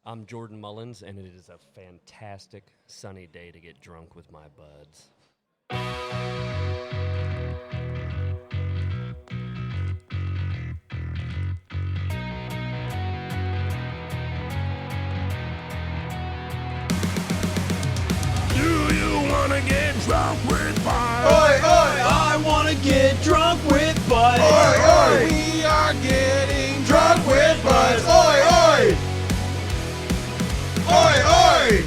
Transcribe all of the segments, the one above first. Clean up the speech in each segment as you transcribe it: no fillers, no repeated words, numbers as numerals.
I'm Jordan Mullins, and it is a fantastic sunny day to get drunk with my buds. Do you wanna get drunk with Bud? Oi, oi, I wanna get drunk with Bud. Oi, oi, we are getting drunk with Bud. Oi, oi, oi, oi.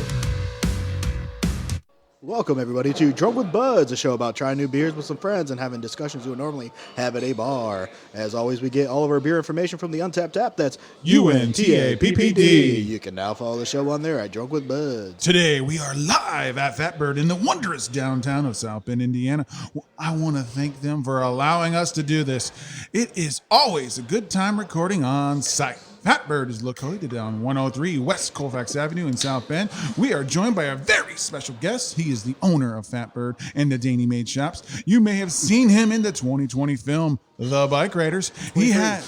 Welcome, everybody, to Drunk with Buds, a show about trying new beers with some friends and having discussions you would normally have at a bar. As always, we get all of our beer information from the Untapped app. That's UNTAPPD. You can now follow the show on there at Drunk with Buds. Today we are live at Fatbird in the wondrous downtown of South Bend, Indiana. Well, I want to thank them for allowing us to do this. It is always a good time recording on site. Fatbird is located on 103 West Colfax Avenue in South Bend. We are joined by a very special guest. He is the owner of Fatbird and the Danny Made Shops. You may have seen him in the 2020 film, The Bikeriders. He had...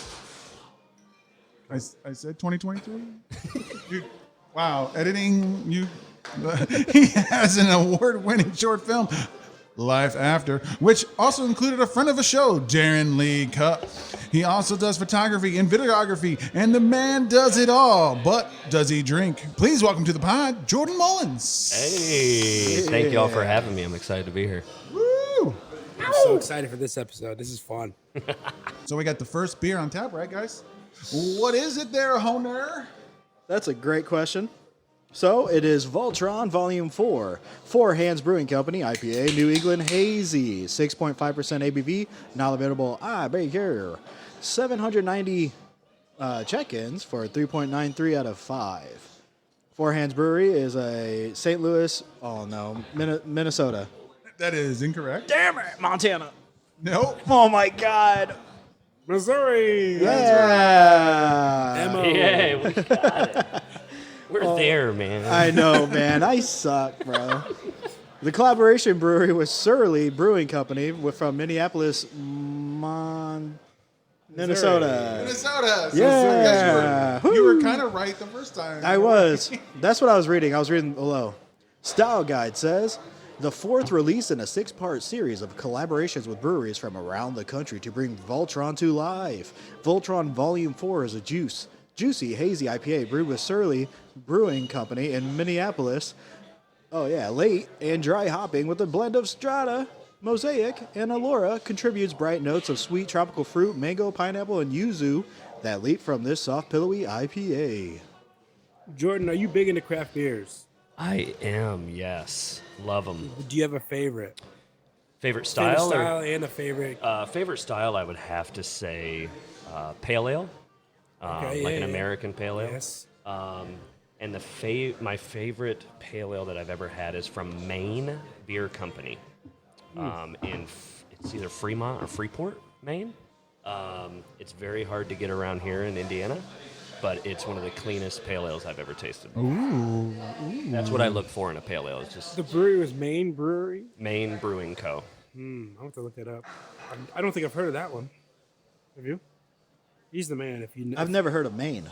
I said 2023? Dude, wow, editing, you... He has an award-winning short film, Life After, which also included a friend of the show, Darren Lee Cupp. He also does photography and videography, and the man does it all. But does he drink? Please welcome to the pod, Jordan Mullins. Hey, thank y'all for having me. I'm excited to be here. Woo! I'm so excited for this episode. This is fun. So we got the first beer on tap, right, guys? What is it there, Honer? That's a great question. So, it is Voltron Volume 4, Four Hands Brewing Company, IPA, New England Hazy, 6.5% ABV, now available, here. 790 check-ins for 3.93 out of 5. Four Hands Brewery is a St. Louis, Minnesota. That is incorrect. Damn it, Montana. Nope. Oh my God. Missouri. Yeah. Mo. Yeah, we got it. We're there, man. I know, man. I suck, bro. The collaboration brewery was Surly Brewing Company from Minneapolis, Minnesota. Minnesota. So Yeah. you were kind of right the first time. I was. That's what I was reading. I was reading below. Style Guide says, the fourth release in a 6-part series of collaborations with breweries from around the country to bring Voltron to life. Voltron Volume 4 is a juicy, hazy IPA brewed with Surly Brewing Company in Minneapolis. Oh yeah, late and dry hopping with a blend of Strata, Mosaic, and Allura contributes bright notes of sweet tropical fruit, mango, pineapple, and yuzu that leap from this soft, pillowy IPA. Jordan, are you big into craft beers? I am, yes. Love them. Do you have a favorite? Favorite style? Favorite style and a favorite. Favorite style, I would have to say pale ale. Okay, like yeah, an yeah. American pale ale. Yes. And my favorite pale ale that I've ever had is from Maine Beer Company. It's either Fremont or Freeport, Maine. It's very hard to get around here in Indiana, but it's one of the cleanest pale ales I've ever tasted. Ooh. That's what I look for in a pale ale. It's just The brewery was Maine Brewery. Maine Brewing Co. I'll have to look that up. I don't think I've heard of that one. Have you? He's the man. If you know. I've never heard of Maine.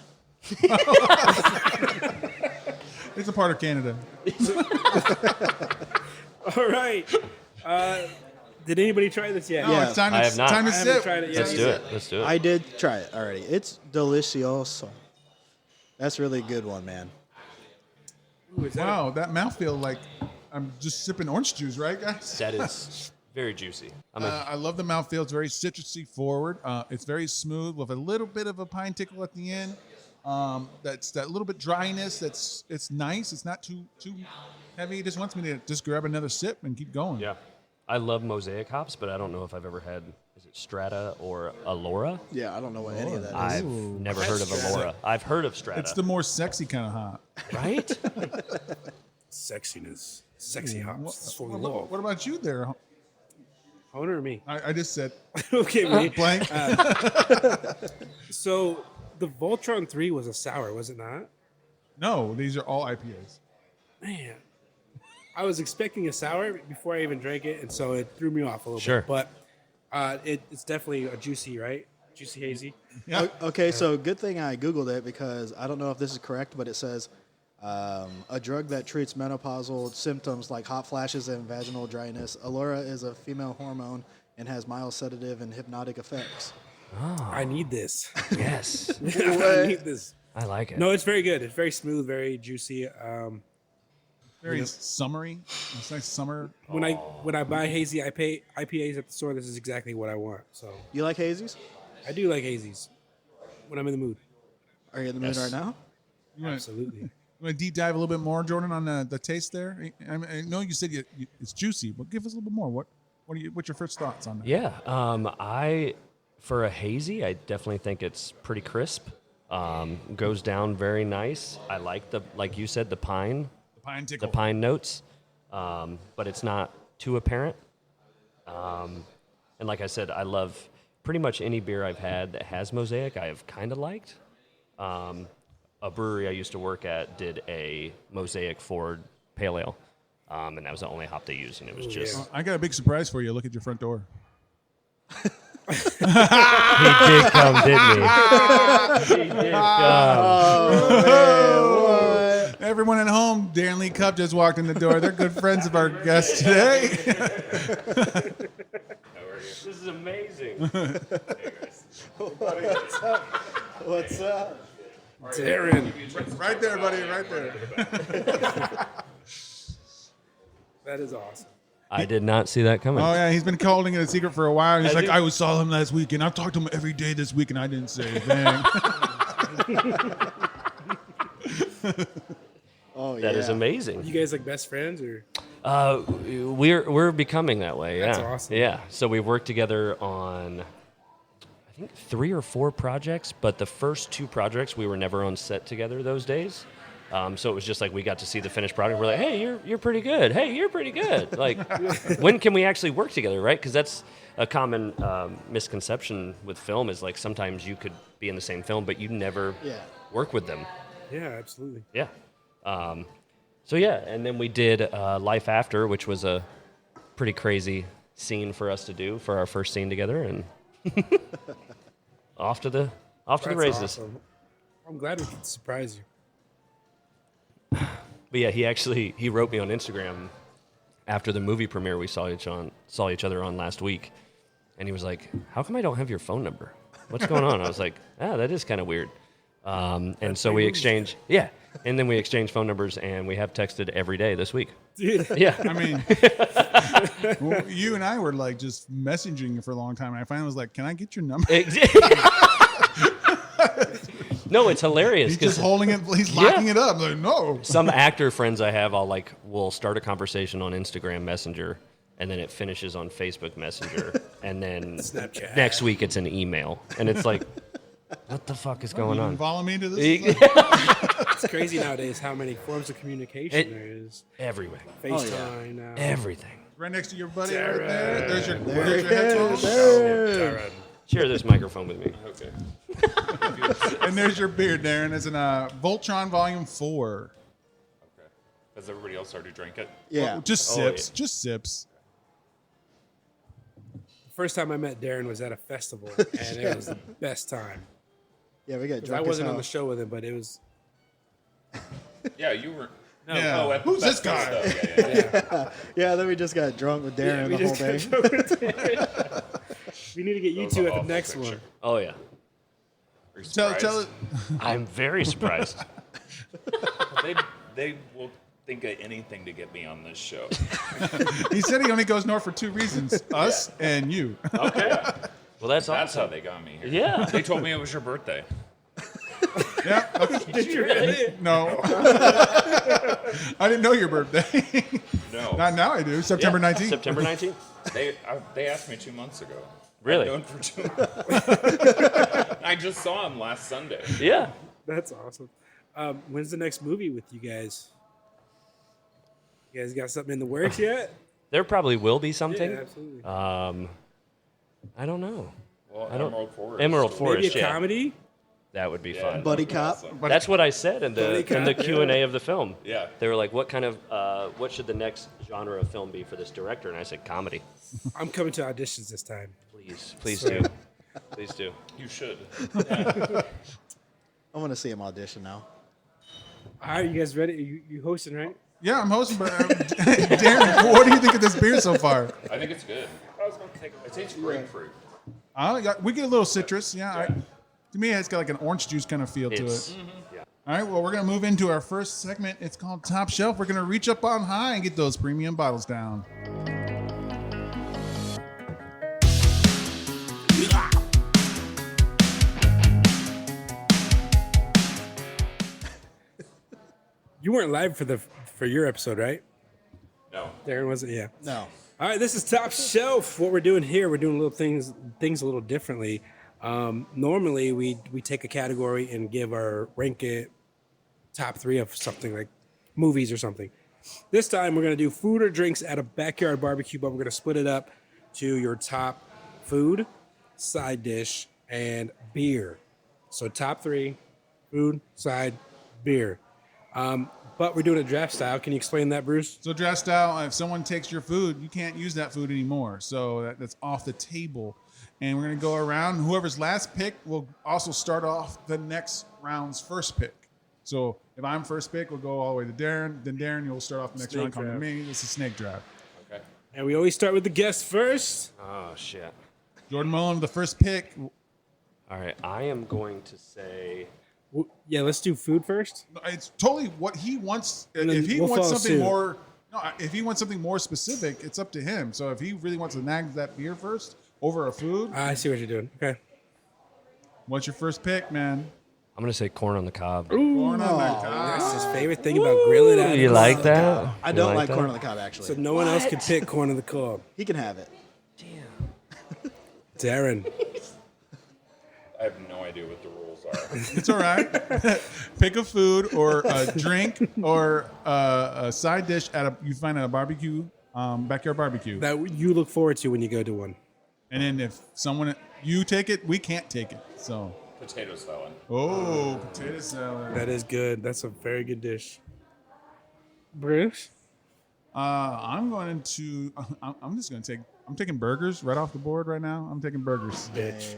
It's a part of Canada. All right. Did anybody try this yet? No, Yeah. it's time I to, have not. time to I haven't sip. tried it yet. Let's do it. Let's do it. I did try it already. It's delicioso. That's a really good one, man. Ooh, is that Wow, that mouthfeel like I'm just sipping orange juice, right, guys? That is very juicy. I love the mouthfeel. It's very citrusy forward. It's very smooth with a little bit of a pine tickle at the end. That's that little bit dryness. It's nice. It's not too heavy. It just wants me to just grab another sip and keep going. Yeah. I love Mosaic hops, but I don't know if I've ever had, is it Strata or Allura? Yeah, I don't know what any of that is. I've never heard of Allura. I've heard of Strata. It's the more sexy kind of hop. right? sexiness? Sexy hops. That's what we What, love. what about you there? Honer or me? I just said Okay, me. blank. So the Voltron 3 was a sour, was it not? No, these are all IPAs. Man, I was expecting a sour before I even drank it, and so it threw me off a little Sure. bit. But it's definitely a juicy, right? Juicy hazy. Yeah. Okay, so good thing I Googled it because I don't know if this is correct, but it says a drug that treats menopausal symptoms like hot flashes and vaginal dryness. Allura is a female hormone and has mild sedative and hypnotic effects. I need this. Yes. I need this. I like it. No, it's very good. It's very smooth, very juicy. Very summery. It's nice summer. When I buy hazy IPAs at the store, this is exactly what I want. So You like hazies? I do like hazies when I'm in the mood. Are you in the mood right now? You want Absolutely. to deep dive a little bit more, Jordan, on the taste there? I know you said it's juicy, but give us a little bit more. What's your first thoughts on that? Yeah. For a hazy, I definitely think it's pretty crisp. Goes down very nice. I like like you said, the pine notes, but it's not too apparent. And like I said, I love pretty much any beer I've had that has Mosaic. I have kind of liked. A brewery I used to work at did a Mosaic Ford Pale Ale, and that was the only hop they used, and it was just. I got a big surprise for you. Look at your front door. He did come, didn't he? He did come. Everyone at home, Darren Lee Cup just walked in the door. They're good friends of our guest today. This is amazing. What's up? Darren. Right there, buddy. Right there. That is awesome. I did not see that coming. Oh yeah, he's been holding it a secret for a while. He's like, do. I saw him last week, and I've talked to him every day this week, and I didn't say a thing. Oh, yeah. That is amazing. You guys like best friends or? We're becoming that way. Yeah. That's awesome. Yeah. So we've worked together on, I think 3 or 4 projects, but the first 2 projects we were never on set together those days. So it was just like we got to see the finished product. We're like, hey, you're pretty good. Hey, you're pretty good. Like, when can we actually work together, right? Because that's a common misconception with film is like sometimes you could be in the same film, but you never work with them. Yeah, absolutely. Yeah. So yeah, and then we did Life After, which was a pretty crazy scene for us to do for our first scene together, and off to the races. Awesome. I'm glad we could surprise you. But yeah, he wrote me on Instagram after the movie premiere we saw each other on last week, and he was like, "How come I don't have your phone number? What's going on?" I was like, that is kind of weird." And so we exchanged, and then we exchanged phone numbers, and we have texted every day this week. Dude. Yeah, I mean, well, you and I were like just messaging for a long time, and I finally was like, "Can I get your number?" No, it's hilarious. He's just holding it. He's locking it up. Like, no. Some actor friends I have, we'll start a conversation on Instagram Messenger, and then it finishes on Facebook Messenger, and then Snapchat. Next week it's an email, and it's like, what the fuck is going You on? follow me to this? It's crazy nowadays how many forms of communication there is. Everywhere, FaceTime now. everything. Right next to your buddy right there. Darren. There's your headphones. Darren. Share this microphone with me. Okay. And there's your beer, Darren. It's in Voltron Volume 4. Okay. Has everybody else already drank it? Yeah. Just sips. Just sips. The first time I met Darren was at a festival, and it was the best time. Yeah, we got 'Cause drunk I wasn't as on hell. the show with him, but it was. Yeah, you were. No. Yeah. Oh, at the Who's this festival guy? stuff. Yeah. Yeah, then we just got drunk with Darren we the whole just day. got drunk with Darren. We need to get you was two an at the awful next picture. one. Oh yeah, Are you Tell surprised? I'm very surprised. They will think of anything to get me on this show. He said he only goes north for 2 reasons: us and you. Okay. Well, that's That's how awesome. they got me here. Yeah. They told me it was your birthday. Yeah. Okay. Did you really? No. I didn't know your birthday. No. Not now. I do. September 19th. September 19th. They asked me 2 months ago. Really? I've known for 2 months. I just saw him last Sunday. Yeah. That's awesome. When's the next movie with you guys? You guys got something in the works yet? There probably will be something. Yeah, absolutely. I don't know. Well, I don't- Emerald Forest. Emerald Maybe Forest. a Yeah. comedy? That would be Yeah. fun. Buddy cop. That's what I said in the Q&A of the film. Yeah. They were like, what should the next genre of film be for this director? And I said, comedy. I'm coming to auditions this time. Please do. Please do. You should. I want to see him audition now. All right, you guys ready? You hosting, right? Yeah, I'm hosting, but Darren, what do you think of this beer so far? I think it's good. It tastes grapefruit. We get a little citrus. Yeah, to me, it's got like an orange juice kind of feel to it. Yeah. All right, well, we're going to move into our first segment. It's called Top Shelf. We're going to reach up on high and get those premium bottles down. You weren't live for your episode, right? No. Darren wasn't. Yeah. No. All right, this is Top Shelf. What we're doing here, we're doing little things a little differently. Normally, we take a category and give our rank it top 3 of something like movies or something. This time, we're going to do food or drinks at a backyard barbecue, but we're going to split it up to your top food, side dish, and beer. So top 3, food, side, beer. But we're doing it draft style. Can you explain that, Bruce? So draft style, if someone takes your food, you can't use that food anymore. So that's off the table. And we're going to go around. Whoever's last pick will also start off the next round's first pick. So if I'm first pick, we'll go all the way to Darren. Then Darren, you'll start off the next round. Come to me. This is snake draft. Okay. And we always start with the guest first. Oh, shit. Jordan Mullins, the first pick. All right. I am going to say... Yeah, let's do food first. It's totally what he wants. And If he we'll wants follow something suit. more, if he wants something more specific, it's up to him. So if he really wants to nag that beer first over a food, I see what you're doing. Okay. what's your first pick, man? I'm going to say corn on the cob. Corn on the cob. That's his favorite thing about grilling out. You like that? I You don't like that? corn on the cob, actually. So no one else can pick corn on the cob. He can have it. Darren. I have no idea what the rules are. It's all right. Pick a food or a drink or a side dish you find at a barbecue, backyard barbecue. That you look forward to when you go to one. And then if you take it, we can't take it. So, Potato salad. potato salad. That is good. That's a very good dish. Bruce? I'm taking burgers right off the board right now. I'm taking burgers. Bitch.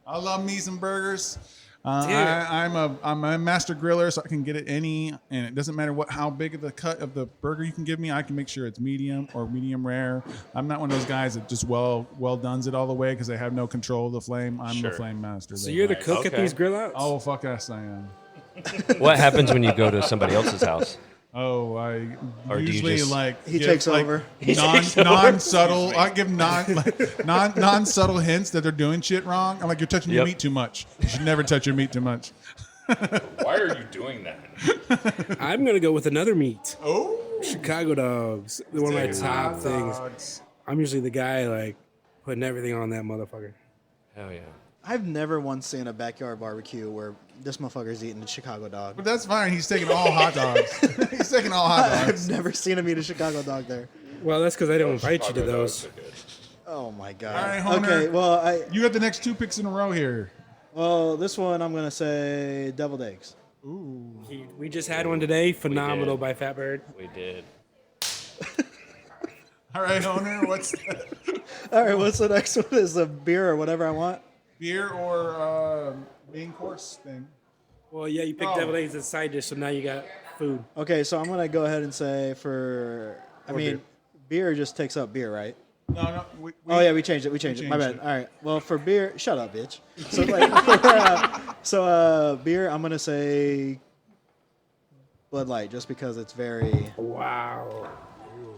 I love me some burgers. Damn. I'm a master griller, so I can get it and it doesn't matter how big of the cut of the burger you can give me. I can make sure it's medium or medium rare. I'm not one of those guys that just well dones it all the way because I have no control of the flame. I'm the flame master. So you're the cook at Okay. these grill outs? Oh fuck yes, I am. What happens when you go to somebody else's house? Oh, I Or do you usually just- He give, takes over. non-subtle. I give non-subtle hints that they're doing shit wrong. I'm like, you're touching your Yep. meat too much. You should never touch your meat too much. Why are you doing that? I'm going to go with another meat. Oh, Chicago dogs. They're one of my top things. dogs. I'm usually the guy like putting everything on that motherfucker. Hell yeah. I've never once seen a backyard barbecue where this motherfucker's eating a Chicago dog. But that's fine. He's taking all hot dogs. He's taking all hot dogs. I've never seen him eat a Chicago dog there. Well, that's because I don't invite you to Chicago those. dogs are good. Oh my god. All right, Homer. Okay, well, You got the next 2 picks in a row here. this one I'm gonna say deviled eggs. We just had one today. Phenomenal by Fat Bird. We did. All right, Homer. What's All right, what's the next one? Is a beer or whatever I want. beer or main course thing? Well, yeah, you picked Oh. deviled eggs as a side dish, so now you got food. Okay, so I'm gonna go ahead and say beer. beer just takes up beer, right? No. Oh yeah, we changed it. We changed it. My bad. changed it. All right. Well, for beer, shut up, bitch. So, beer, I'm gonna say Bud Light, just because it's very Wow.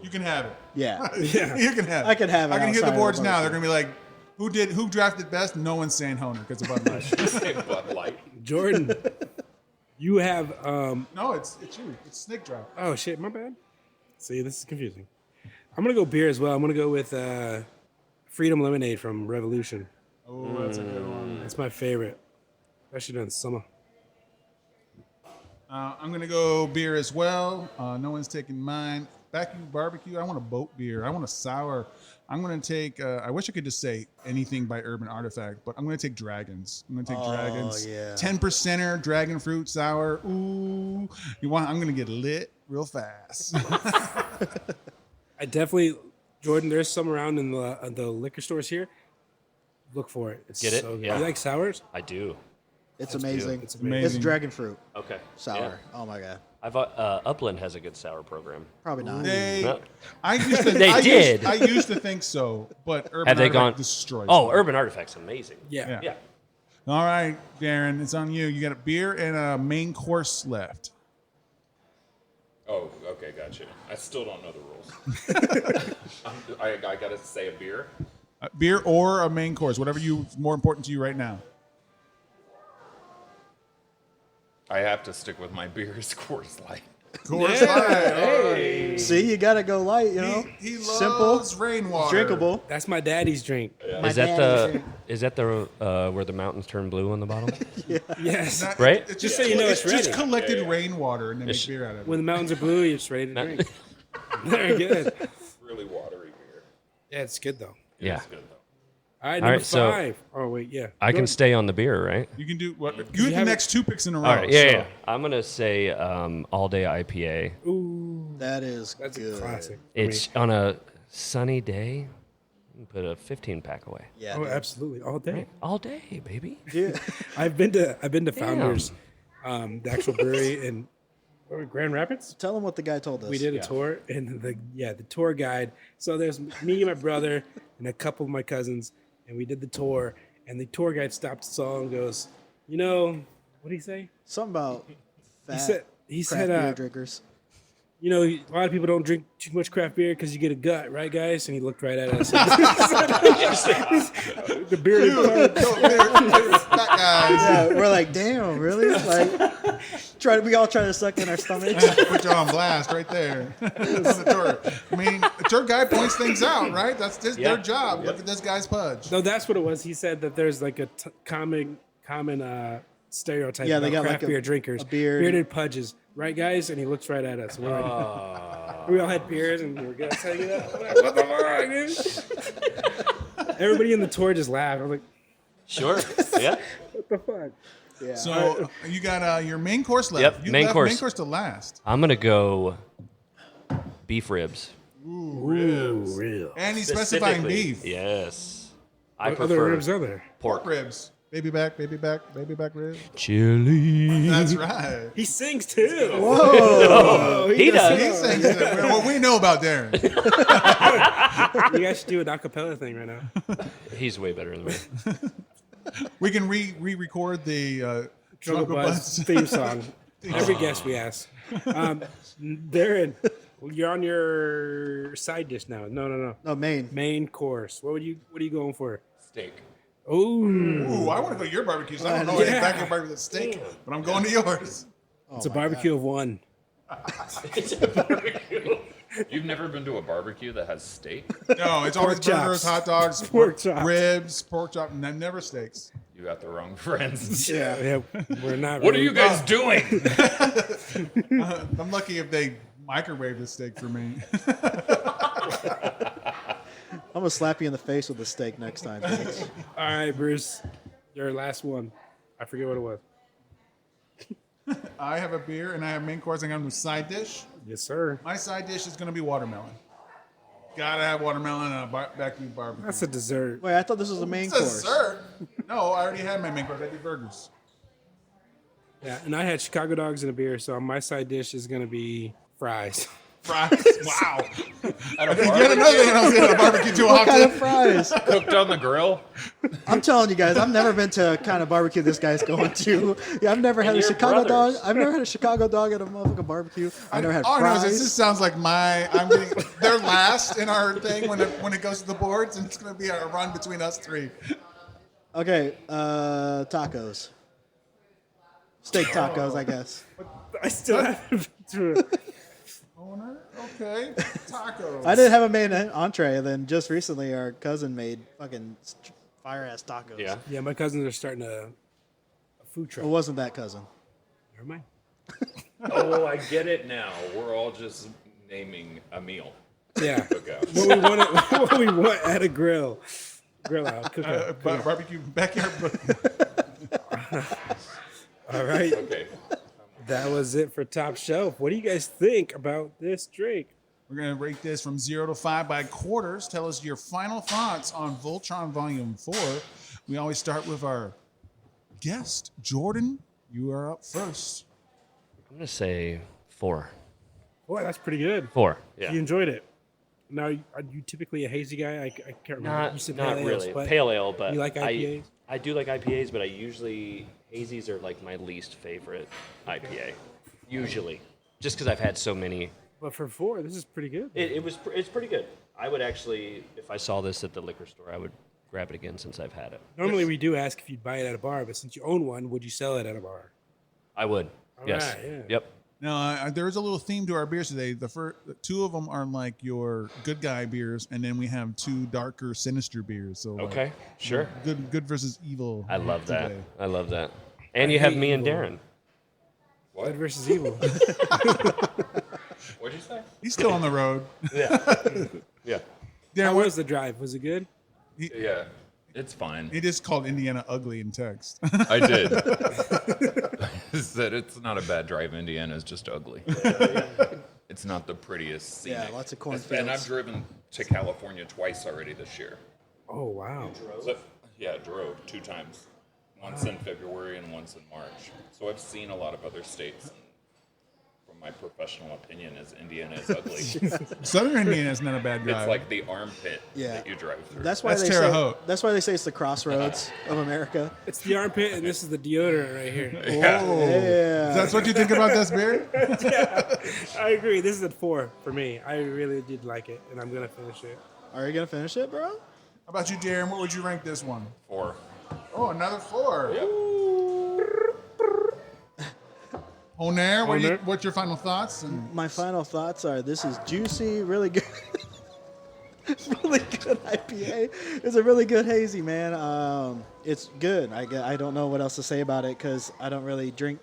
You can have it. yeah. Yeah. You can have it. I can have it I can hear outside the of boards the now. They're barbecue. gonna be like, who drafted best? No one's saying Honer because of Bud Light. Say Bud Light. Jordan, you have No, it's you. It's snake draft. oh shit, my bad. See, this is confusing. I'm gonna go beer as well. I'm gonna go with Freedom Lemonade from Revolution. Oh, that's a good one. That's my favorite, especially during the summer. I'm gonna go beer as well. No one's taking mine. Barbecue. I want a boat beer. I want a sour. I'm gonna take. I wish I could just say anything by Urban Artifact, but I'm gonna take Dragons. I'm gonna take Dragons. yeah. 10%er dragon fruit sour. Ooh, I'm gonna get lit real fast. I definitely Jordan, there's some around in the liquor stores here. Look for it. It's Get it? so good. Yeah. You like sours? I do. It's amazing. It's amazing. It's dragon fruit Okay. sour. Yeah. Oh my god. I've Upland has a good sour program. Probably not. No. I used to. They did. I used to think so, but Urban Have they Artifact gone? destroys. Oh, me. Urban Artifact's amazing. Yeah. Yeah. All right, Darren, it's on you. You got a beer and a main course left. Oh, okay, gotcha. I still don't know the rules. I gotta say a beer. A beer or a main course, whatever is more important to you right now. I have to stick with my beers Coors Light. Course Light. See, you gotta go light. You know, He loves simple, rainwater. drinkable. That's my daddy's drink. My Is that dad's the? Is that the where the mountains turn blue on the bottle? Yes. Not- Right? It's Just so you know it's it's just ready. collected rainwater and they make It's- beer out of it. When the mountains are blue, you're just ready to drink. Very good. Really watery beer. Yeah, it's good though. Yeah. It's good though. All right, All number right, so- 5. Oh wait, yeah. I Go can ahead. stay on the beer, right? You can do what? You have the have next 2 picks in a row. All right. Yeah. so- Yeah. I'm gonna say all day IPA. Ooh, That is that's good. a classic. It's on a sunny day. You can put a 15-pack away. Yeah. Oh, dude. absolutely, all day. Right? All day, baby. Yeah. I've been to Founders, the actual brewery in where were we, Grand Rapids. Tell them what the guy told us. We did a tour, and the tour guide. So there's me and my brother and a couple of my cousins, and we did the tour. And the tour guide stopped us all and goes, "You know, what did he say? Something about fat He craft said, beer drinkers. you know, a lot of people don't drink too much craft beer because you get a gut, right, guys?" And he looked right at us. The beer. That guys. Yeah, we're like, damn, really? Like, we all try to suck in our stomachs. Put you on blast right there on the tour. I mean, the tour guide points things out, right? That's their job. Look at this guy's pudge. No, that's what it was. He said that there's like a common stereotype Yeah, they about got craft like beer drinkers, a beard. bearded pudges, right, guys? And he looks right at us. We're like, we all had beers and we were gonna tell you that. We're like, what the fuck, dude? Everybody in the tour just laughed. I'm like, Sure. Yeah. what the fuck? Yeah. So you got your main course left. Yep, You main left course. main course to last. I'm gonna go beef ribs. Ooh, real. And he's specifying Specifically. beef. Yes. I What other prefer ribs are there? Pork pork. ribs. Baby back, baby back, baby back ribs. Chili. That's right. He sings too. Whoa. He He does. sings it. What we know about Darren. You guys should do an acapella thing right now. He's way better than me. We can re-record the Jungle Buzz theme song. Every guest we ask. Darren, you're on your side dish now. No. No, Maine. Main course. What are you going for? Steak. Ooh, Ooh, I want to go to your barbecue. So I don't know anything back your barbecue with steak, but I'm going to yours. it's a barbecue of one. You've never been to a barbecue that has steak? No, it's always Pork burgers, chops. hot dogs, Pork chops. ribs, pork chop, never steaks. You got the wrong friends. Yeah, we're not. What are really- you guys doing? I'm lucky if they microwave the steak for me. I'm gonna slap you in the face with a steak next time. Thanks. All right, Bruce, your last one. I forget what it was. I have a beer and I have main course and I'm the side dish. Yes, sir. My side dish is going to be watermelon. Gotta have watermelon and a barbecue barbecue. That's a dessert. Wait, I thought this was the main It's a course. dessert. No, I already had my main course. I did burgers. Yeah, and I had Chicago dogs and a beer, so my side dish is gonna be fries. Fries. Wow. At a Yet barbecue another thing I don't get a barbecue too What kind of often. fries? cooked on the grill? I'm telling you guys, I've never been to a kind of barbecue this guy's going to. Yeah, I've never had a your Chicago dog. brothers. I've never had a Chicago dog at a motherfucking barbecue. I've never had All I know is fries. this sounds like I'm getting, they're last in our thing when it goes to the boards, and it's going to be a run between us three. Okay, tacos. Steak tacos, I guess. I still haven't been through it. Owner? Okay. Tacos. I did have a main entree, and then just recently our cousin made fucking fire-ass tacos. Yeah. Yeah, my cousins are starting a food truck. It wasn't that cousin. Never mind. Oh, I get it now. We're all just naming a meal. Yeah. Cookout. What we want at a grill out, cook out. Barbecue backyard. All right, Okay. that was it for Top Shelf. What do you guys think about this drink? We're going to rate this from 0 to 5 by quarters. Tell us your final thoughts on Voltron Volume 4. We always start with our guest, Jordan. You are up first. I'm going to say 4. Boy, that's pretty good. 4. Yeah. You enjoyed it. Now, are you typically a hazy guy? I can't remember. You said Not pale really. ales, but Pale ale, but you like IPAs? I do like IPAs, but I usually hazies are like my least favorite IPA. Usually, just because I've had so many. But for 4, this is pretty good. It's pretty good. I would actually, if I saw this at the liquor store, I would grab it again since I've had it. Normally, we do ask if you'd buy it at a bar, but since you own one, would you sell it at a bar? I would. Yes. Right, yeah. Yep. Now, there's a little theme to our beers today. The 2 of them are like your good guy beers, and then we have 2 darker, sinister beers. So like, Okay. Sure. good versus evil. I love that. today. I love that. And you have me and Darren. What? Good versus evil. What'd you say? He's still on the road. Yeah. Darren, How what, was the drive? Was it good? Yeah, it's fine. he just called Indiana ugly in text. I did. I said it's not a bad drive. Indiana is just ugly. It's not the prettiest scenic. Yeah, lots of And cornfields. I've driven to California twice already this year. Oh, wow. So, yeah, drove 2 times. Once in February and once in March. So I've seen a lot of other states. From my professional opinion, is Indiana is ugly. Southern Indiana is not a bad drive. It's like the armpit Yeah. that you drive through. That's why That's they Terre say. Haute. That's why they say it's the crossroads of America. It's the armpit, and this is the deodorant right here. Yeah. That's what you think about this beer? I agree. This is a 4 for me. I really did like it, and I'm going to finish it. Are you gonna finish it, bro? How about you, Darren? What would you rank this one? 4. Oh, another 4. Onair, what's your final thoughts? And My final thoughts are: this is juicy, really good, really good IPA. It's a really good hazy, man. It's good. I don't know what else to say about it because I don't really drink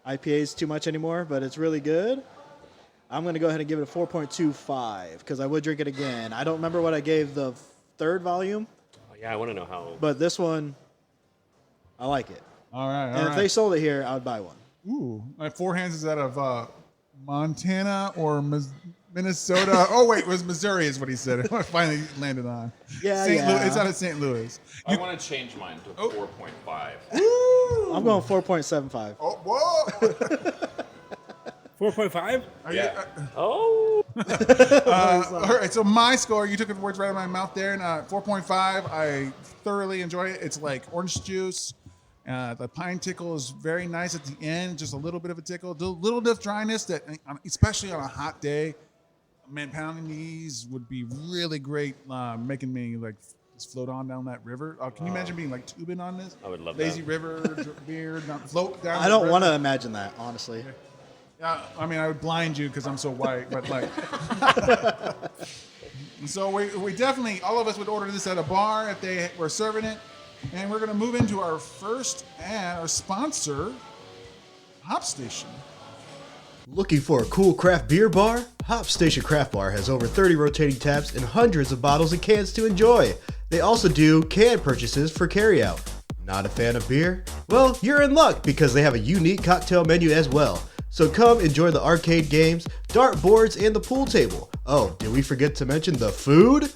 IPAs too much anymore, but it's really good. I'm gonna go ahead and give it a 4.25 because I would drink it again. I don't remember what I gave the 3rd volume, Oh, yeah, I want to know how. but this one, I like it. all right, And if they sold it here, I would buy one. Ooh, my 4 hands is out of Montana or Minnesota. Oh, wait, it was Missouri is what he said. I finally landed on. Yeah, St. yeah. Louis, it's out of St. Louis. I want to change mine to 4.5. I'm going 4.75. Oh, whoa. 4.5? Yeah. Oh. All right, so my score, you took the words right out of my mouth there. And 4.5, I thoroughly enjoy it. It's like orange juice. The pine tickle is very nice at the end, just a little bit of a tickle. A little bit of dryness that, especially on a hot day, man, pounding these would be really great, making me like just float on down that river. Can you imagine being like tubing on this? I would love Lazy that. river beer, float down. I don't want to imagine that, honestly. Yeah, I mean, I would blind you because I'm so white, but like. So we definitely, all of us would order this at a bar if they were serving it. And we're going to move into our first ad, our sponsor, Hop Station. Looking for a cool craft beer bar? Hop Station Craft Bar has over 30 rotating taps and hundreds of bottles and cans to enjoy. They also do can purchases for carryout. Not a fan of beer? Well, you're in luck because they have a unique cocktail menu as well. So come enjoy the arcade games, dart boards, and the pool table. Oh, did we forget to mention the food?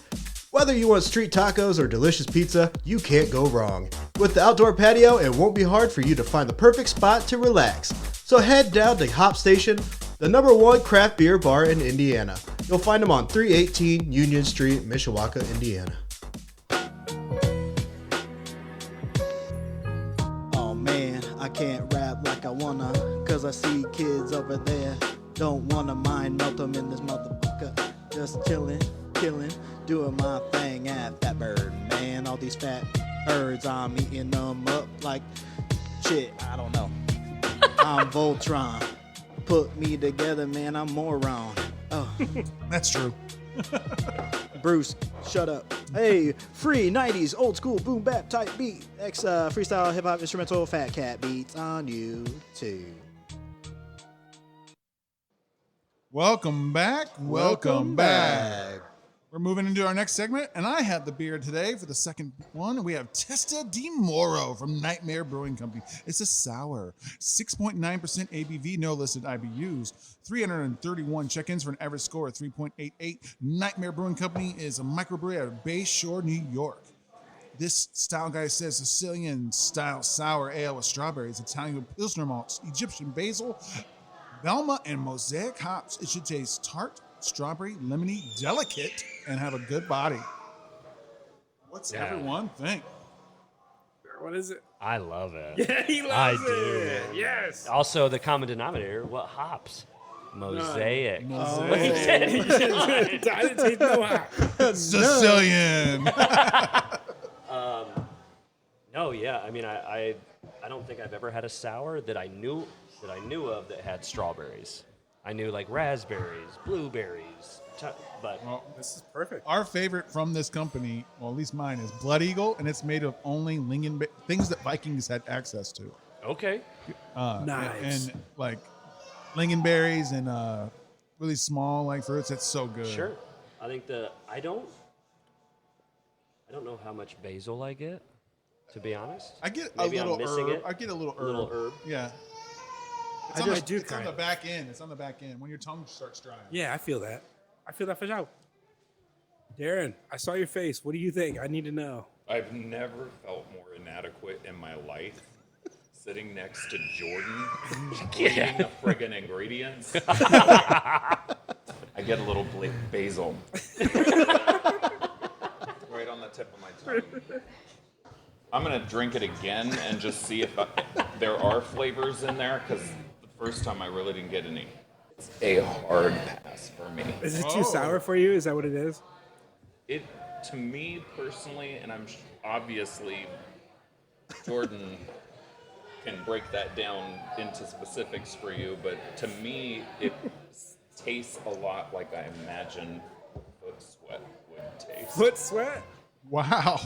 Whether you want street tacos or delicious pizza, you can't go wrong. With the outdoor patio, it won't be hard for you to find the perfect spot to relax. So head down to Hop Station, the #1 craft beer bar in Indiana. You'll find them on 318 Union Street, Mishawaka, Indiana. Oh man, I can't rap like I wanna, cause I see kids over there. Don't wanna mind melt them in this motherfucker. Just chillin', killing, doing my thing at Fat Bird. Man, all these fat birds, I'm eating them up like shit, I don't know. I'm Voltron. Put me together, man, I'm moron. Oh. That's true. Bruce, shut up. Hey, free 90s old school boom bap type beat. Freestyle hip hop instrumental Fat Cat beats on YouTube. Welcome back. Welcome back. We're moving into our next segment, and I have the beer today for the second one. We have Testa di Moro from Nightmare Brewing Company. It's a sour, 6.9% ABV, no listed IBUs, 331 check-ins for an average score of 3.88. Nightmare Brewing Company is a microbrewery out of Bay Shore, New York. This style guide says Sicilian-style sour ale with strawberries, Italian Pilsner malts, Egyptian basil, Velma, and Mosaic hops. It should taste tart, strawberry, lemony, delicate, and have a good body. What's everyone think? What is it? I love it. Yeah, he loves I it. do. Yes. Also, the common denominator, what hops? Mosaic. I didn't taste no hop. Sicilian. No, yeah. I mean, I don't think I've ever had a sour that I knew of that had strawberries. I knew like raspberries, blueberries, but This is perfect. Our favorite from this company, well, at least mine, is Blood Eagle, and it's made of only things that Vikings had access to. okay. Nice. And like lingonberries and really small like fruits. It's so good. Sure. I think I don't know how much basil I get, to be honest. I get Maybe a I'm little missing herb. it. I get a little herb. Little herb. Yeah. I do It's on kind the of. back end. It's on the back end when your tongue starts drying. Yeah, I feel that. I feel that for sure. Darren, I saw your face. What do you think? I need to know. I've never felt more inadequate in my life. Sitting next to Jordan, reading the friggin' ingredients. I get a little basil. Right on the tip of my tongue. I'm gonna drink it again and just see if there are flavors in there, because the first time I really didn't get any. It's a hard pass for me. Is it too sour for you? Is that what it is? It, to me personally, and obviously Jordan can break that down into specifics for you, but to me, it tastes a lot like I imagine foot sweat would taste. Foot sweat? Wow.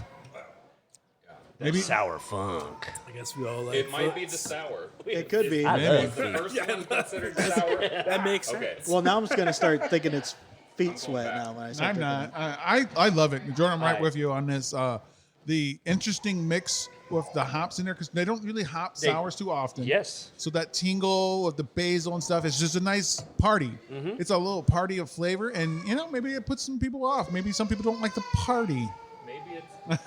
Maybe sour funk. I guess we all like It might foot. be the sour. It could be. I Was love the feet. first one considered sour? That makes sense. Okay. Well, now I'm just gonna start thinking it's feet going sweat back. now when I start I'm drinking not. it. I love it. Jordan, I'm right Right. with you on this. The interesting mix with the hops in there, because they don't really hop sours too often. Yes. So that tingle of the basil and stuff is just a nice party. Mm-hmm. It's a little party of flavor, and maybe it puts some people off. Maybe some people don't like the party. Maybe it's.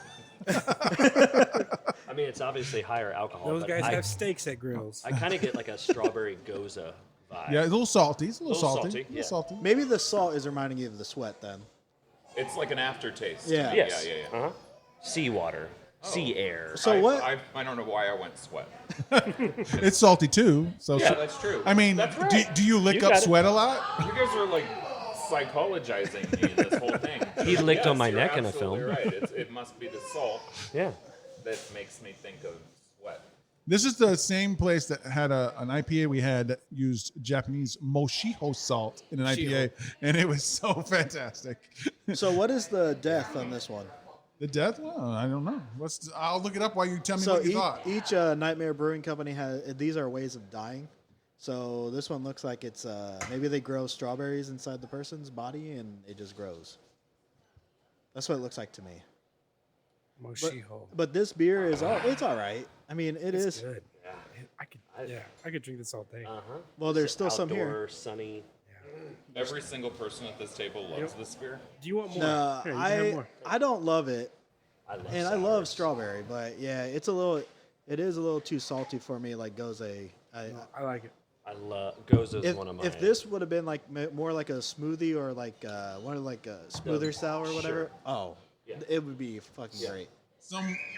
I mean, it's obviously higher alcohol. Those but guys I, have steaks at grills. I kind of get like a strawberry goza vibe. Yeah, it's a little salty. It's a little Little salty. salty, A little yeah. salty. Maybe the salt is reminding you of the sweat then. It's like an aftertaste. Yeah. Yes. Yeah. Uh-huh. Seawater. Sea air. So what? I don't know why I went sweat. It's salty too. So Yeah, that's true. I mean, That's right. do you lick You up got it. sweat a lot? You guys are like psychologizing me in this whole thing. He licked on my You're neck in a absolutely film. Right. It must be the salt Yeah. that makes me think of sweat. This is the same place that had an IPA we had that used Japanese Moshiho salt in an IPA, and it was so fantastic. So what is the death on this one? The death? Well, I don't know. I'll look it up while you tell me So what you thought. each Nightmare Brewing Company has these are ways of dying. So this one looks like it's maybe they grow strawberries inside the person's body and it just grows. That's what it looks like to me. Moshiho. But this beer is it's all right. I mean, It's is. good. I could drink this all day. Uh-huh. Well, there's still some here. Outdoor, sunny. Every single person at this table loves this beer. Do you want more? No, Here, you can have more. I don't love it, I love and I love sours. strawberry, but yeah, it is a little too salty for me. Like Goze. I like it. I love Goza's If, one of my. if this would have been like more like a smoothie or like one of like a smoother sour or whatever, Yeah. it would be fucking great.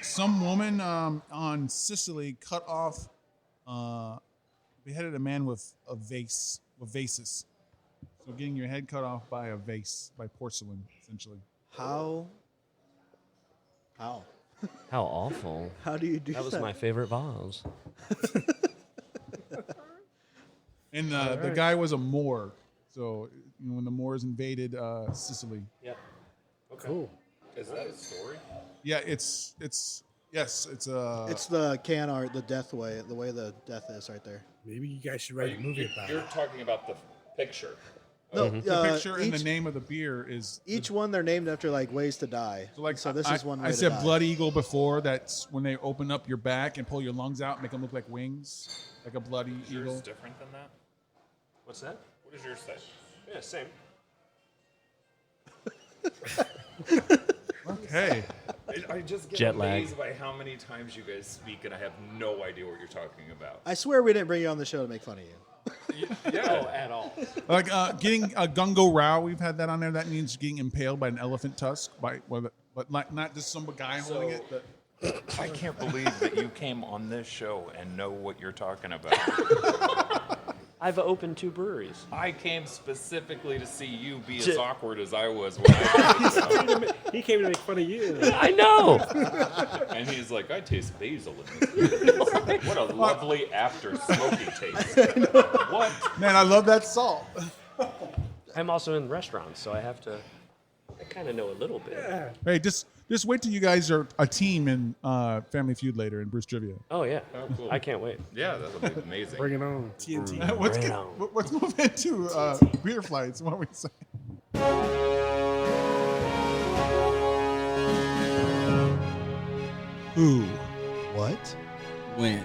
Some woman on Sicily cut off, beheaded a man with vases. So getting your head cut off by a vase, by porcelain, essentially. How How awful. how do you do that? That was my favorite vase. And the guy was a Moor. So when the Moors invaded Sicily. Yep. Okay. Cool. Is that a story? Yeah, it's a It's the can art, the death way, the way the death is right there. Maybe you guys should write a movie about You're it. talking about the picture. No, The picture and the name of the beer is each one they're named after like ways to die. So this is one way I to said die. Blood Eagle before. That's when they open up your back and pull your lungs out, and make them look like wings, like a bloody Yours eagle. different than that? What's that? What does yours say? Yeah, same. Okay. I just get Jet lag. amazed by how many times you guys speak, and I have no idea what you're talking about. I swear we didn't bring you on the show to make fun of you. Yeah, at all. Like getting a gungo row, we've had that on there. That means getting impaled by an elephant tusk, but not just some guy holding it. But I can't believe that you came on this show and know what you're talking about. I've opened 2 breweries. I came specifically to see you be as awkward as I was when I He came to make fun of you. I know. and he's like, I taste basil in this beer. What a lovely after smoky taste. What? man, I love that salt. I'm also in restaurants, so I kind of know a little bit. Hey, just wait till you guys are a team in Family Feud later in Bruce Trivia. Oh, yeah. Oh, cool. I can't wait. Yeah, that'll be amazing. Bring it on. TNT. Let's move into beer flights. What we say? Who? What? When?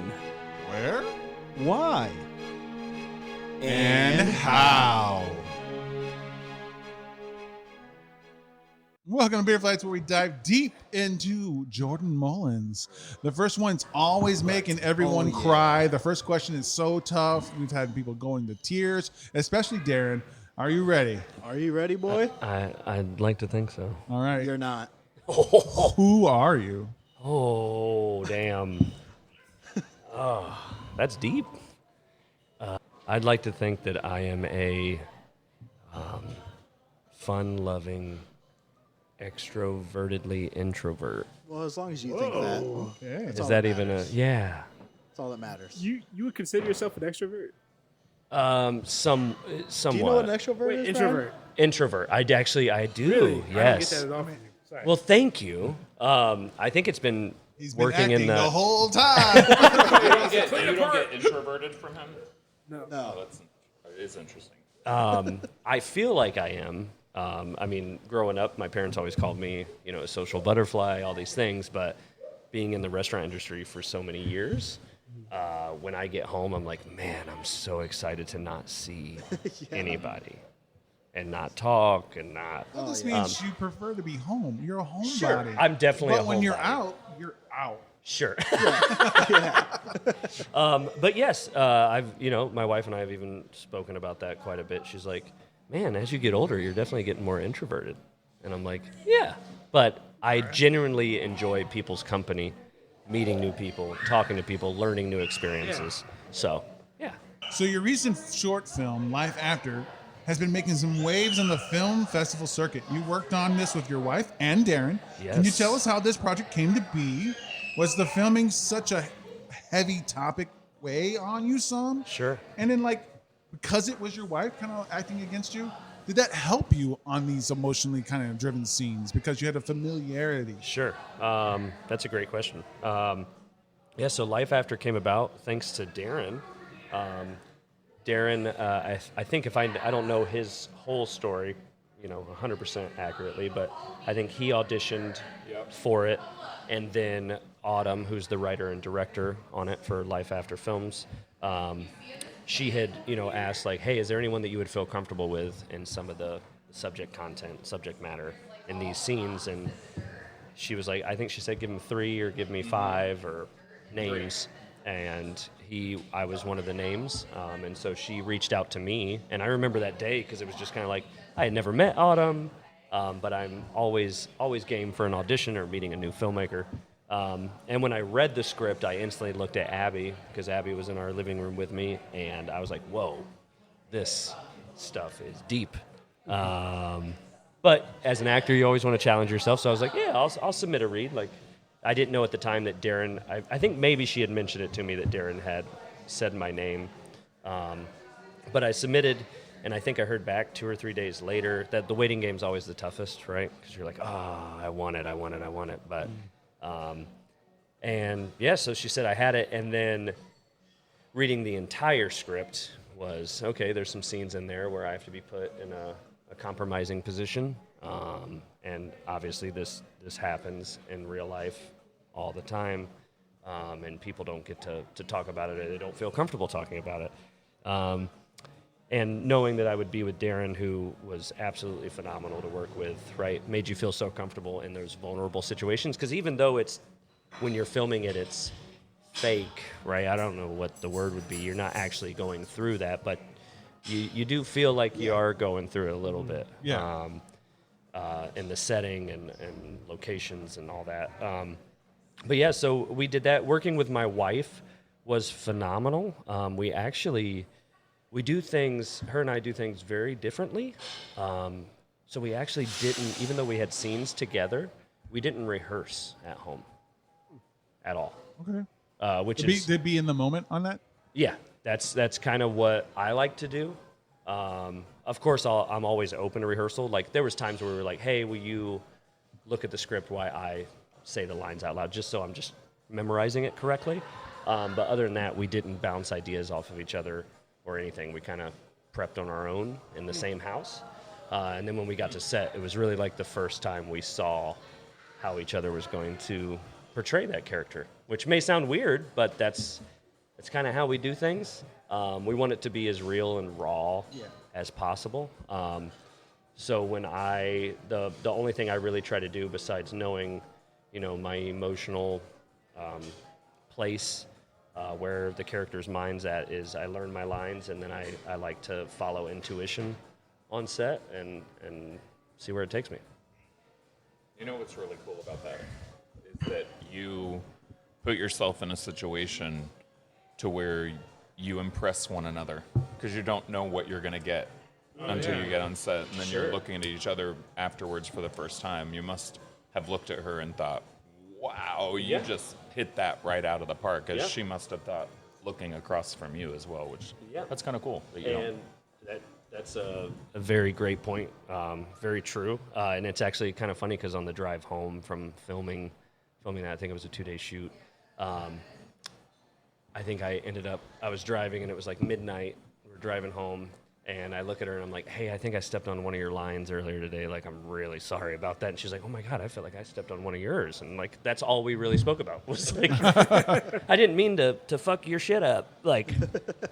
Where? Why? And how? Welcome to Beer Flights, where we dive deep into Jordan Mullins. The first one's always making everyone cry. The first question is so tough. We've had people going to tears, especially Darren. Are you ready? Are you ready, boy? I'd like to think so. All right. You're not. Who are you? Oh, damn. Oh, that's deep. I'd like to think that I am a fun-loving, extrovertedly introvert. Well, as long as you think that. Okay. That's Is all that that even a... matters. Yeah. That's all that matters. You would consider yourself an extrovert? Somewhat. Do you know what an extrovert is? Introvert. Introvert. I do. Really? Yes. I don't get that at all. Sorry. Well, thank you. I think it's been He's been working acting in the the whole time. You don't get introverted from him? No. Oh, that is interesting. I feel like I am. I mean, growing up, my parents always called me, a social butterfly, all these things. But being in the restaurant industry for so many years, when I get home, I'm like, man, I'm so excited to not see anybody and not talk and not. Well, this means you prefer to be home. You're a homebody. Sure, I'm definitely But a when you're homebody. out, you're out. Sure. But yes, my wife and I have even spoken about that quite a bit. She's like, man, as you get older, you're definitely getting more introverted. And I'm like, yeah. But I genuinely enjoy people's company, meeting new people, talking to people, learning new experiences. So, yeah. So your recent short film, Life After, has been making some waves on the film festival circuit. You worked on this with your wife and Darren. Yes. Can you tell us how this project came to be? Was the filming such a heavy topic weigh on you some? Sure. And then, because it was your wife kind of acting against you, did that help you on these emotionally kind of driven scenes because you had a familiarity? Sure. That's a great question. So Life After came about thanks to Darren. Darren, I think I don't know his whole story, 100% accurately, but I think he auditioned for it, and then Autumn, who's the writer and director on it for Life After Films, she had, asked hey, is there anyone that you would feel comfortable with in some of the subject matter in these scenes? And she was like, I think she said, give him 3 or give me 5 or names. And I was one of the names. And so she reached out to me. And I remember that day because it was just kind of like, I had never met Autumn, but I'm always game for an audition or meeting a new filmmaker. And when I read the script, I instantly looked at Abby because Abby was in our living room with me. And I was like, whoa, this stuff is deep. But as an actor, you always want to challenge yourself. So I was like, yeah, I'll submit a read. I didn't know at the time that Darren, I think maybe she had mentioned it to me that Darren had said my name. But I submitted, and I think I heard back 2 or 3 days later that the waiting game's always the toughest, right? Because you're like, I want it. But, so she said I had it, and then reading the entire script was, okay, there's some scenes in there where I have to be put in a compromising position. And obviously this happens in real life all the time. And people don't get to talk about it, or they don't feel comfortable talking about it. And knowing that I would be with Darren, who was absolutely phenomenal to work with, right, made you feel so comfortable in those vulnerable situations. Because even though when you're filming it, it's fake, right? I don't know what the word would be. You're not actually going through that, but you do feel like you are going through it a little bit. Yeah. In the setting and locations and all that. But yeah, so we did that. Working with my wife was phenomenal. We do things, her and I do things very differently. So we actually didn't, even though we had scenes together, we didn't rehearse at home at all. Okay. Did be in the moment on that? Yeah, that's kind of what I like to do. Of course, I'm always open to rehearsal. Like, there was times where we were like, hey, will you look at the script while I say the lines out loud, just so I'm just memorizing it correctly. But other than that, we didn't bounce ideas off of each other or anything. We kind of prepped on our own in the same house. And then when we got to set, it was really like the first time we saw how each other was going to portray that character, which may sound weird, but that's kind of how we do things. We want it to be as real and raw as possible. So when the only thing I really try to do besides knowing, my emotional place, where the character's mind's at, is I learn my lines, and then I like to follow intuition on set and see where it takes me. You know what's really cool about that is that you put yourself in a situation to where you impress one another, because you don't know what you're going to get until you get on set, and then you're looking at each other afterwards for the first time. You must have looked at her and thought, wow, you just hit that right out of the park, because she must have thought, looking across from you as well, which that's kind of cool. That's a very great point. Very true. And it's actually kind of funny because on the drive home from filming that, I think it was a 2-day shoot. I think I was driving and it was like midnight. We're driving home and I look at her and I'm like, hey, I think I stepped on one of your lines earlier today. Like, I'm really sorry about that. And she's like, oh my God, I feel like I stepped on one of yours. And like, that's all we really spoke about was like, I didn't mean to fuck your shit up. Like,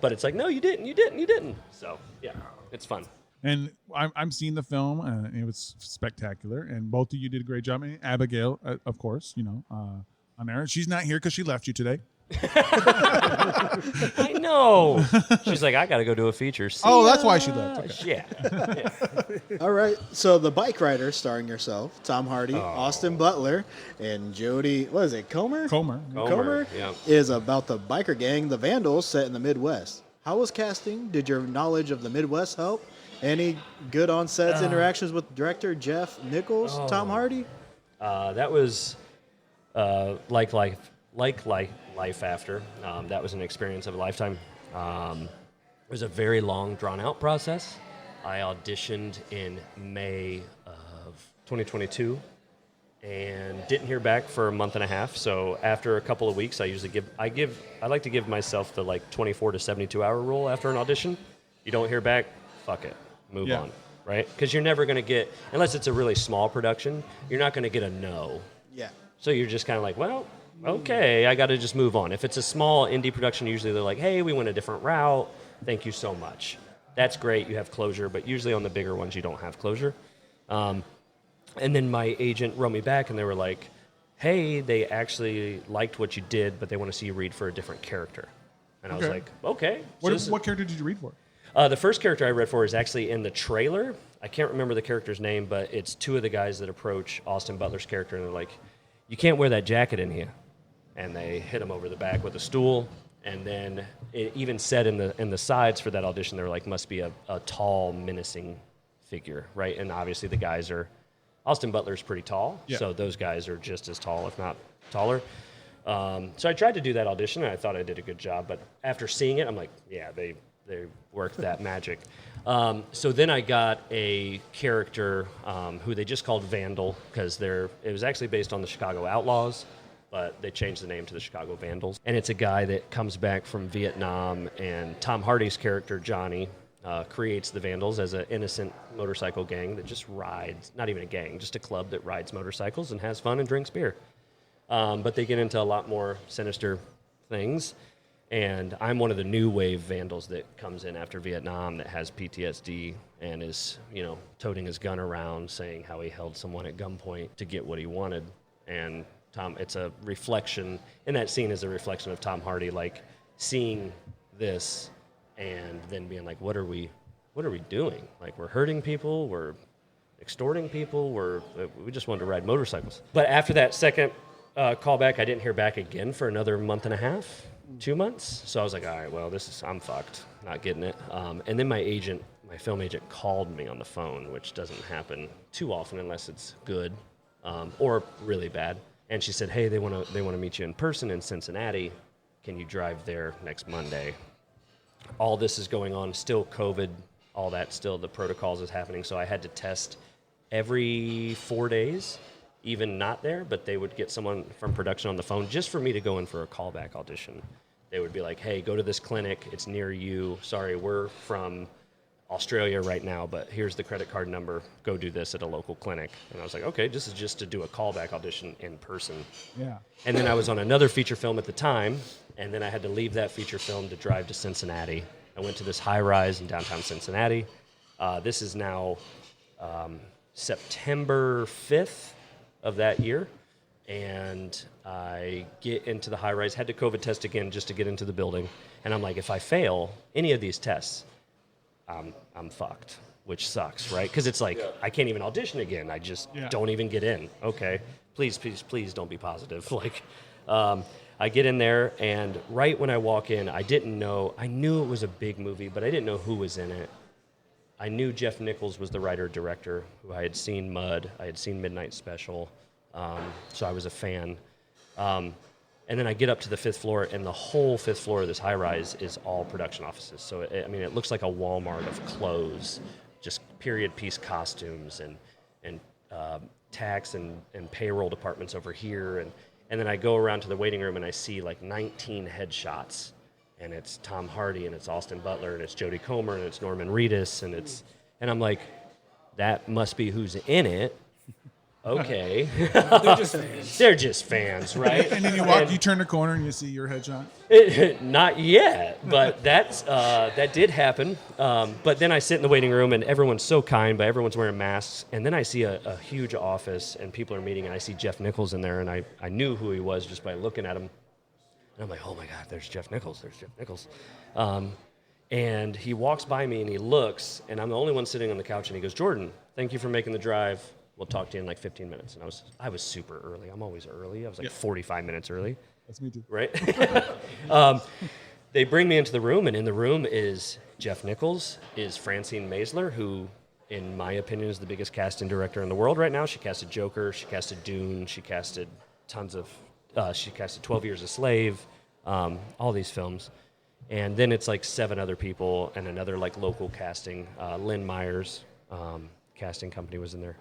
but it's like, no, you didn't. So yeah, it's fun. And I'm seeing the film, and it was spectacular. And both of you did a great job. And Abigail, of course, on there. She's not here because she left you today. I know. She's like, I got to go do a feature. That's why she left. Okay. Yeah. All right. So the Bikeriders, starring yourself, Tom Hardy, Austin Butler, and Jodie, what is it, Comer, yeah. is about the biker gang, the Vandals, set in the Midwest. How was casting? Did your knowledge of the Midwest help? Any good on-sets interactions with director Jeff Nichols, Tom Hardy? That was like life after. That was an experience of a lifetime. It was a very long, drawn-out process. I auditioned in May of 2022 and didn't hear back for a month and a half. So after a couple of weeks, I like to give myself the 24 to 72 hour rule after an audition. You don't hear back, fuck it, move on, right? Because you're never going to get, unless it's a really small production, you're not going to get a no. Yeah. So you're just kind of like, well, okay, I got to just move on. If it's a small indie production, usually they're like, hey, we went a different route. Thank you so much. That's great. You have closure. But usually on the bigger ones, you don't have closure. And then my agent wrote me back, and they were like, hey, they actually liked what you did, but they want to see you read for a different character. And I was like, okay. What character did you read for? The first character I read for is actually in the trailer. I can't remember the character's name, but it's two of the guys that approach Austin Butler's character, and they're like, you can't wear that jacket in here. And they hit him over the back with a stool. And then it even said in the sides for that audition, they were like, must be a tall, menacing figure, right? And obviously the guys are, Austin Butler's pretty tall, so those guys are just as tall, if not taller. So I tried to do that audition, and I thought I did a good job. But after seeing it, I'm like, yeah, they worked that magic. So then I got a character who they just called Vandal, because it was actually based on the Chicago Outlaws. but they changed the name to the Chicago Vandals. And it's a guy that comes back from Vietnam, and Tom Hardy's character, Johnny, creates the Vandals as an innocent motorcycle gang that just rides, not even a gang, just a club that rides motorcycles and has fun and drinks beer. But they get into a lot more sinister things. And I'm one of the new wave Vandals that comes in after Vietnam that has PTSD and is, toting his gun around saying how he held someone at gunpoint to get what he wanted. And it's a reflection, in that scene is a reflection of Tom Hardy, like seeing this and then being like, what are we doing? Like, we're hurting people, we're extorting people, we just wanted to ride motorcycles. But after that second callback, I didn't hear back again for another month and a half. 2 months. So I was like, all right, well, I'm fucked, not getting it. And then my film agent called me on the phone, which doesn't happen too often unless it's good or really bad. And she said, hey, they want to meet you in person in Cincinnati. Can you drive there next Monday? All this is going on, still COVID, all that, still the protocols is happening. So I had to test every 4 days, even not there, but they would get someone from production on the phone just for me to go in for a callback audition. They would be like, hey, go to this clinic. It's near you. Sorry, we're from Australia right now, but here's the credit card number. Go do this at a local clinic. And I was like, okay, this is just to do a callback audition in person. Yeah. And then I was on another feature film at the time, and then I had to leave that feature film to drive to Cincinnati. I went to this high-rise in downtown Cincinnati. This is now September 5th of that year. And I get into the high-rise, had to COVID test again just to get into the building. And I'm like, if I fail any of these tests, I'm fucked, which sucks, right? Because it's like, I can't even audition again. I just don't even get in. Okay, please don't be positive. Like, I get in there, and right when I walk in, I knew it was a big movie, but I didn't know who was in it. I knew Jeff Nichols was the writer-director, who I had seen Mud, I had seen Midnight Special, so I was a fan. And then I get up to the 5th floor, and the whole 5th floor of this high-rise is all production offices. So, it looks like a Walmart of clothes, just period piece costumes and tax and payroll departments over here. And then I go around to the waiting room, and I see like 19 headshots. And it's Tom Hardy, and it's Austin Butler, and it's Jodie Comer, and it's Norman Reedus, and I'm like, that must be who's in it. Okay. They're just fans, right? And then you turn the corner and you see your headshot. Not yet, but that did happen. But then I sit in the waiting room, and everyone's so kind, but everyone's wearing masks. And then I see a huge office, and people are meeting, and I see Jeff Nichols in there, and I knew who he was just by looking at him. And I'm like, oh my God, there's Jeff Nichols. And he walks by me, and he looks, and I'm the only one sitting on the couch, and he goes, Jordan, thank you for making the drive. We'll talk to you in like 15 minutes. And I was super early. I'm always early. I was like 45 minutes early. That's me too. Right? They bring me into the room, and in the room is Jeff Nichols, is Francine Maisler, who, in my opinion, is the biggest casting director in the world right now. She casted Joker. She casted Dune. She casted she casted 12 Years a Slave, all these films. And then it's like 7 other people and another like local casting. Lynn Myers casting company was in there.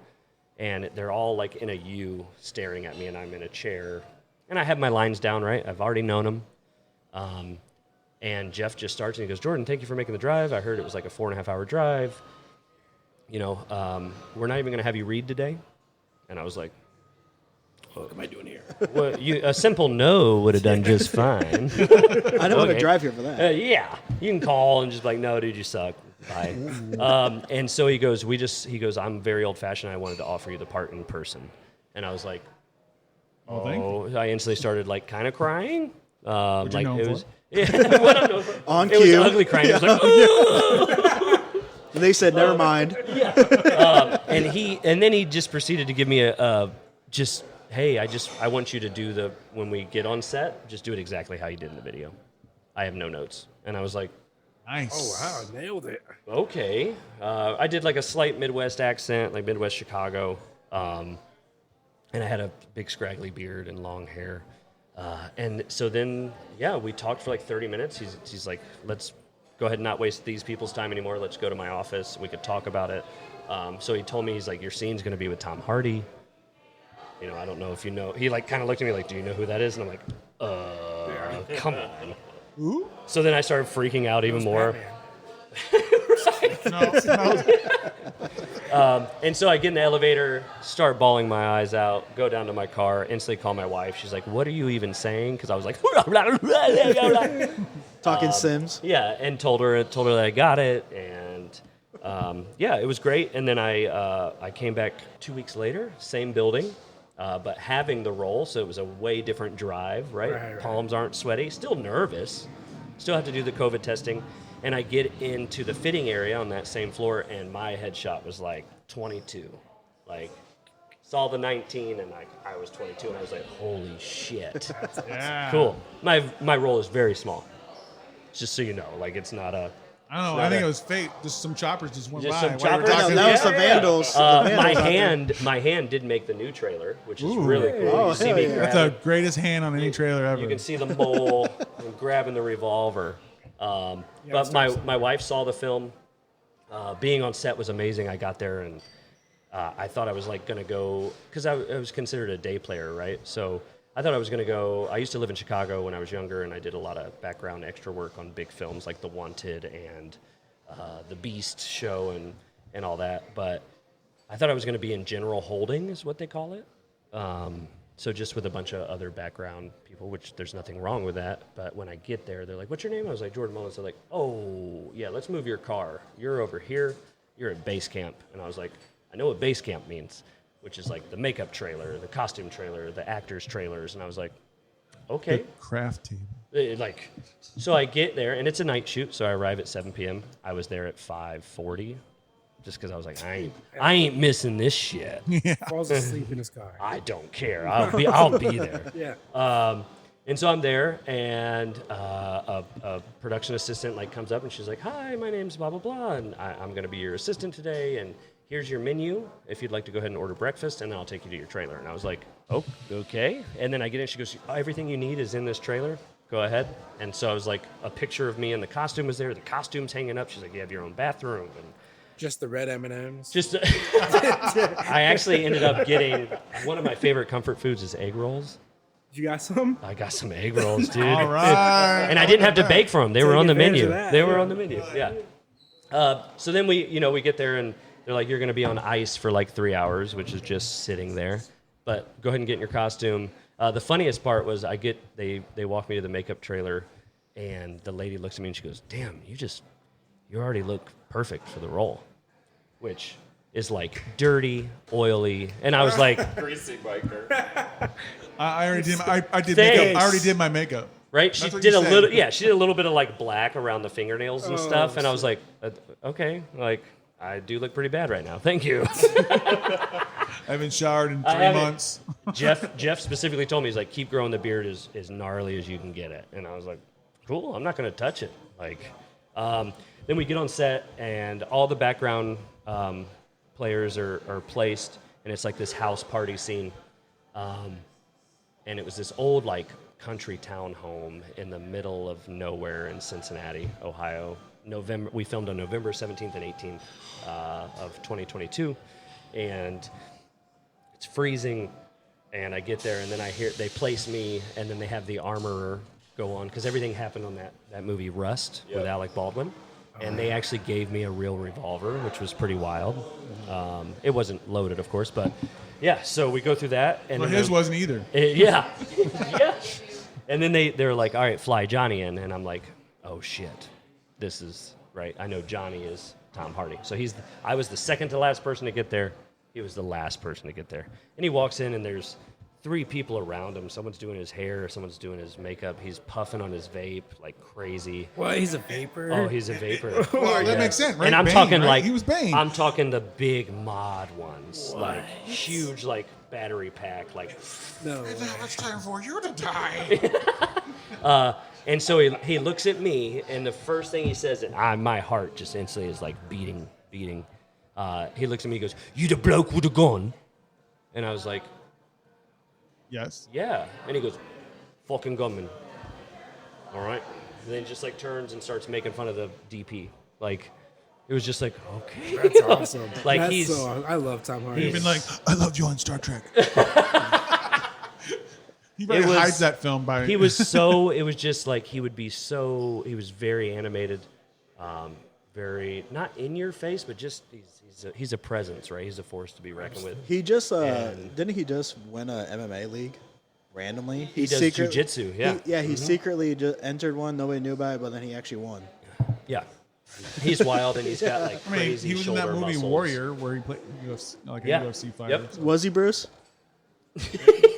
And they're all like in a U staring at me, and I'm in a chair. And I have my lines down, right? I've already known them. And Jeff just starts, and he goes, Jordan, thank you for making the drive. I heard it was like a 4.5-hour drive. We're not even going to have you read today. And I was like, what am I doing here? Well, a simple no would have done just fine. I don't want to drive here for that. Yeah. You can call and just be like, no, dude, you suck. Bye. And so he goes, I'm very old-fashioned. I wanted to offer you the part in person. And I was like, I instantly started like kind of crying. What you known for? What I'm known for. On It cue. was ugly crying. It was like, And they said, never mind. and then he just proceeded to give me hey, I want you to do when we get on set, just do it exactly how you did in the video. I have no notes. And I was like, nice. Oh, wow. Nailed it. okay. I did like a slight Midwest accent, like Midwest Chicago. And I had a big scraggly beard and long hair. And so then, we talked for like 30 minutes. He's like, let's go ahead and not waste these people's time anymore. Let's go to my office. We could talk about it. So he told me, he's like, your scene's going to be with Tom Hardy. you know, I don't know if you know. He like kind of looked at me like, do you know who that is? And I'm like, come on. Ooh. So then I started freaking out even more. And so I get in the elevator, start bawling my eyes out, go down to my car, instantly call my wife. She's like, what are you even saying? Because I was like, Talking Sims. yeah, and told her that I got it, and yeah, it was great. And then I came back 2 weeks later, same building, but having the role, so it was a way different drive, right? Palms aren't sweaty, still nervous, still have to do the COVID testing. And I get into the fitting area on that same floor, and my headshot was like 22. Like, saw the 19, and I was 22, and I was like, holy shit. Yeah. Cool. My role is very small. Just so you know, like, it's not a... I don't know. I think it was fate. Just some choppers just went Just by. some while you were choppers? talking. That was the Vandals. The Vandals my out there. my hand did make the new trailer, which is Ooh. really cool. Oh, you see hell me yeah. That's grab the greatest hand on any trailer ever. You can see the mole and grabbing the revolver. But my wife saw the film. Being on set was amazing. I got there and I thought I was like going to go, because I was considered a day player, right? So I thought I was going to go. I used to live in Chicago when I was younger, and I did a lot of background extra work on big films like The Wanted and The Beast show and all that. But I thought I was going to be in general holding is what they call it. So just with a bunch of other background people, which there's nothing wrong with that. But when I get there, they're like, what's your name? I was like, Jordan Mullins. They're like, oh, yeah, let's move your car. You're over here. You're at base camp. And I was like, I know what base camp means, which is like the makeup trailer, the costume trailer, the actors' trailers. And I was like, okay. The craft table. So I get there, and it's a night shoot, so I arrive at 7 p.m. I was there at 5:40. Just because I was like, I ain't missing this shit. Falls asleep in his car. I don't care. I'll be there. Yeah. And so I'm there, and a production assistant like comes up, and she's like, "Hi, my name's blah blah blah, and I'm going to be your assistant today. And here's your menu. If you'd like to go ahead and order breakfast, and then I'll take you to your trailer." And I was like, "Oh, okay." And then I get in, she goes, "Everything you need is in this trailer. Go ahead." And so I was like, a picture of me in the costume was there. The costume's hanging up. She's like, "You have your own bathroom." And Just the red M&Ms. just, I actually ended up getting one of my favorite comfort foods is egg rolls. You got some? I got some egg rolls, dude. All right. And I didn't have to bake for them. They were on the advantage menu. of that, They were yeah. on the menu. Yeah. So then we get there and they're like, you're going to be on ice for like 3 hours, which is just sitting there. But go ahead and get in your costume. The funniest part was they walk me to the makeup trailer, and the lady looks at me and she goes, "Damn, you already look perfect for the role," which is like dirty, oily, and I was like, Greasy biker. I already did. I did Thanks. makeup. I already did my makeup. right? She That's what did you a said. little, yeah, she did a little bit of like black around the fingernails and stuff, and I was like, okay, like I do look pretty bad right now. Thank you. I haven't showered in 3 haven't. months. Jeff specifically told me, he's like, keep growing the beard as gnarly as you can get it, and I was like, cool, I'm not gonna touch it. Like, then we get on set, and all the background players are placed, and it's like this house party scene, and it was this old like country town home in the middle of nowhere in Cincinnati, Ohio. We filmed on November 17th and 18th of 2022, and it's freezing. And I get there, and then I hear they place me, and then they have the armorer go on, because everything happened on that movie Rust with Alec Baldwin, and they actually gave me a real revolver, which was pretty wild. It wasn't loaded, of course, but yeah. So we go through that, and Well, then his wasn't either. yeah, yeah. And then they're like, all right, fly Johnny in, and I'm like, oh shit, this is right. I know Johnny is Tom Hardy, so I was the second to last person to get there. He was the last person to get there. And he walks in, and there's 3 people around him. Someone's doing his hair, someone's doing his makeup. He's puffing on his vape like crazy. Well, he's a vapor. Oh, he's a vapor. Well, that makes sense, right? And I'm Bane, talking right? like he was Bane. I'm talking the big mod ones, like huge, like battery pack, like. No. Now it's time for you to die. And so he looks at me, and the first thing he says, and my heart just instantly is like beating. He looks at me, he goes, "You the bloke with the gun?" And I was like, Yes. "Yeah." And he goes, "Fucking gunman." All right. And then just like turns and starts making fun of the DP. Like It was just like, okay. That's awesome. Like I love Tom Hardy. Even like, I loved you on Star Trek. He probably hides that film by. He was so. It was just like he would be so. He was very animated, very not in your face, but just he's a presence, right? He's a force to be reckoned with. He just didn't he just win a MMA league randomly? He does jiu-jitsu, yeah. He secretly just entered one. Nobody knew about it, but then he actually won. Yeah, he's wild and he's got like crazy he was in shoulder that movie muscles. Warrior where he played UFC, like a UFC fighter. Yep. Was he Bruce?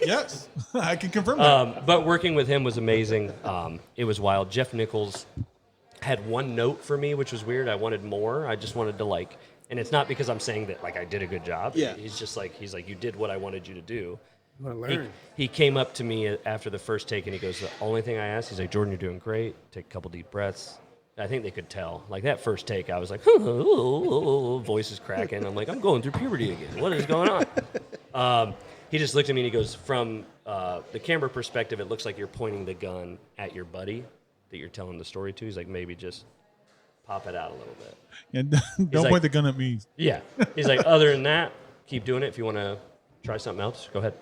Yes, I can confirm that. But working with him was amazing. It was wild. Jeff Nichols had one note for me, which was weird. I wanted more. I just wanted to like, and it's not because I'm saying that like I did a good job. Yeah. He's just like, you did what I wanted you to do. You want to learn. He came up to me after the first take and he goes, the only thing I asked, he's like, Jordan, you're doing great. Take a couple deep breaths. I think they could tell. Like that first take, I was like, voice is cracking. I'm like, I'm going through puberty again. What is going on? He just looked at me and he goes, from the camera perspective, it looks like you're pointing the gun at your buddy that you're telling the story to. He's like, maybe just pop it out a little bit. And don't point the gun at me. Yeah. He's like, other than that, keep doing it. If you want to try something else, go ahead.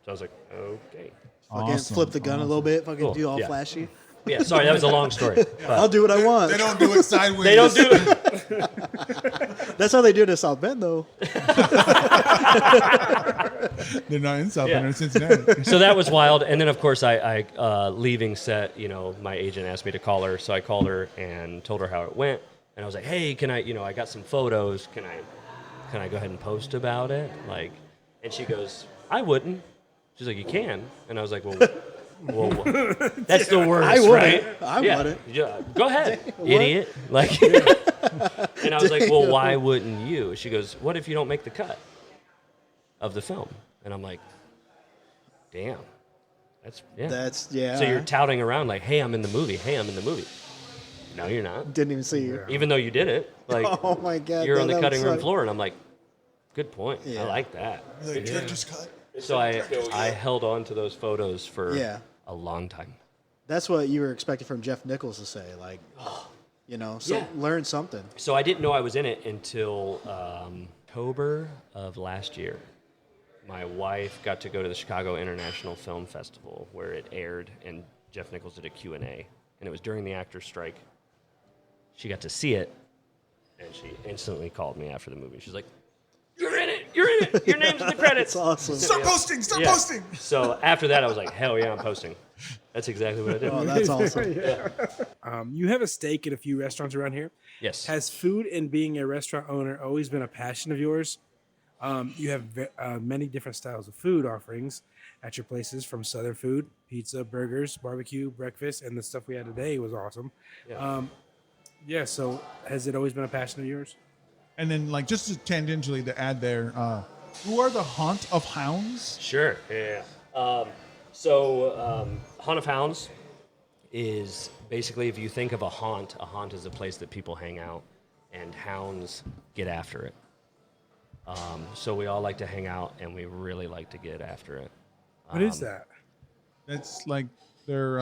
So I was like, okay. Fucking flip the gun a little bit. Fucking Cool. do all Yeah. flashy. Yeah, sorry, that was a long story. But I'll do what I want. They don't do it sideways. they don't do it. That's how they do it in South Bend, though. They're not in South Yeah. Bend or Cincinnati. So that was wild. And then, of course, I leaving set, my agent asked me to call her. So I called her and told her how it went. And I was like, hey, can I, I got some photos. Can I go ahead and post about it? Like, and she goes, I wouldn't. She's like, you can. And I was like, well, that's the worst, I wouldn't. right? I wouldn't. Yeah, go ahead, idiot. Like, and I was like, well, why wouldn't you? She goes, what if you don't make the cut of the film? And I'm like, damn, That's yeah. So you're touting around like, hey, I'm in the movie. Hey, I'm in the movie. No, you're not. Didn't even see you. Even though you did it, like, Oh my god. you're on the that cutting would room suck. floor, and I'm like, good point. Yeah. I like that. Like, director's cut. So I held on to those photos for Yeah. a long time. That's what you were expecting from Jeff Nichols to say, like, Yeah. learn something. So I didn't know I was in it until October of last year. My wife got to go to the Chicago International Film Festival where it aired, and Jeff Nichols did a Q&A. And it was during the actor's strike. She got to see it, and she instantly called me after the movie. She's like, you're in it! You're in it! Your name's in the credits! That's awesome. Start posting! Start Yeah. posting! So after that, I was like, hell yeah, I'm posting. That's exactly what I did. Oh, that's awesome. You have a stake in a few restaurants around here. Yes. Has food and being a restaurant owner always been a passion of yours? You have many different styles of food offerings at your places, from Southern food, pizza, burgers, barbecue, breakfast, and the stuff we had today was awesome. Yeah. So has it always been a passion of yours? And then, like, just tangentially to add there, who are the Haunt of Hounds? Sure. Yeah. Haunt of Hounds is basically, if you think of a haunt is a place that people hang out, and hounds get after it. So we all like to hang out, and we really like to get after it. What is that? That's like their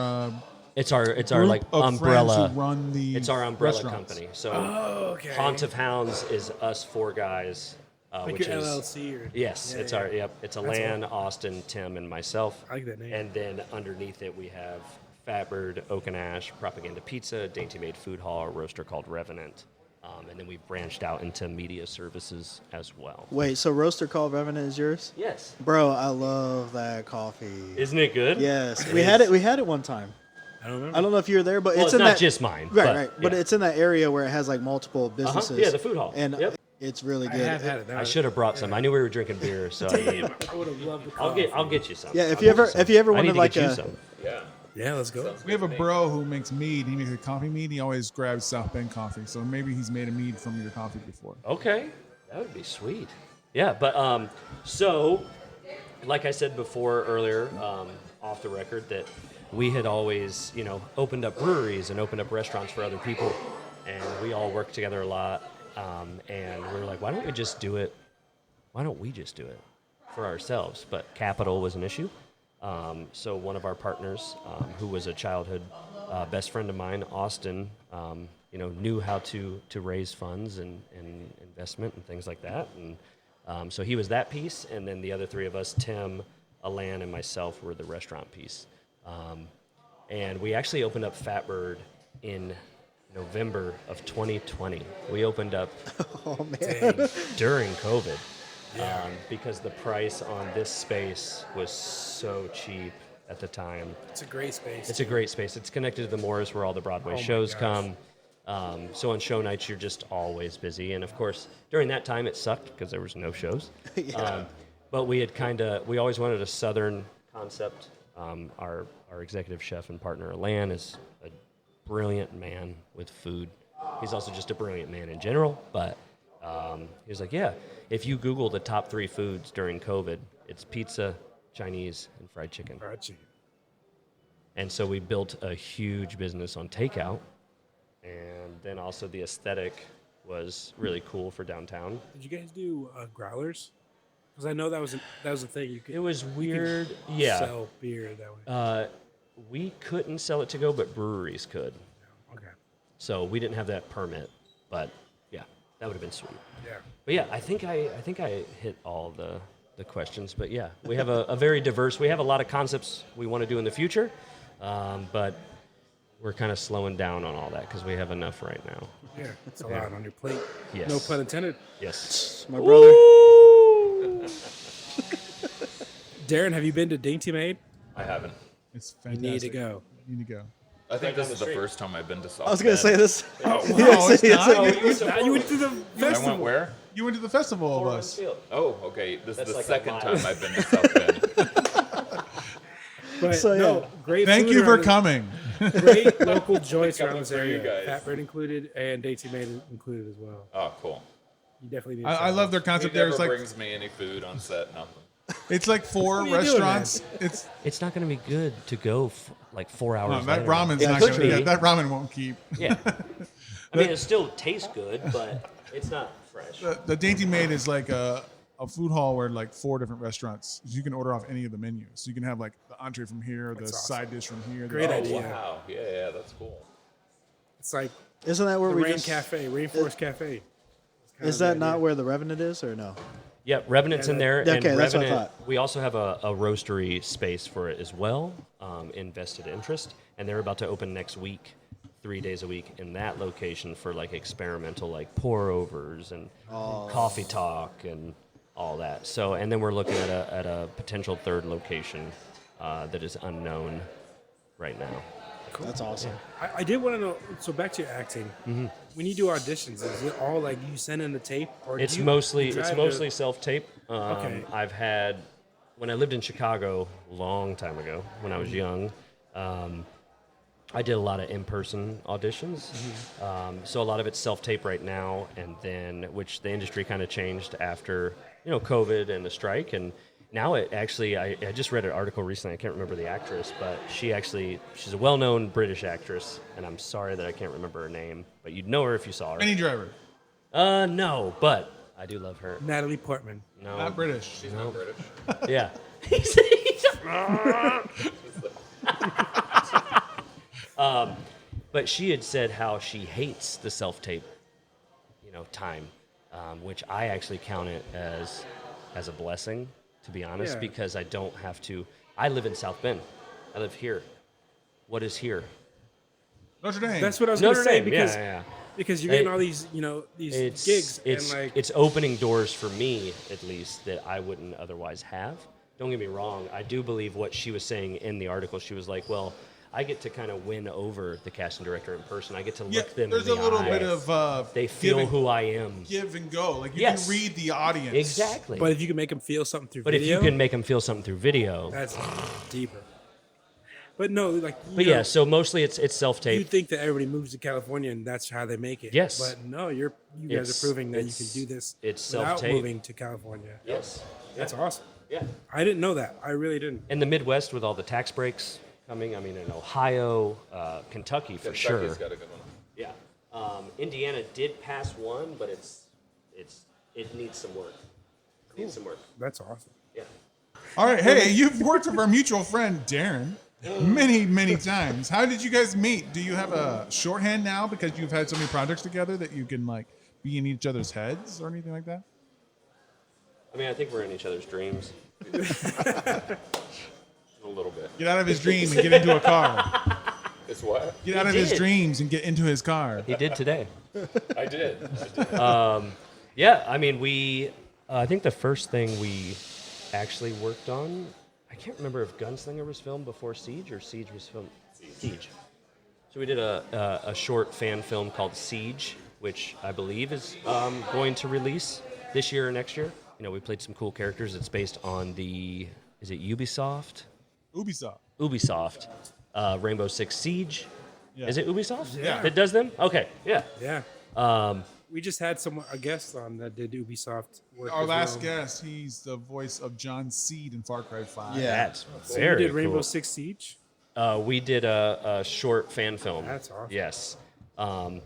It's our group like of umbrella. friends who run the It's our umbrella restaurants. company. So Okay. Haunt of Hounds is us four guys, Like which your is LLC or yes, Yeah, it's yeah. our yep. It's Alan, Austin, Tim, and myself. I like that name. And then underneath it, we have Fatbird, Oak and Ash, Propaganda Pizza, Dainty Made Food Hall, a roaster called Revenant. And then we've branched out into media services as well. Wait, so Roaster Called Revenant is yours? Yes. Bro, I love that coffee. Isn't it good? Yes, It we is. had it. We had it one time. I don't know. I don't know if you were there, but Well, it's it's in not that, just mine. Right. But yeah. it's in that area where it has like multiple businesses. Yeah, the food hall. and Yep. it's really I good. have had it. I should have brought some. I knew we were drinking beer, so Damn, I would have loved to. I'll get you some. Yeah, if I'll you get ever some. if you ever I need wanted to like get you a some. Yeah. Yeah, let's go. We have a bro who makes mead. He makes a coffee mead. He always grabs South Bend coffee. So maybe he's made a mead from your coffee before. Okay, that would be sweet. Yeah, but so like I said before earlier, off the record, that we had always, opened up breweries and opened up restaurants for other people, and we all worked together a lot. And we were like, why don't we just do it? Why don't we just do it for ourselves? But capital was an issue. So one of our partners, who was a childhood best friend of mine, Austin, knew how to raise funds and investment and things like that. And so he was that piece, and then the other three of us, Tim, Alan, and myself, were the restaurant piece. And we actually opened up Fatbird in November of 2020. We opened up during COVID because the price on this space was so cheap at the time. It's a great space. It's a great space. It's connected to the Morris where all the Broadway shows come. So on show nights, you're just always busy. And of course, during that time, it sucked because there was no shows. But we always wanted a Southern concept. Our executive chef and partner, Alan, is a brilliant man with food. He's also just a brilliant man in general. But he was like, yeah, if you Google the top 3 foods during COVID, it's pizza, Chinese, and fried chicken. And so we built a huge business on takeout. And then also the aesthetic was really cool for downtown. Did you guys do growlers? Because I know that was a thing. You could. It was weird. Sell beer that way. We couldn't sell it to go, but breweries could. Okay. So we didn't have that permit, but yeah, that would have been sweet. Yeah. But yeah, I think I hit all the questions. But yeah, we have a very diverse. We have a lot of concepts we want to do in the future, but we're kind of slowing down on all that because we have enough right now. Yeah, it's a lot on your plate. Yes. No pun intended. Yes. My brother. Darren, have you been to Dainty Maid? I haven't. It's You fantastic. need to go. You need to go. I think this is the first time I've been to South I was going to say this. No, it's not. You went to the I festival. went where? You went to the festival of us. Oh, okay. This That's is the like a second mile. time I've been to South Bend. But So, yeah. no, great Thank food you for around coming. Great local joints around Coming this for you area. guys. Fatbird included and Dainty Maid included as well. Oh, cool. You definitely need to I try love their this. He concept there. never It's like brings me any food on set, nothing. it's like 4 are you doing, restaurants. It's not going to be good to go like 4 hours. No, that later. ramen's Yeah, not it gonna could be. be. That ramen won't keep. Yeah. I mean, it still tastes good, but it's not fresh. The Dainty Maid is like a food hall where like 4 different restaurants. You can order off any of the menus. So you can have like the entree from here, the That's side dish from here. Great Oh, idea. wow. Yeah, that's cool. It's like Isn't that the where we Rain just... Cafe, Rainforest Cafe. Is that not where the Revenant is, or no? Yeah, Revenant's in there. Yeah, and okay, that's what I Revenant, thought. we also have a roastery space for it as well, invested interest. And they're about to open next week, 3 days a week in that location for like experimental like pour overs and coffee talk and all that. So, and then we're looking at a potential 3rd location that is unknown right now. That's awesome. I did want to know. So back to your acting. Mm-hmm. When you do auditions, is it all like you send in the tape, or It's do you mostly drive to- self-tape. Okay. I've had, when I lived in Chicago a long time ago, when I was young, I did a lot of in-person auditions. So a lot of it's self-tape right now, and then which the industry kind of changed after COVID and the strike, and now it actually I just read an article recently. I can't remember the actress, but she's a well-known British actress, and I'm sorry that I can't remember her name, but you'd know her if you saw her. Any driver. No, but I do love her. Natalie Portman. No, Not British. She's not British. yeah. But she had said how she hates the self-tape, time, which I actually count it as a blessing, to be honest, Yeah. because I don't have to. I live in South Bend. I live here. What is here? Notre Dame. That's what I was going to Notre say Dame, because yeah. because you're getting It- all these these gigs It's and like it's opening doors for me, at least, that I wouldn't otherwise have. Don't get me wrong. I do believe what she was saying in the article. She was like, well, I get to kind of win over the casting director in person. I get to yeah, look them there's in a the little eye. bit of They feel give, who I am. give and go. Like you Yes. can read the audience. Exactly. But if you can make them feel something through But if video, you can make them feel something through video. that's deeper. But no, like But yeah, so mostly it's you self-tape. think that everybody moves to California and that's how they make it. Yes. But no, you guys It's- are proving that you it's- can do this it's without self-tape. moving to California. Yes. That's awesome. Yeah. I didn't know that. I really didn't. In the Midwest with all the tax breaks coming, I mean, in Ohio, Kentucky for sure. Kentucky's got a good one. Yeah. Indiana did pass one, but it needs some work. Needs some work. That's awesome. Yeah. All right. Hey, you've worked with our mutual friend Darren. many times. How did you guys meet? Do you have a shorthand now because you've had so many projects together that you can like be in each other's heads or anything like that? I mean, I think we're in each other's dreams. A little bit. Get out of his dream and get into a car. It's what? Get out of his dreams and get into his car. He did today. I did. Yeah, I mean, I think the first thing we actually worked on, I can't remember if Gunslinger was filmed before Siege or Siege was filmed. Siege. So we did a short fan film called Siege, which I believe is going to release this year or next year. You know, we played some cool characters. It's based on is it Ubisoft? Ubisoft. Rainbow Six Siege. Yeah. Is it Ubisoft? Yeah. That does them? Okay, yeah. Yeah. We just had a guest on that did Ubisoft work. Our last guest, he's the voice of John Seed in Far Cry 5. Yeah. That's So very you did Rainbow cool. Six Siege? We did a short fan film. That's awesome. Yes. And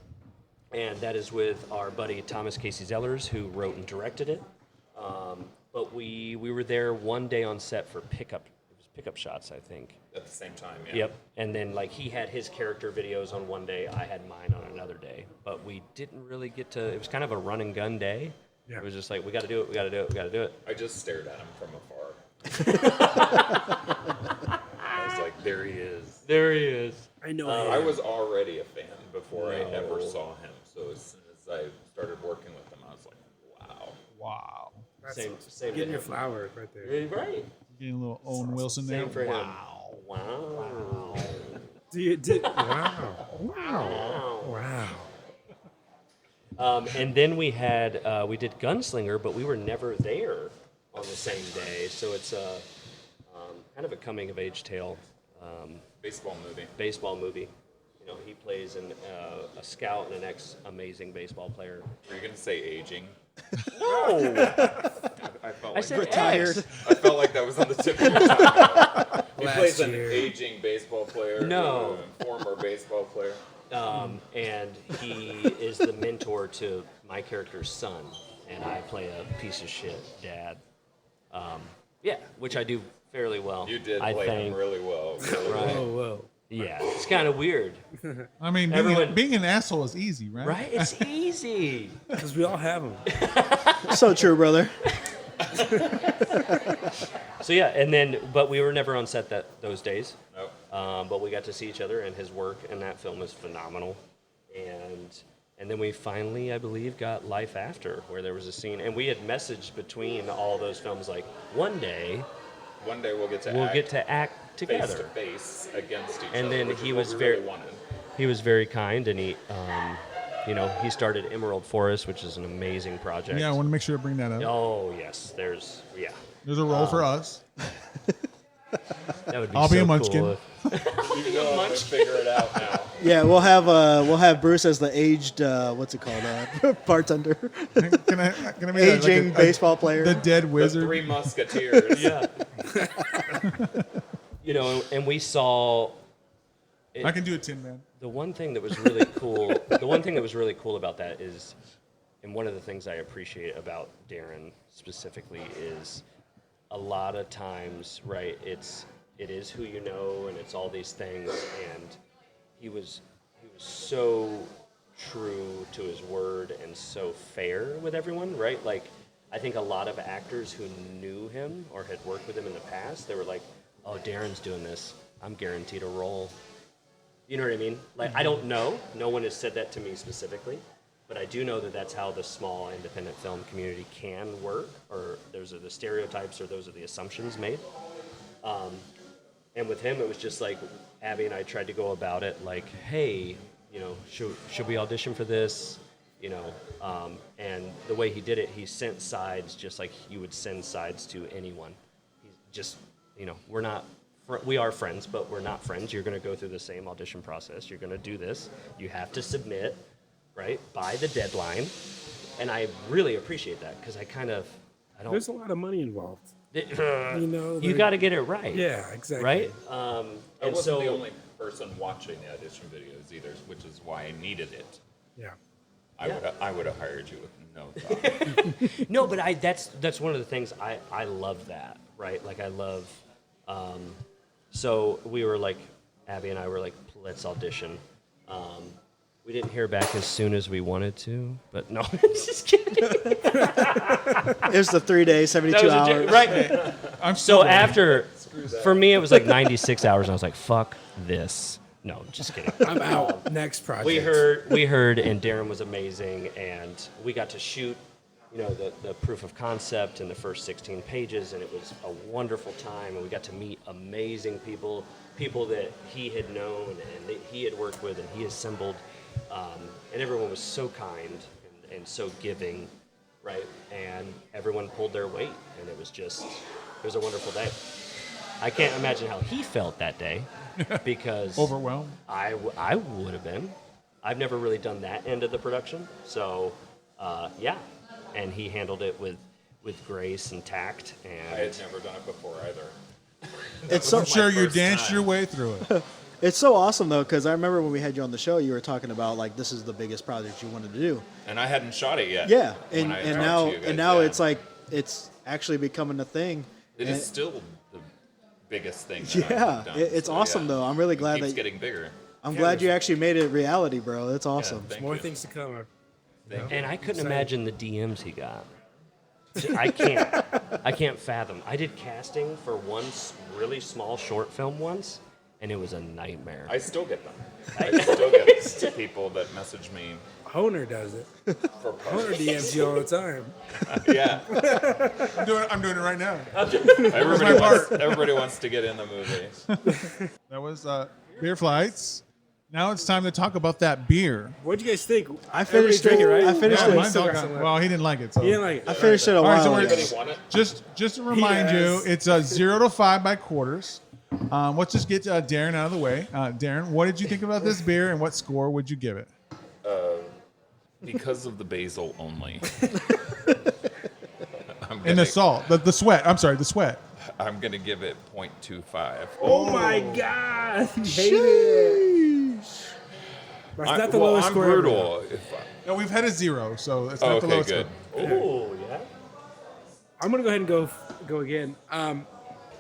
that is with our buddy Thomas Casey Zellers, who wrote and directed it. But we were there one day on set for pickup shots, I think. At the same time, yeah. Yep. And then like he had his character videos on one day, I had mine on another day. But we didn't really get to. It was kind of a run and gun day. Yeah. It was just like we got to do it. We got to do it. We got to do it. I just stared at him from afar. I was like, there he is. There he is. I know. I was already a fan before I ever saw him. So as soon as I started working with him, I was like, wow. Wow. Same Getting to your him. flowers right there. Right. Getting a little Owen Wilson there. Same for him. Wow. Wow. Wow. And then we did Gunslinger, but we were never there on the same day. So it's kind of a coming of age tale. Baseball movie. You know, he plays a scout and an ex-amazing baseball player. Were you going to say aging? No, I felt I like said Retired. ex. I felt like that was on the tip of your tongue. He Last plays an year. aging baseball player. No. Former baseball player. And he is the mentor to my character's son, and I play a piece of shit dad. Yeah, which I do fairly well. You did I play him think. really well. Right. Whoa. Yeah, it's kind of weird, I mean, Everyone- being an asshole is easy, right? right? It's easy. Because we all have them. So true, brother. So yeah, and then, but we were never on set those days. Nope. But we got to see each other, and his work in that film is phenomenal. And then we finally, I believe, got Life After, where there was a scene, and we had messaged between all those films like, one day One day we'll get to act face together. to face against each And other. then which he is what was we very- really wanted. He was very kind, and he, he started Emerald Forest, which is an amazing project. Yeah, I want to make sure to bring that up. Oh yes, there's There's a role for us. that would be I'll so be a cool munchkin. if- We'll figure it out now. Yeah, we'll have Bruce as the aged what's it called bartender, Can I be aging like baseball player. the dead The wizard? Three Musketeers. Yeah. And we saw I can do a Tin Man. the one thing that was really cool. The one thing that was really cool about that is, and one of the things I appreciate about Darren specifically is, a lot of times, right? It is who you know, and it's all these things, and he was so true to his word and so fair with everyone, right? Like, I think a lot of actors who knew him or had worked with him in the past, they were like, "Oh, Darren's doing this. I'm guaranteed a role." You know what I mean? Like, I don't know. No one has said that to me specifically, but I do know that that's how the small independent film community can work, or those are the stereotypes, or those are the assumptions made. And with him, it was just like Abby and I tried to go about it like, hey, should we audition for this? And the way he did it, he sent sides just like you would send sides to anyone. He's just, we are friends, but we're not friends. You're going to go through the same audition process. You're going to do this. You have to submit, right, by the deadline. And I really appreciate that because I don't. There's a lot of money involved. You got to get it right. Yeah, exactly. Right? I And wasn't so, the only person watching the audition videos either, which is why I needed it. Yeah. I would have hired you with no thought. no, but that's one of the things I love that, right? Like I love So we were like, Abby and I were like, let's audition. We didn't hear back as soon as we wanted to, but no, just kidding. It was the 3-day, 72 hours. Right. So after, for me, it was like 96 hours, and I was like, fuck this. No, just kidding. I'm out. Next project. We heard, and Darren was amazing, and we got to shoot, the proof of concept in the first 16 pages, and it was a wonderful time, and we got to meet amazing people that he had known and that he had worked with and he assembled, and everyone was so kind and so giving, right? And everyone pulled their weight, and it was a wonderful day. I can't imagine how he felt that day because overwhelmed. I would have been. I've never really done that end of the production, so yeah. And he handled it with grace and tact. And I had never done it before either. I'm sure you danced your way through it. It's so awesome though, because I remember when we had you on the show, you were talking about like this is the biggest project you wanted to do. And I hadn't shot it yet. Yeah, when and I talked now to you guys, now yeah. it's like it's actually becoming a thing. It And- is still the biggest thing. That Yeah, I've done, it's so, awesome yeah. though. I'm really glad It keeps that getting bigger. I'm glad you actually made it reality, bro. That's awesome. Thank More you. things to come. And I couldn't imagine the DMs he got. I can't fathom. I did casting for one really small short film once, and it was a nightmare. I still get them. I still get people that message me Honer does it. for Honer parts. DMs you all the time. Yeah. I'm doing it right now. Everybody wants to get in the movie. That was Beer Flights. Now it's time to talk about that beer. What'd you guys think? I finished Everybody it. drink I finished Yeah, it. my dog got, well, he didn't like it. So. You didn't like it? I finished it a All right, while so ago. Anybody want it? Just to remind you, it's a 0 to 5 by quarters. Let's just get Darren out of the way. Darren, what did you think about this beer, and what score would you give it? Because of the basil only. And the salt, the sweat. I'm sorry, the sweat. I'm going to give it 0.25. Oh my God! You hate it. That's not the lowest I'm score. brutal. No, we've had a 0, so it's not the Okay, lowest good. score. Oh, yeah. I'm gonna go ahead and go again. I'm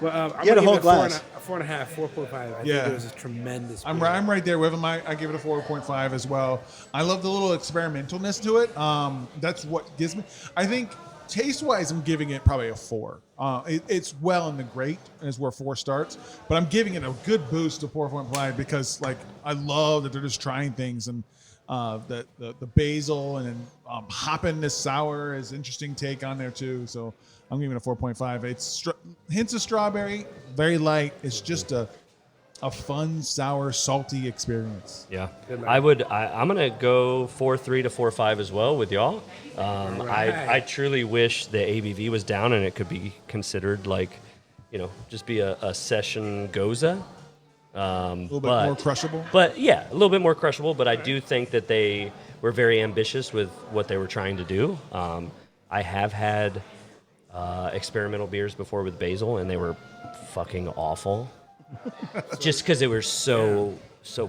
You had gonna a give whole it a glass. 4.5, 4.5. I Yeah. think it was a tremendous. I'm beer. right there with him. I give it a 4.5 as well. I love the little experimentalness to it. That's what gives me. I think taste-wise, I'm giving it probably a 4. It's well in the great, is where 4 starts. But I'm giving it a good boost to 4.5 because, like, I love that they're just trying things, and the basil and then hopping this sour is interesting take on there too. So I'm giving it a 4.5. It's hints of strawberry, very light. It's just a fun, sour, salty experience. Yeah, I'm gonna go 4.3 to 4.5 as well with y'all. I truly wish the ABV was down and it could be considered like, just be a session goza. A little bit more crushable. But yeah, a little bit more crushable. But I do think that they were very ambitious with what they were trying to do. I have had experimental beers before with basil, and they were fucking awful. Just because they were so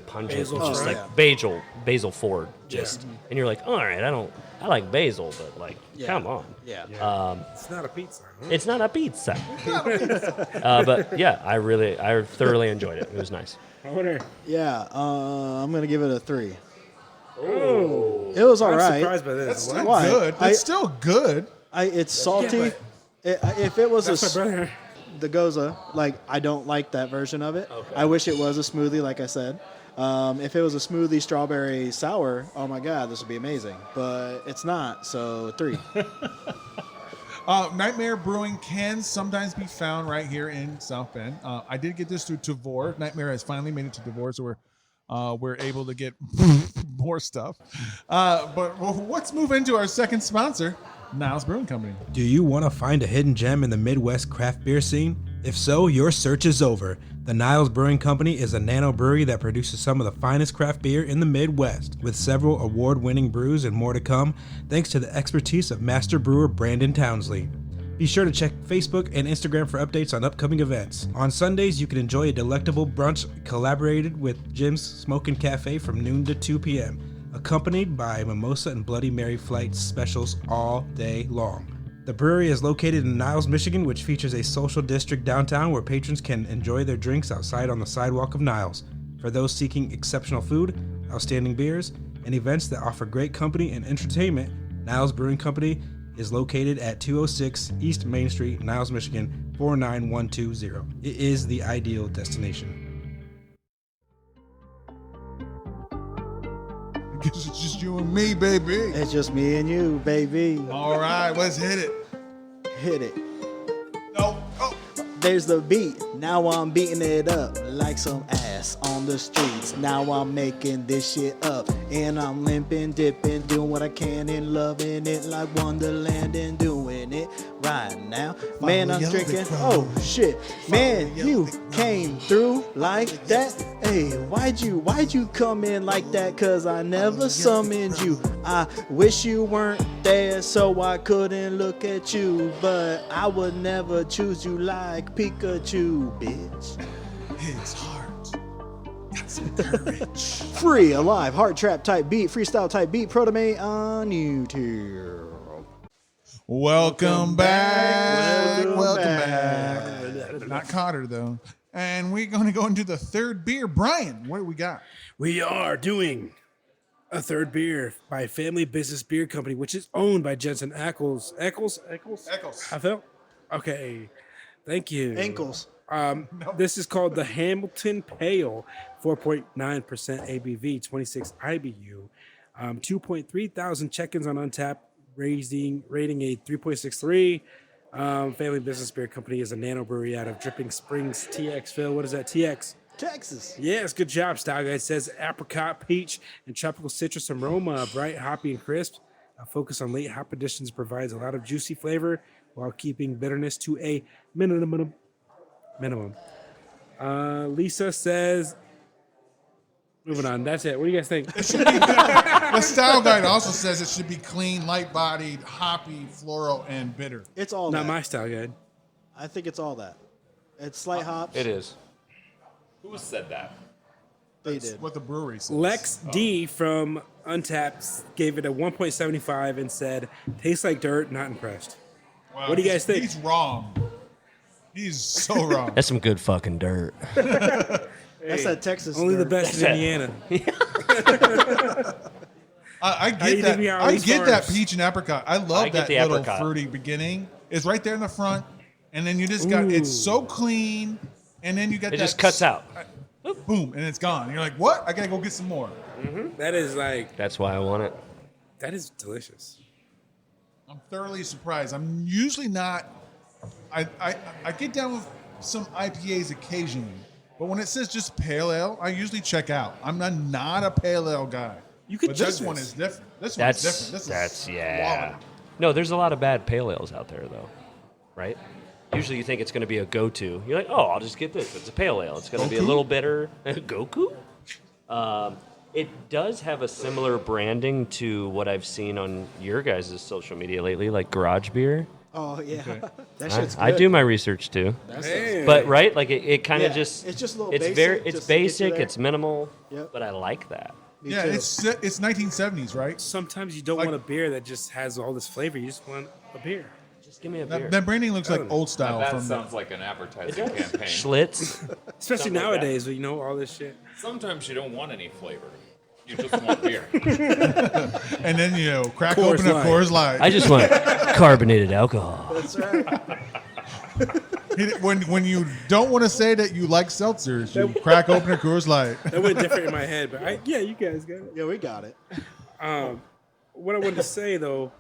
pungent, Basil just Ford. like basil Ford, and you're like, all right, I like basil, but like, come on, Yeah. It's not a pizza. Huh? it's not a pizza. But yeah, I thoroughly enjoyed it. It was nice. Honer. Yeah. I'm gonna give it a 3. Oh, It was all I'm right. surprised by this. That's What? still Why? good. That's still good. It's salty. Yeah, If it was That's my brother. the goza, like I don't like that version of it. Okay. I wish it was a smoothie, like I said. If it was a smoothie strawberry sour, oh my god, this would be amazing. But it's not, so 3. Nightmare Brewing can sometimes be found right here in South Bend. I did get this through Tavor. Nightmare has finally made it to Tavor, so we're able to get more stuff. But let's move into our second sponsor, Niles Brewing Company. Do you want to find a hidden gem in the Midwest craft beer scene? If so, your search is over. The Niles Brewing Company is a nano brewery that produces some of the finest craft beer in the Midwest, with several award-winning brews and more to come, thanks to the expertise of master brewer Brandon Townsley. Be sure to check Facebook and Instagram for updates on upcoming events. On Sundays, you can enjoy a delectable brunch collaborated with Jim's Smokin' Cafe from noon to 2 p.m., accompanied by mimosa and Bloody Mary flight specials all day long. The brewery is located in Niles, Michigan, which features a social district downtown where patrons can enjoy their drinks outside on the sidewalk of Niles. For those seeking exceptional food, outstanding beers, and events that offer great company and entertainment, Niles Brewing Company is located at 206 East Main Street, Niles, Michigan, 49120. It is the ideal destination. I guess it's just you and me, baby. It's just me and you, baby. All right, let's hit it. Hit it. No. Oh. There's the beat. Now I'm beating it up like some ass on the streets. Now I'm making this shit up. And I'm limping, dipping, doing what I can and loving it like Wonderland and doing it right now. Man, I'm drinking. Oh shit. Man, you came through like that. Hey, why'd you come in like that? Cause I never summoned you. I wish you weren't there so I couldn't look at you. But I would never choose you like Pikachu, bitch. His heart got some courage. Free, alive, heart trap type beat, freestyle type beat, Protomate on YouTube. Welcome back. Welcome back. Not Cotter, though. And we're going to go into the third beer. Brian, what do we got? We are doing a third beer by Family Business Beer Company, which is owned by Jensen Ackles. Eccles? I felt? Okay. Thank you. Ankles. This is called the Hamilton Pale, 4.9% ABV, 26 IBU, 2.3 thousand check-ins on Untappd, rating a 3.63. Family Business Beer Company is a nano brewery out of Dripping Springs, TX. Phil, what is that? TX? Texas. Yes, good job, Style Guide. It says apricot, peach, and tropical citrus aroma, bright, hoppy, and crisp. A focus on late hop additions provides a lot of juicy flavor while keeping bitterness to a minimum. Lisa says, moving on. That's it. What do you guys think? The Style Guide also says it should be clean, light-bodied, hoppy, floral, and bitter. It's all Not that. my Style Guide. I think it's all that. It's slight hops. It is. Who said that? That's They did. what the brewery says. Lex D from Untappd gave it a 1.75 and said, tastes like dirt, not impressed. Wow, What do you guys think? He's wrong. He's so wrong. That's some good fucking dirt. That's that Texas. Only the dirt. best in Indiana. I do you get think we are that. on I these get that farms? peach and apricot. I I love get that the little apricot. fruity beginning. It's right there in the front, and then you just got it's so clean, and then you got It that just cuts out. boom, and it's gone. You're like, what? I gotta go get some more. That is like, That's why I want it. that is delicious. I'm thoroughly surprised. I'm usually not. I get down with some IPAs occasionally, but when it says just pale ale, I usually check out. I'm not a pale ale guy. You could but chug this one this. is different. This one's different. This That's is yeah. quality. No, there's a lot of bad pale ales out there though, right? Usually you think it's going to be a go-to. You're like, oh, I'll just get this. It's a pale ale. It's going to be a Goku? little bitter. Goku? It does have a similar branding to what I've seen on your guys' social media lately, like Garage Beer. Oh yeah, that shit's good. I do my research too. Hey. But right, like it kind of Yeah, just it's just a little it's basic, very just it's to get you basic, there. it's minimal, Yep. but I like that. Me Yeah, too. it's 1970s, right? Sometimes you don't Like- want a beer that just has all this flavor. You just want a beer. Just give me a beer. That branding looks like old Now style that from sounds like an advertising campaign. Schlitz. Especially Something like nowadays, you know, all this shit. Sometimes you don't want any flavor. You just want beer. and then crack Coors open a Light. Coors Light. I just want carbonated alcohol. That's right. when you don't want to say that you like seltzers, you crack open a Coors Light. That went different in my head, but yeah, you guys got it. Yeah, we got it. What I wanted to say though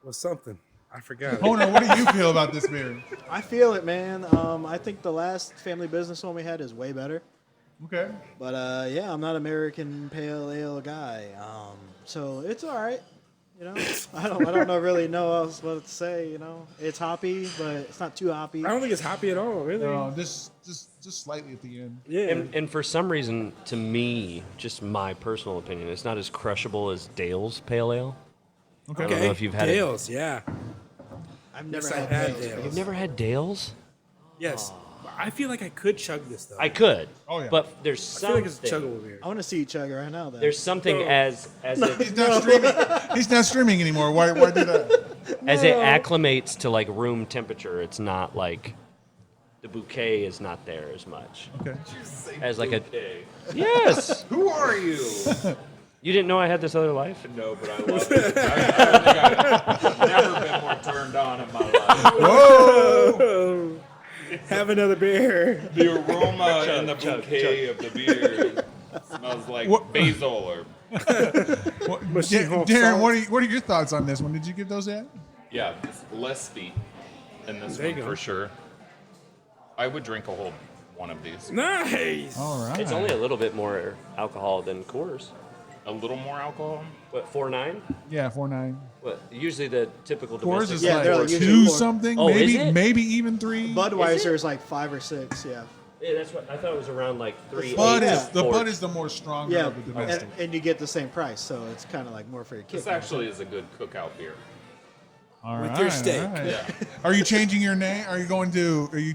was something. I forgot. Honer, what do you feel about this beer? I feel it, man. I think the last family business one we had is way better. Okay. But yeah, I'm not American pale ale guy. So it's all right. You know, I don't really know else what to say. You know, it's hoppy, but it's not too hoppy. I don't think it's hoppy at all, really. No, just slightly at the end. Yeah. And for some reason, to me, just my personal opinion, it's not as crushable as Dale's Pale Ale. Okay. I don't know if you've had it. Dale's, yeah. I've never Yes, I had had Dale's. Dale's. You've never had Dale's? Yes. I feel like I could chug this though. I could. Oh, yeah. But there's I feel like it's something. chuggable beer. I want to see you chug it right now. Then There's something No. as He's not streaming. He's not streaming anymore. Why do that? as it acclimates to like room temperature, it's not like the bouquet is not there as much. Okay. As like a yes. Who are you? You didn't know I had this other life? No, but I love it. I don't think I've never been more turned on in my life. Whoa! Have another beer. The aroma in the bouquet of the beer smells like basil or. Darren, what are your thoughts on this one? Did you give those at? Yeah, it's less speed in this There you one go. for sure. I would drink a whole one of these. Nice. All right. It's only a little bit more alcohol than Coors. A little more alcohol. What, 4.9? Yeah, 4.9. What? Usually the typical Coors domestic. is Yeah, they're like like 2 usually 4. something, Oh, is it? maybe even 3. Budweiser is like 5 or 6. Yeah. Yeah, that's what I thought it was around like 3. Bud Yeah. is the Bud is the more stronger Yeah, of the domestic. and you get the same price, so it's kind of like more for your kids. This actually is a good cookout beer. All With right, your steak. all right. Yeah. Are you changing your name? Are you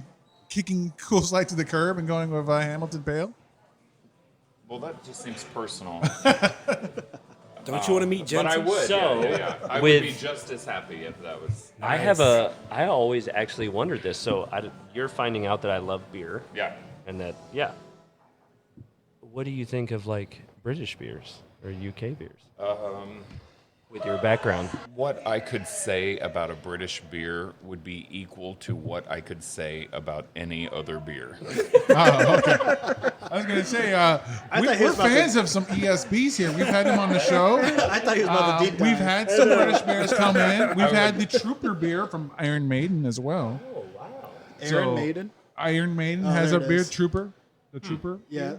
kicking Coors Light to the curb and going with Hamilton Pale? Well, that just seems personal. Don't you want to meet Jensen? But I would. So, yeah. I with- would be just as happy if that was. I always actually wondered this. So you're finding out that I love beer, Yeah. and that What do you think of like British beers or UK beers? With your background, What I could say about a British beer would be equal to what I could say about any other beer. Oh, okay. I was going to say, thought he we're was about fans of some ESBs here. We've had them on the show. I thought he was about to deep dive. We've had some British beers come in. We've had the Trooper beer from Iron Maiden as well. Aaron Maiden. Iron Maiden Oh, has there a it beer, is. Trooper. The Trooper. Yeah.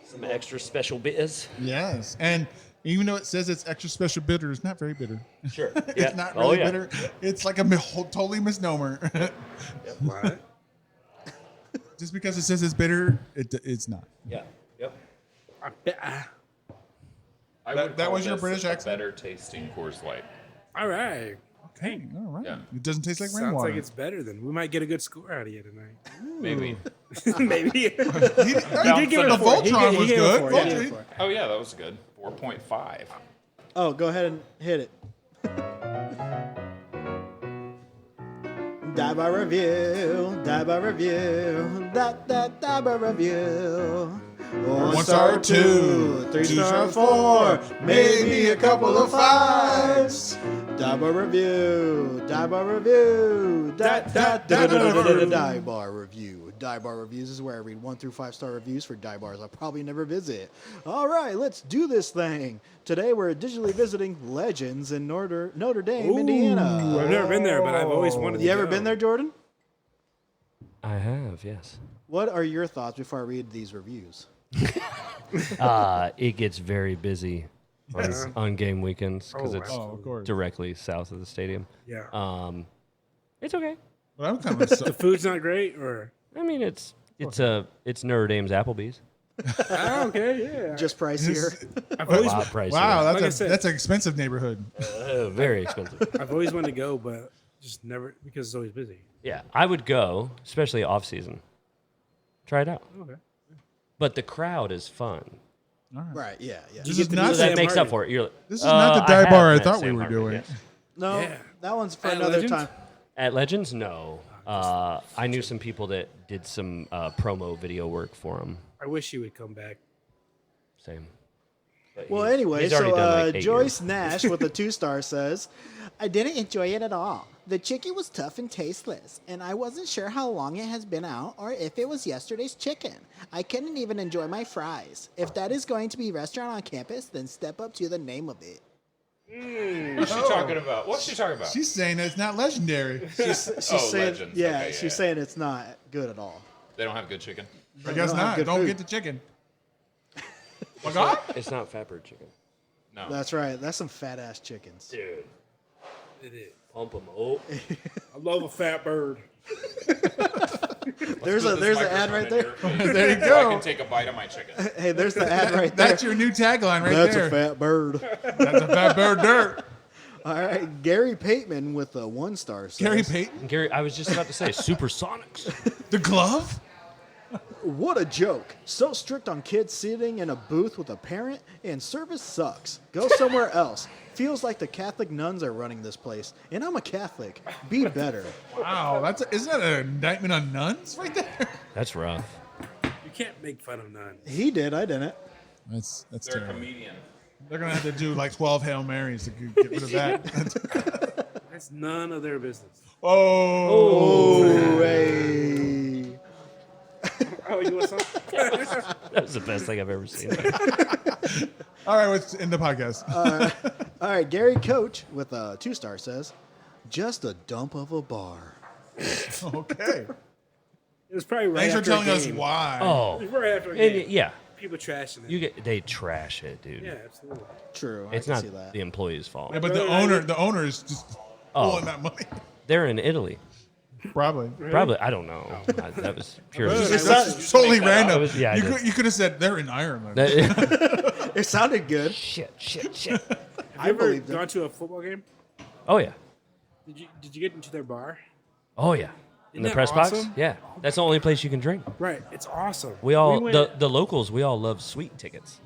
some extra special beers. Yes. And even though it says it's extra special bitter, it's not very bitter. Sure. It's not really bitter. It's like a totally misnomer. What? Just because it says it's bitter, it's not. Yeah. Yep. I bet. I That- would that call was your this British a accent? better tasting Coors Light. All right. Okay, all right. Yeah. It doesn't taste like Sounds rainwater. like it's better than. We might get a good score out of you tonight. Maybe. Maybe. He did give it the a Voltron was good. He gave it a 4. Oh yeah, that was good. 4.5. Oh, go ahead and hit it. Die by review, die by review, die by review. 1 star, 2, 3 star, 4, maybe a couple of 5s. Die by review, die by review, die bar review. Die bar reviews is where I read 1 through 5 star reviews for die bars I'll probably never visit. All right, let's do this thing. Today we're digitally visiting Legends in Notre Dame, Indiana. I've never been there, but I've always wanted to You ever go. been there, Jordan? I have, yes. What are your thoughts before I read these reviews? It gets very busy on game weekends because it's Oh, of course. directly south of the stadium. Yeah. It's okay. But I'm kind of The food's not great, or I mean, it's Notre Dame's Applebee's. okay, yeah. Just pricier. I've always, Wow, price. wow. Like I That's said- that's an expensive neighborhood. Very expensive. I've always wanted to go, but just never because it's always busy. Yeah, I would go, especially off season. Try it out. Okay. But the crowd is fun. Right, yeah. This is not So that Sam makes up Hardy. for it. You're like, This is not the dive have bar I met thought Sam we were Hardy, doing. yes. No, Yeah. that one's for At another Legends? time. At Legends, no. I knew some people that did some promo video work for them. I wish you would come back. Same. But Well, he's- anyway, he's already so done like 8 Joyce years. Nash with a 2-star says, I didn't enjoy it at all. The chicken was tough and tasteless, and I wasn't sure how long it has been out or if it was yesterday's chicken. I couldn't even enjoy my fries. If that is going to be a restaurant on campus, then step up to the name of it. What's she talking about? What's she talking about? She's saying it's not legendary. She's saying, Legends. yeah, Okay, she's yeah. saying it's not good at all. They don't have good chicken. I guess don't have not. good Don't food. get the chicken. My God. It's not fatbird chicken. No. That's right. That's some fat ass chickens. Dude, It is. pump them up. I love a fat bird. There's Put an this ad microphone right in there. your face There you so I go. can take a bite of my chicken. Hey, there's the ad right there. That's your new tagline right That's there. a fat bird. That's a fat bird dirt. All right, Gary Pateman with a 1-star says, Gary Payton. Gary, I was just about to say Supersonics. The glove? What a joke. So strict on kids sitting in a booth with a parent, and service sucks. Go somewhere else. Feels like the Catholic nuns are running this place, and I'm a Catholic. Be better. Wow, isn't that an indictment on nuns right there? That's rough. You can't make fun of nuns. He did, I didn't. That's They're a terrible. comedian. They're gonna have to do like 12 Hail Marys to get rid of that. That's none of their business. Oh, Hey. Oh, you want some? That was the best thing I've ever seen. all right, let's end the podcast. All right, Gary Coach with a 2-star says, just a dump of a bar. Okay. It was probably right Thanks for after a telling us game. why. Oh, It was right after a and game. yeah, People trashing it. they trash it, dude. Yeah, absolutely. True, It's I not can see that. the employee's fault. Yeah, but the owner is just pulling that money. They're in Italy. Probably. Probably, I don't know. That was purely. It's totally random. was- yeah, I you did. could have said they're in Ireland. It sounded good. shit. Have you I ever believed it. gone to a football game? Oh yeah. Did you get into their bar? Oh yeah. In Isn't the that press box. awesome? Yeah, that's the only place you can drink. Right. It's awesome. We all went- the locals. We all love sweet tickets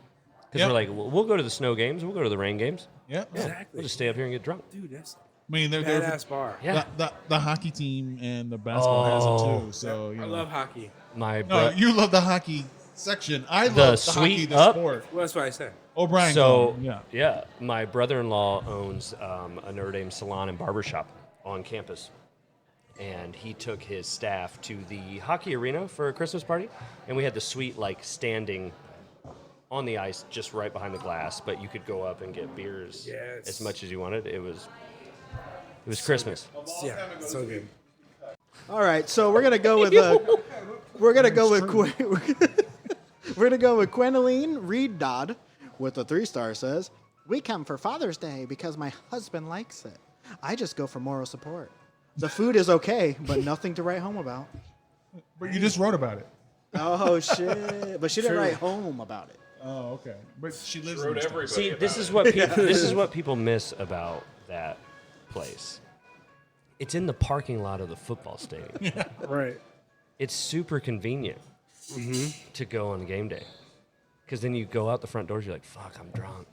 because Yep. we're like, we'll go to the snow games. We'll go to the rain games. Yeah. Exactly. We'll just stay up here and get drunk. Dude, that's I mean, a they're badass bar. Yeah. the hockey team and the basketball has it too. So you I know. love hockey. My No, bro- you love the hockey section. I The love the sweet hockey, the up? sport. Well, that's what I said. O'Brien. So Gone, yeah. yeah, my brother-in-law owns a Notre Dame salon and barbershop on campus, and he took his staff to the hockey arena for a Christmas party, and we had the suite like standing on the ice just right behind the glass, but you could go up and get beers Yes. as much as you wanted. It was Christmas. Yeah, so good. All right, so we're gonna go with we're gonna go with we're gonna go with Quentin Reed Dodd with a 3-star says, we come for Father's Day because my husband likes it. I just go for moral support. The food is okay, but nothing to write home about. But you just wrote about it. Oh shit! But she didn't write home about it. Oh, okay. But she lives Wrote in this town. everybody See, about this it. is what this is what people miss about that place. It's in the parking lot of the football stadium. Right. It's super convenient to go on game day, because then you go out the front doors. You're like, "Fuck, I'm drunk,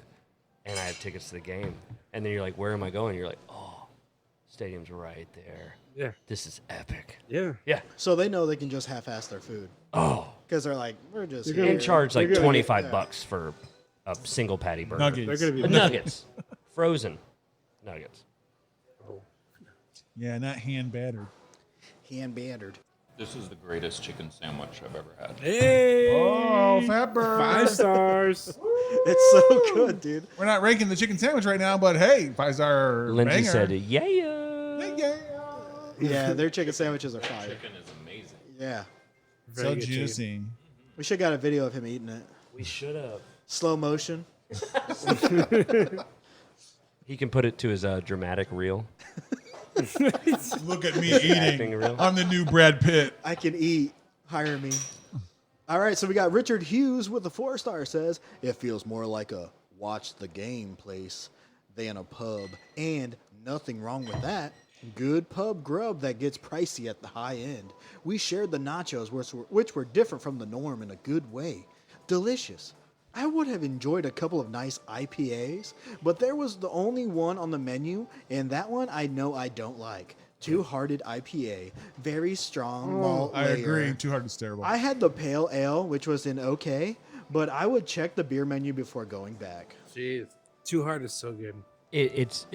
and I have tickets to the game." And then you're like, "Where am I going?" You're like, "Oh, stadium's right there. Yeah. This is epic." Yeah. Yeah. So they know they can just half-ass their food Oh, because they're like, we're just They're here. gonna and charge like They're gonna get- $25 for a single patty burger. Nuggets. They're going to be Nuggets, frozen nuggets. Yeah, not hand battered. hand battered. This is the greatest chicken sandwich I've ever had. Hey. Oh, fat bird. 5 stars. It's so good, dude. We're not ranking the chicken sandwich right now, but hey, 5-star Lindsay banger. said, "Yeah." Yeah. Yeah, their chicken sandwiches are fire. Chicken is amazing. Yeah, So Very good too. juicy. we should got a video of him eating it, We should have. slow motion. He can put it to his dramatic reel. Look at me Acting eating. real. I'm the new Brad Pitt. I can eat. Hire me. All right, so we got Richard Hughes with a 4-star says, it feels more like a watch the game place than a pub. And nothing wrong with that. Good pub grub that gets pricey at the high end. We shared the nachos, which were different from the norm in a good way. Delicious. I would have enjoyed a couple of nice IPAs, but there was the only one on the menu, and that one I know I don't like. Two-Hearted IPA. Very strong malt I layer. agree. Too hard is terrible. I had the pale ale, which was in okay, but I would check the beer menu before going back. Jeez. Too Hard is so good. It's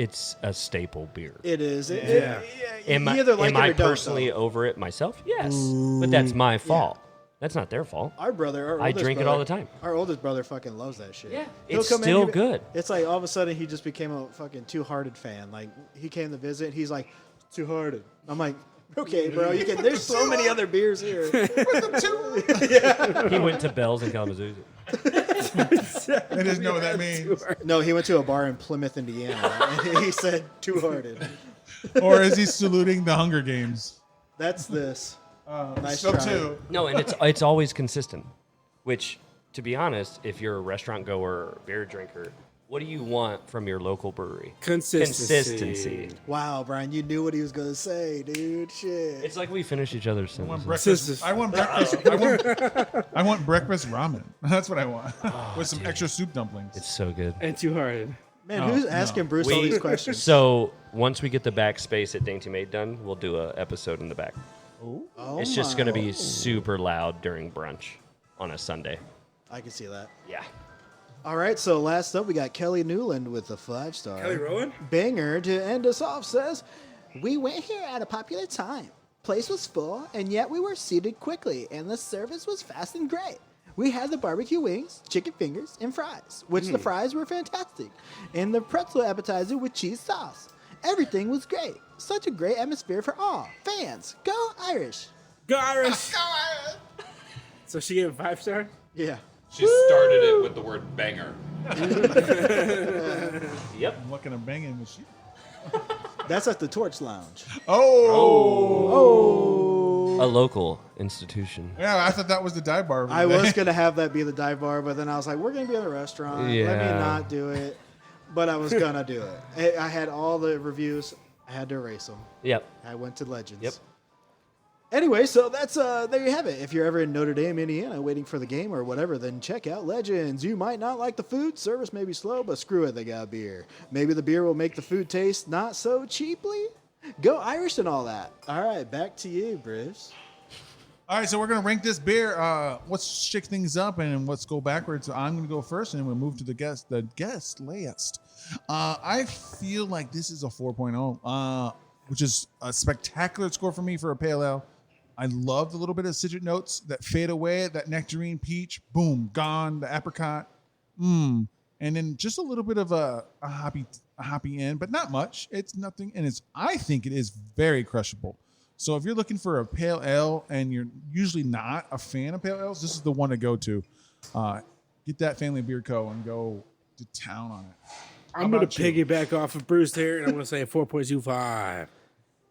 a staple beer. It is. Yeah. Am you I, either like am it or I don't, personally though. over it myself? Yes, but that's my fault. That's not their fault. Our brother, our I oldest drink it brother- all the time. Our oldest brother fucking loves that shit. Yeah, He'll it's come in, still he- good. It's like all of a sudden he just became a fucking Two-Hearted fan. Like he came to visit, he's like Two-Hearted. I'm like, okay, bro, you can. There's so many other beers here. He went to Bell's in Kalamazoo. I just know what that means. No, he went to a bar in Plymouth, Indiana, and he said Two-Hearted. Or is he saluting the Hunger Games? That's this. Nice So try. too. No, and it's always consistent. Which, to be honest, if you're a restaurant goer or beer drinker, What do you want from your local brewery? Consistency. Wow, Brian, you knew what he was gonna say, dude. Shit. It's like we finish each other's I want sentences. breakfast. I want breakfast. I want breakfast ramen. That's what I want. With some extra soup dumplings. It's so good. And too hard. Man, who's asking Bruce all these questions? So once we get the back space at Dainty Maid done, we'll do an episode in the back. Oh It's just going to be super loud during brunch on a Sunday. I can see that. Yeah. All right, so last up, we got Kelly Newland with a 5-star. Kelly Rowan? Banger to end us off says, "We went here at a popular time. Place was full, and yet we were seated quickly, and the service was fast and great. We had the barbecue wings, chicken fingers, and fries, which the fries were fantastic, and the pretzel appetizer with cheese sauce. Everything was great. Such a great atmosphere for all. Fans, go Irish." Go Irish! Go Irish! So she gave it 5-star? Yeah. She started it with the word banger. Yep. I'm looking at banging machine. That's at the Torch Lounge. Oh. A local institution. Yeah, I thought that was the dive bar. I was going to have that be the dive bar, but then I was like, we're going to be in a restaurant. Let me Yeah. not do it. But I was going to do it. I had all the reviews. I had to erase them. Yep. I went to Legends. Yep. Anyway, so that's there you have it. If you're ever in Notre Dame, Indiana, waiting for the game or whatever, then check out Legends. You might not like the food, service may be slow, but screw it, they got beer. Maybe the beer will make the food taste not so cheaply. Go Irish and all that. All right, back to you, Bruce. All right, so we're gonna rank this beer. Let's shake things up and let's go backwards. I'm gonna go first, and then we'll move to the guest last. I feel like this is a 4.0, which is a spectacular score for me for a pale ale. I love the little bit of citric notes that fade away, that nectarine peach, boom, gone, the apricot, and then just a little bit of a hoppy end, but not much. It's nothing, and I think it is very crushable. So if you're looking for a pale ale and you're usually not a fan of pale ales, this is the one to go to. Get that Family Beer Co. and go to town on it. I'm going to piggyback off of Bruce here, and I'm going to say a 4.25.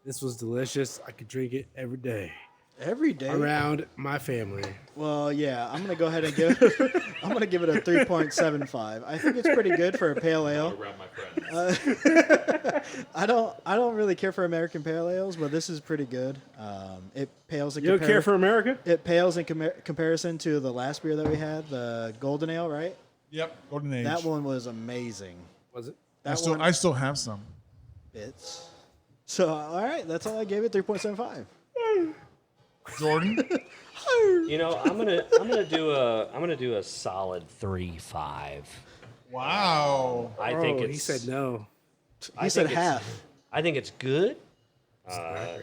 This was delicious. I could drink it every day. Every day around my family. Well, yeah, I'm gonna go ahead and give it. I'm gonna give it a 3.75. I think it's pretty good for a pale ale. Around my friends. I don't really care for American pale ales, but this is pretty good. It pales in You don't care for America? It pales in comparison to the last beer that we had, the Golden Ale, right? Yep, Golden Age. That one was amazing. Was it? I still have some bits. So all right, that's all I gave it. 3.75. Jordan. You know, I'm gonna do a solid 3.5. Wow. I think he said no. He said half. I think it's good.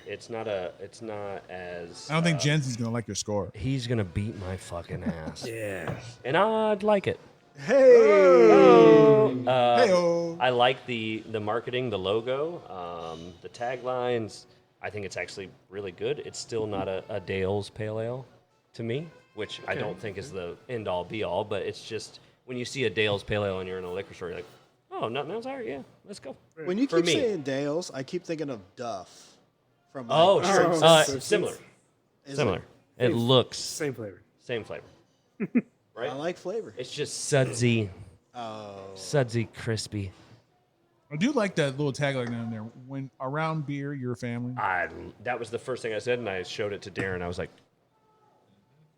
It's not as. I don't think Jensen's gonna like your score. He's gonna beat my fucking ass. Yeah. And I'd like it. Hey. I like the marketing, the logo, the taglines. I think it's actually really good. It's still not a Dale's Pale Ale to me, which I don't think is the end-all, be-all, but it's just when you see a Dale's Pale Ale and you're in a liquor store, you're like, oh, nothing else? All right, yeah, let's go. When you For keep me. saying Dale's, I keep thinking of Duff. From Oh, like, sure. Simpsons. Similar. Is Similar. it? It looks Same flavor. same flavor. Right? I like flavor. It's just sudsy. Oh. Sudsy, crispy. I do like that little tagline down there. When around beer, your family. That was the first thing I said, and I showed it to Darren. I was like,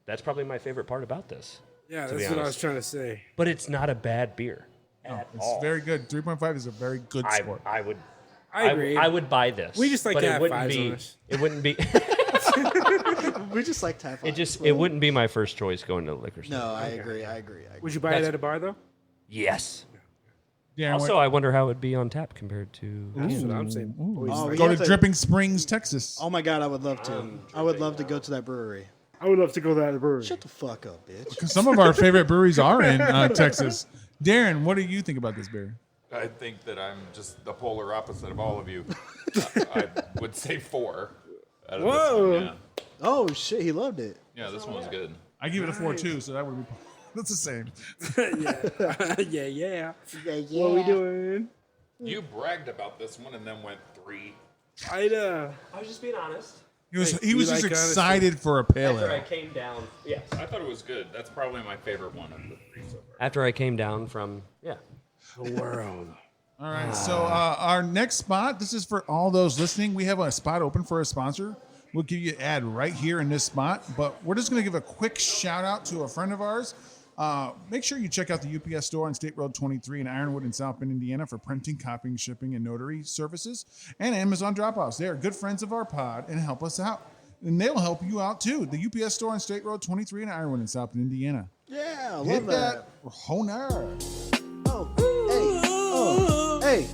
that's probably my favorite part about this. Yeah, to be that's what I was honest. trying to say. But it's not a bad beer. It's very good. 3.5 is a very good score. I would. I agree. I would buy this. We just like but to it have wouldn't fives be. on us. It wouldn't be. We just like Thai It wouldn't be my first choice going to the liquor store. No, I agree. Would you buy it at a bar, though? Yes. Yeah. Also, I wonder how it would be on tap compared to. That's what I'm saying. Boys, Oh, we go to have to- Dripping Springs, Texas. Oh my God, I would love to. I would love to go to that brewery. I would love to go to that brewery. Shut the fuck up, bitch. Because some of our favorite breweries are in Texas. Darren, what do you think about this beer? I think that I'm just the polar opposite of all of you. I would say 4. Out of Whoa. This one, Oh shit, he loved it. yeah, this one's good. I give it a 4 too, so that would be that's the same. yeah. What are we doing? You bragged about this one and then went 3. I was just being honest. He was we just like excited for a pale After I ale. came down, yes. I thought it was good. That's probably my favorite one of the 3 so far. After I came down from, The world. All right, so our next spot, this is for all those listening. We have a spot open for a sponsor. We'll give you an ad right here in this spot, but we're just going to give a quick shout out to a friend of ours. Make sure you check out the UPS store on State Road 23 in Ironwood in South Bend, Indiana for printing, copying, shipping, and notary services, and Amazon drop-offs. They are good friends of our pod and help us out. And they'll help you out too. The UPS store on State Road 23 in Ironwood in South Bend, Indiana. Yeah, I love Hit that. Honor. Hey,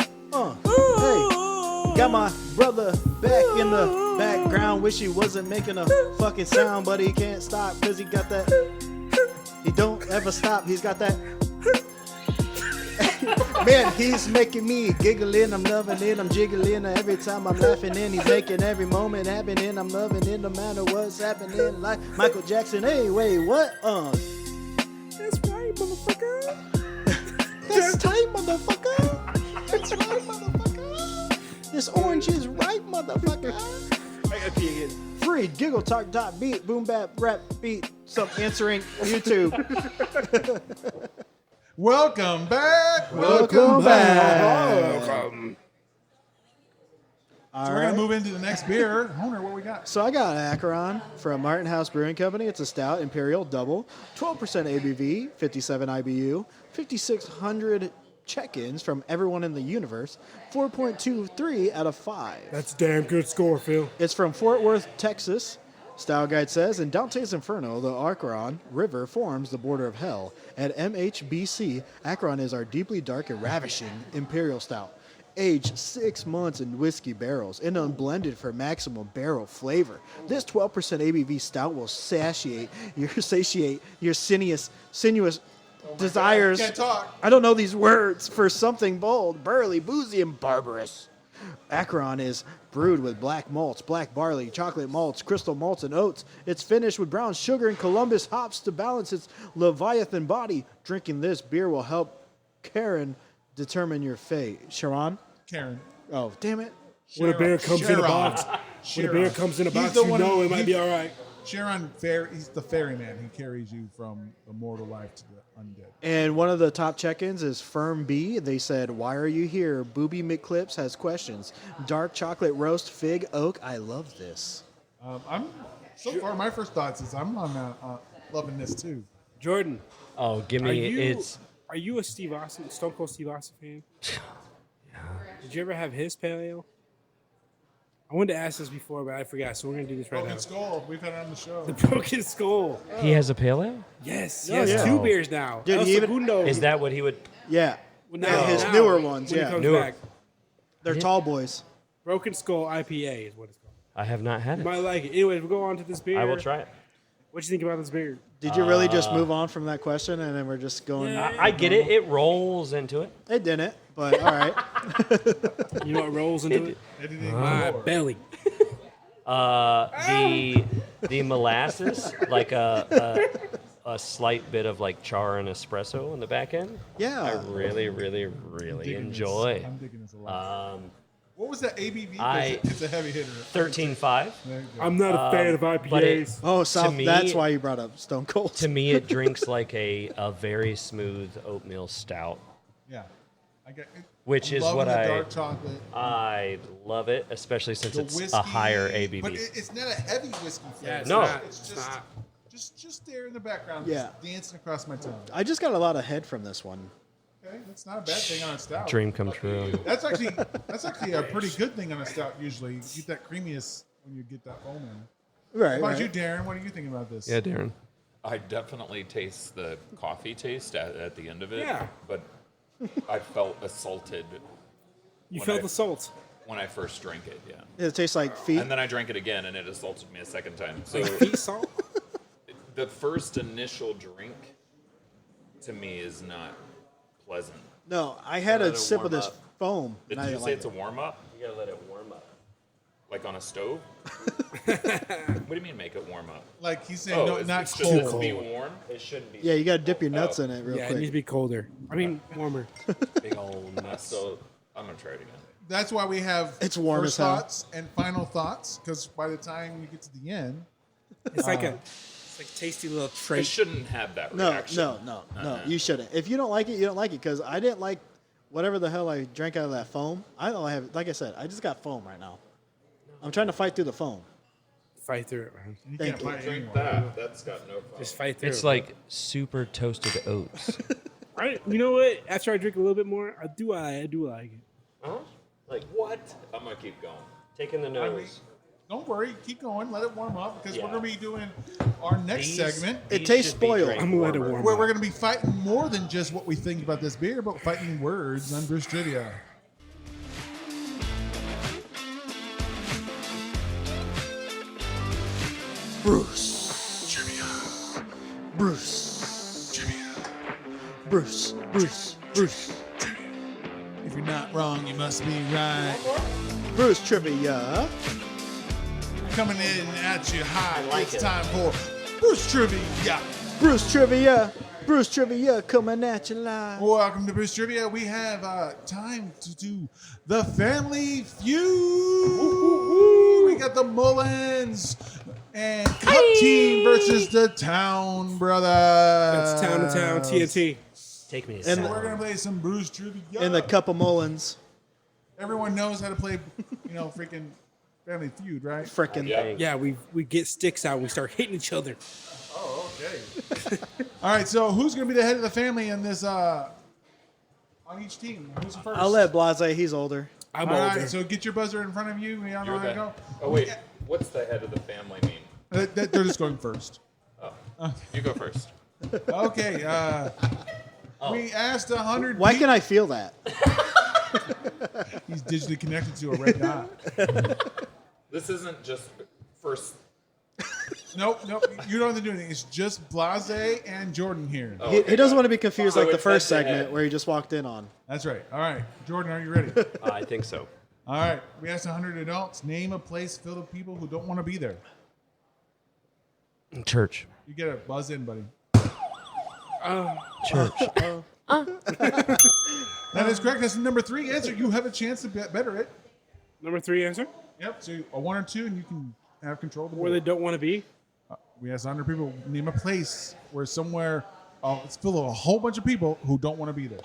got my brother back in the background. Wish he wasn't making a fucking sound, but he can't stop because he got that. He don't ever stop. He's got that. Man, he's making me giggling. I'm loving it. I'm jiggling every time I'm laughing. And he's making every moment happening. I'm loving it no matter what's happening. Like Michael Jackson. Hey, wait, what? That's right, motherfucker. That's tight, motherfucker. That's right, motherfucker. This orange is right, motherfucker. I gotta pee again. Free giggle talk dot beat boom bap rap beat some answering YouTube. Welcome back. Welcome back. All So we're going right. to move into the next beer. Honor, what we got? So I got Acheron from Martin House Brewing Company. It's a stout Imperial Double, 12% ABV, 57 IBU, 5,600 check-ins from everyone in the universe, 4.23 out of 5. That's a damn good score, Phil. It's from Fort Worth, Texas. Style Guide says, in Dante's Inferno, the Acheron River forms the border of hell. At MHBC, Acheron is our deeply dark and ravishing Imperial Stout. Aged 6 months in whiskey barrels and unblended for maximum barrel flavor. This 12% ABV stout will satiate your sinuous desires. Can't talk. I don't know these words for something bold, burly, boozy, and barbarous. Acheron is brewed with black malts, black barley, chocolate malts, crystal malts, and oats. It's finished with brown sugar and Columbus hops to balance its Leviathan body. Drinking this beer will help Karen determine your fate. Sharon? Karen. Oh, damn it. When a bear comes in a box, when a bear comes in a box, you know it might be all right. Sharon, he's the ferryman. He carries you from the mortal life to the undead. And one of the top check-ins is Firm B. They said, why are you here? Booby McClips has questions. Dark chocolate roast fig oak. I love this. So far, my first thoughts is I'm loving this too. Jordan, Oh, give me are you a Steve Austin, Stone Cold Steve Austin fan? Yeah. Did you ever have his pale ale? I wanted to ask this before, but I forgot, so we're going to do this right Broken now. Skull. We've had it on the show. The Broken Skull. He has a pale ale? Yes, Oh, he has yeah. 2 beers now. Dude, El he even- Segundo. Is that what he would? Yeah. Well, Yeah, his newer ones, when yeah. He comes Newer. back. They're tall boys. Broken Skull IPA is what it's called. I have not had You it. might like it. Anyways, we'll go on to this beer. I will try it. What do you think about this beer? Did you really just move on from that question and then we're just going? Yeah. I get it. It rolls into it. It didn't, but all right. You know what rolls into it? My belly. The molasses, like a slight bit of like char and espresso on the back end. Yeah. I really, really, really enjoy. I'm digging this a lot. What was that ABV? 'Cause I- it's a heavy hitter. 13.5. There you go. I'm not a fan of but IPAs. Oh, South. me- That's why you brought up Stone Cold. To me, it drinks like a very smooth oatmeal stout, Yeah. I get it. which I'm is loving what the I dark chocolate. I love it, especially since The it's whiskey, a higher ABV. But it's not a heavy whiskey flavor. Yeah, it's No. not. It's It's just, not. just there in the background, Yeah. just dancing across my tongue. I just got a lot of head from this one. Okay, that's not a bad thing on a stout. Dream come true. That's actually a pretty good thing on a stout. Usually, you get that creaminess when you get that foam in. Right. How about right. you, Darren? What do you think about this? Yeah, Darren. I definitely taste the coffee taste at the end of it. Yeah. But I felt assaulted You when felt I- the salt. when I first drank it, yeah. It tastes like feet. And then I drank it again, and it assaulted me a second time. So Feet salt? the first initial drink, to me, is not pleasant. No, I had Let a it sip of warm this up. foam. Did and I you didn't say like it's a it. warm-up? You gotta let it warm up. Like on a stove? What do you mean make it warm up? Like he's saying, no, it's not it's supposed to cold. be warm? It shouldn't be. Yeah, you got to dip your nuts in it real Yeah, it needs to quick. be colder. I mean, warmer. Big old nuts. So I'm going to try it again. That's why we have It's warm first as hell. thoughts and final thoughts, because by the time you get to the end, It's like a tasty little I trait. shouldn't have that No, reaction. no. You shouldn't. If you don't like it, you don't like it. Because I didn't like whatever the hell I drank out of that foam. I don't have, like I said, I just got foam right now. I'm trying to fight through the foam. Fight through it, man. You Thank can't you. fight Drink anyone. that. That's got no fun. Just fight through It's it. like super toasted oats. You know what? After I drink a little bit more, I do like it. Huh? Like What? I'm gonna keep going. taking the nose. Don't worry, keep going. Let it warm up because Yeah. we're going to be doing our next segment. It tastes spoiled. I'm gonna let it warm Where up. we're going to be fighting more than just what we think about this beer, but fighting words on Bruce Trivia. Bruce. Trivia. Bruce. Trivia. Bruce. If you're not wrong, you must be right. Bruce Trivia. Coming in at you high. It's time for Bruce Trivia. Bruce Trivia coming at you live. Welcome to Bruce Trivia. We have time to do the Family Feud. We got the Mullins and Cup Team versus the Town Brothers. That's town to town TNT. Take me a And second. We're gonna play some Bruce Trivia. In the cup of Mullins. Everyone knows how to play, freaking Family Feud, right? Frickin'. Yeah. Yeah, we get sticks out and we start hitting each other. Oh, okay. All right, so who's gonna be the head of the family in this? On each team, who's first? I'll let Blase, he's older. I'm All older. right, so get your buzzer in front of you. We all know You're how to the. go. Oh wait. What's the head of the family mean? They're just going first. You go first. Okay. We asked 100. Why can I feel that? He's digitally connected to a red dot. This isn't just first. Nope. You don't have to do anything. It's just Blase and Jordan here. Oh, He okay, doesn't got want to it. be confused So like the it's first head to segment head. where he just walked in on. That's right. All right. Jordan, are you ready? I think so. All right. We asked 100 adults. Name a place filled with people who don't want to be there. Church. You get a buzz in, buddy. Church. That is correct. That's the number 3 answer. You have a chance to better it. Number 3 answer? Yep. So a 1 or 2, and you can have control of the Where they board. don't want to be? We asked 100 people. Name a place where somewhere it's filled with a whole bunch of people who don't want to be there.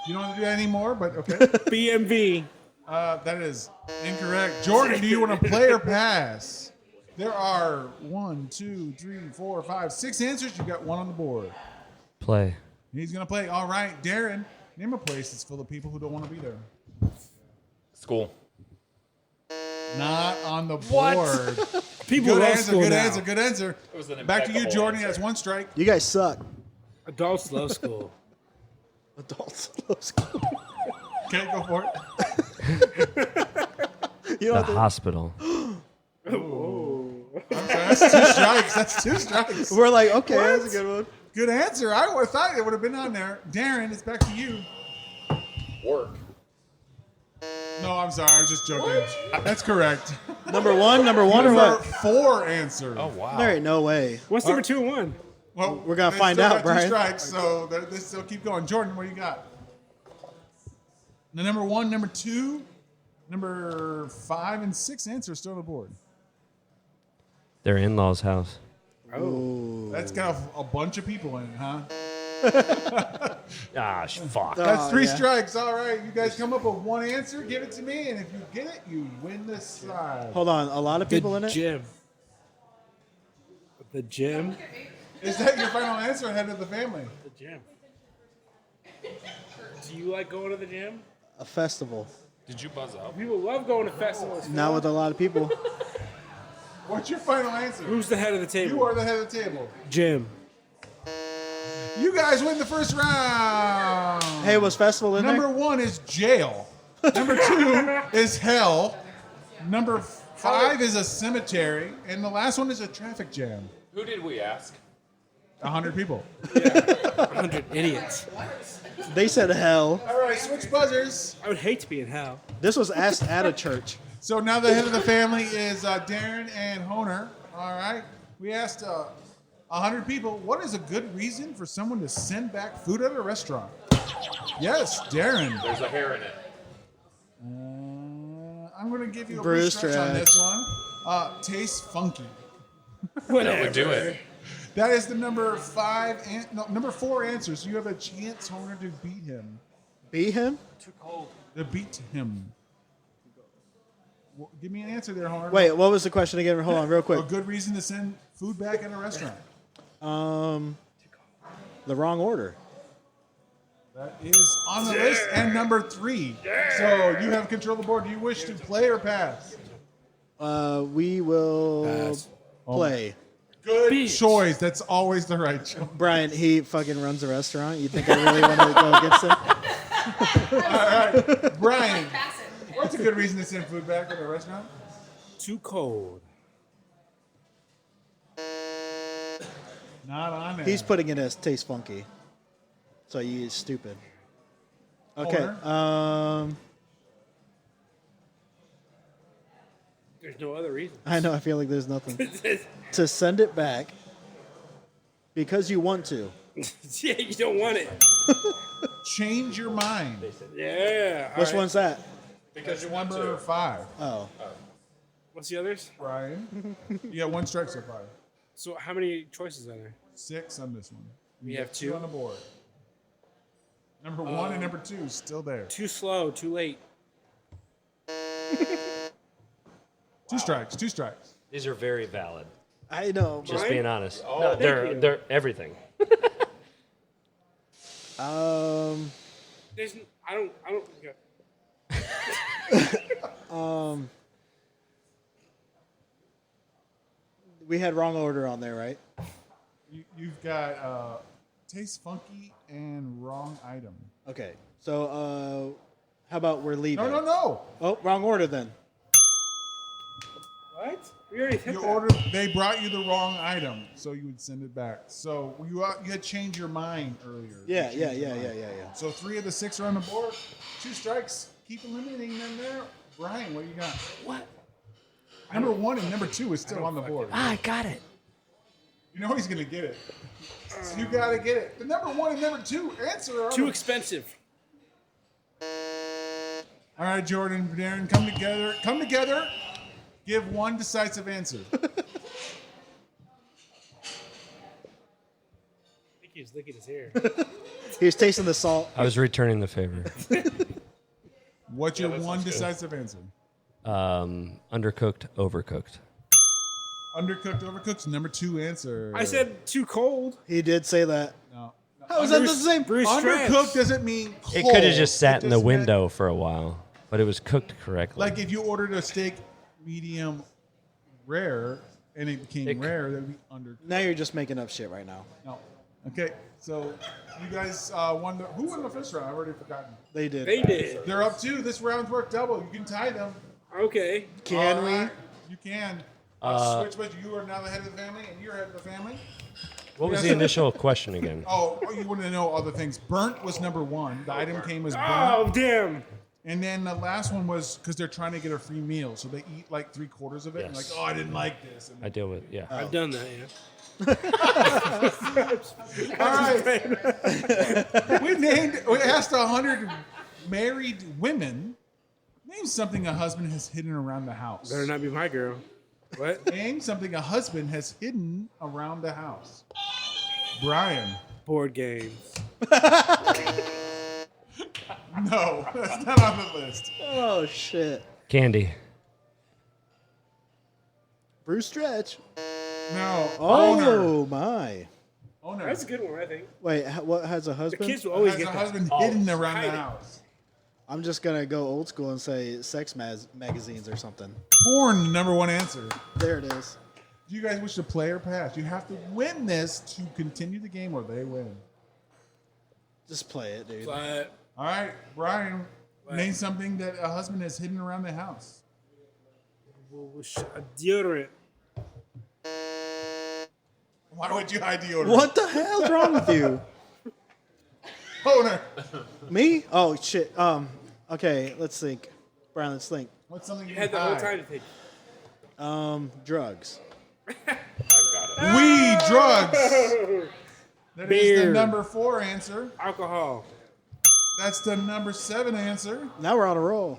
You don't want to do that anymore, but okay. BMV. That is incorrect. Jordan, do you want to play or pass? There are 1, 2, 3, 4, 5, 6 answers. You got 1 on the board. Play. He's gonna play. All right, Darren. Name a place that's full of people who don't want to be there. School. Not on the board. People Good love answer. school Good now. answer. Good answer. It was an Back to you, impeccable Jordan. answer. That's 1 strike. You guys suck. Adults love school. Adults love school. Okay, go for it. You know The what the- hospital. That's 2 strikes. That's 2 strikes. We're like, okay, that's a good one. Good answer. I would have thought it would have been on there. Darren, it's back to you. Work. No, I'm sorry. I was just joking. That's correct. Number one or Number what? 4 answer. Oh wow. There ain't no way. What's number 2 and 1? Well, We're gonna they find still out, got 2 Brian. strikes, so they still keep going. Jordan, what do you got? The number 1, number 2, number 5, and 6 answers still on the board. Their in-laws' house. That's got a bunch of people in it, huh? Fuck. That's 3 yeah. strikes. All right, you guys come up with 1 answer. Give it to me, and if you get it, you win this side. Hold on, a lot of people in it? Gym. The gym. Is that your final answer, head of the family? The gym. Do you like going to the gym? A festival. Did you buzz up? People love going to festivals. Not with a lot of people. What's your final answer? Who's the head of the table? You are the head of the table. Gym. You guys win the first round. Hey, was festival in Number there? 1 is jail. Number 2 is hell. Number 5 is a cemetery. And the last one is a traffic jam. Who did we ask? 100 people. 100 idiots. They said hell. All right, switch buzzers. I would hate to be in hell. This was asked at a church. So now the head of the family is Darren and Honer. All right. We asked 100 people, what is a good reason for someone to send back food at a restaurant? Yes, Darren. There's a hair in it. I'm going to give you a Bruce stretch on stretch. this one. Tastes funky. That would do it. That is the number 4 answer. So you have a chance, Honer, to beat him. Beat him? Too cold. The beat him. Well, give me an answer there, Horn. Wait, what was the question again? Hold on, real A quick. good reason to send food back at a restaurant. The wrong order. That is on the list. And number 3. So you have control of the board. Do you wish to play or pass? We will Pass. play. Good choice. That's always the right choice. Brian, he fucking runs a restaurant. You think I really want to go against him? All right, Brian. What's a good reason to send food back at a restaurant? Too cold. Not on it. He's putting it as taste funky. So you stupid. Okay. There's no other reason. I know. I feel like there's nothing to send it back because you want to. Yeah, you don't want it. Change your mind. Yeah. all Which right. one's that? Because you want Number to. 5. Oh, What's the others? Brian. You got 1 strike so far. So how many choices are there? 6 on this one. We You have got 2. on the board. Number 1 and number 2 still there. Too slow. Too late. 2 strikes. 2 strikes. These are very valid. I know. Just Mine? being honest. Oh, No, thank they're you. they're everything. There's. I don't. Yeah. We had wrong order on there, right? You've got taste funky and wrong item. Okay. So, how about we're leaving? No. Oh, wrong order then. What? We already hit You that. ordered. They brought you the wrong item, so you would send it back. So you had changed your mind earlier. Yeah. You changed your mind. So 3 of the 6 are on the board. 2 strikes. Keep eliminating them there. Brian, what do you got? What? Number 1 and number 2 is still on the board. I got it. You know he's gonna get it. So you gotta get it. The number 1 and number 2 answer are Too expensive. All right, Jordan, Darren, come together. Come together. Give 1 decisive answer. I think he's licking his hair. He was tasting the salt. I was returning the favor. What's your 1 decisive answer? Undercooked, overcooked. Undercooked, overcooked. Number 2 answer. I said too cold. He did say that. no. How is that the same? Bruce Undercooked Stretch. doesn't mean cold. It could have just sat It in the just meant- window for a while, but it was cooked correctly. Like if you ordered a steak medium rare and it became rare, that would be undercooked. Now you're just making up shit right now. No. Okay, so you guys won the. Who won the first round? I've already forgotten. They did. They did. They're up 2. This round's worth double. You can tie them. Okay. Can All we? right, you can. Switch, but you are now the head of the family, and you're head of the family. What was the initial question again? Oh, you want to know other things. Burnt was number 1. The item came as burnt. Oh damn. And then the last one was because they're trying to get a free meal. So they eat like 3/4 of it. And like, Yes. oh, I didn't like this. And I deal with, yeah. I've done that. Yeah. all right. We asked 100 married women. Name something a husband has hidden around the house. Better not be my girl. What? Name something a husband has hidden around the house. Brian. Board games. No, that's not on the list. Oh shit. Candy. Bruce Stretch. No. Oh my. Owner. That's a good one, I think. Wait, what has a The husband? kids will always Has a get that. husband hidden around the hide it. house. I'm just gonna go old school and say sex magazines or something. Porn, number 1 answer. There it is. Do you guys wish to play or pass? You have to win this to continue the game or they win. Just play it, dude. But All right, Brian, name something that a husband has hidden around the house. a deodorant. Why would you hide deodorant? What the hell's wrong with you? Owner. Me? Oh shit. Okay, let's think. Brian, let's think. What's something you You had the whole hide? time to think. Drugs. I've got it. Weed, drugs. That is the Beer. number 4 answer. Alcohol. That's the number 7 answer. Now we're on a roll.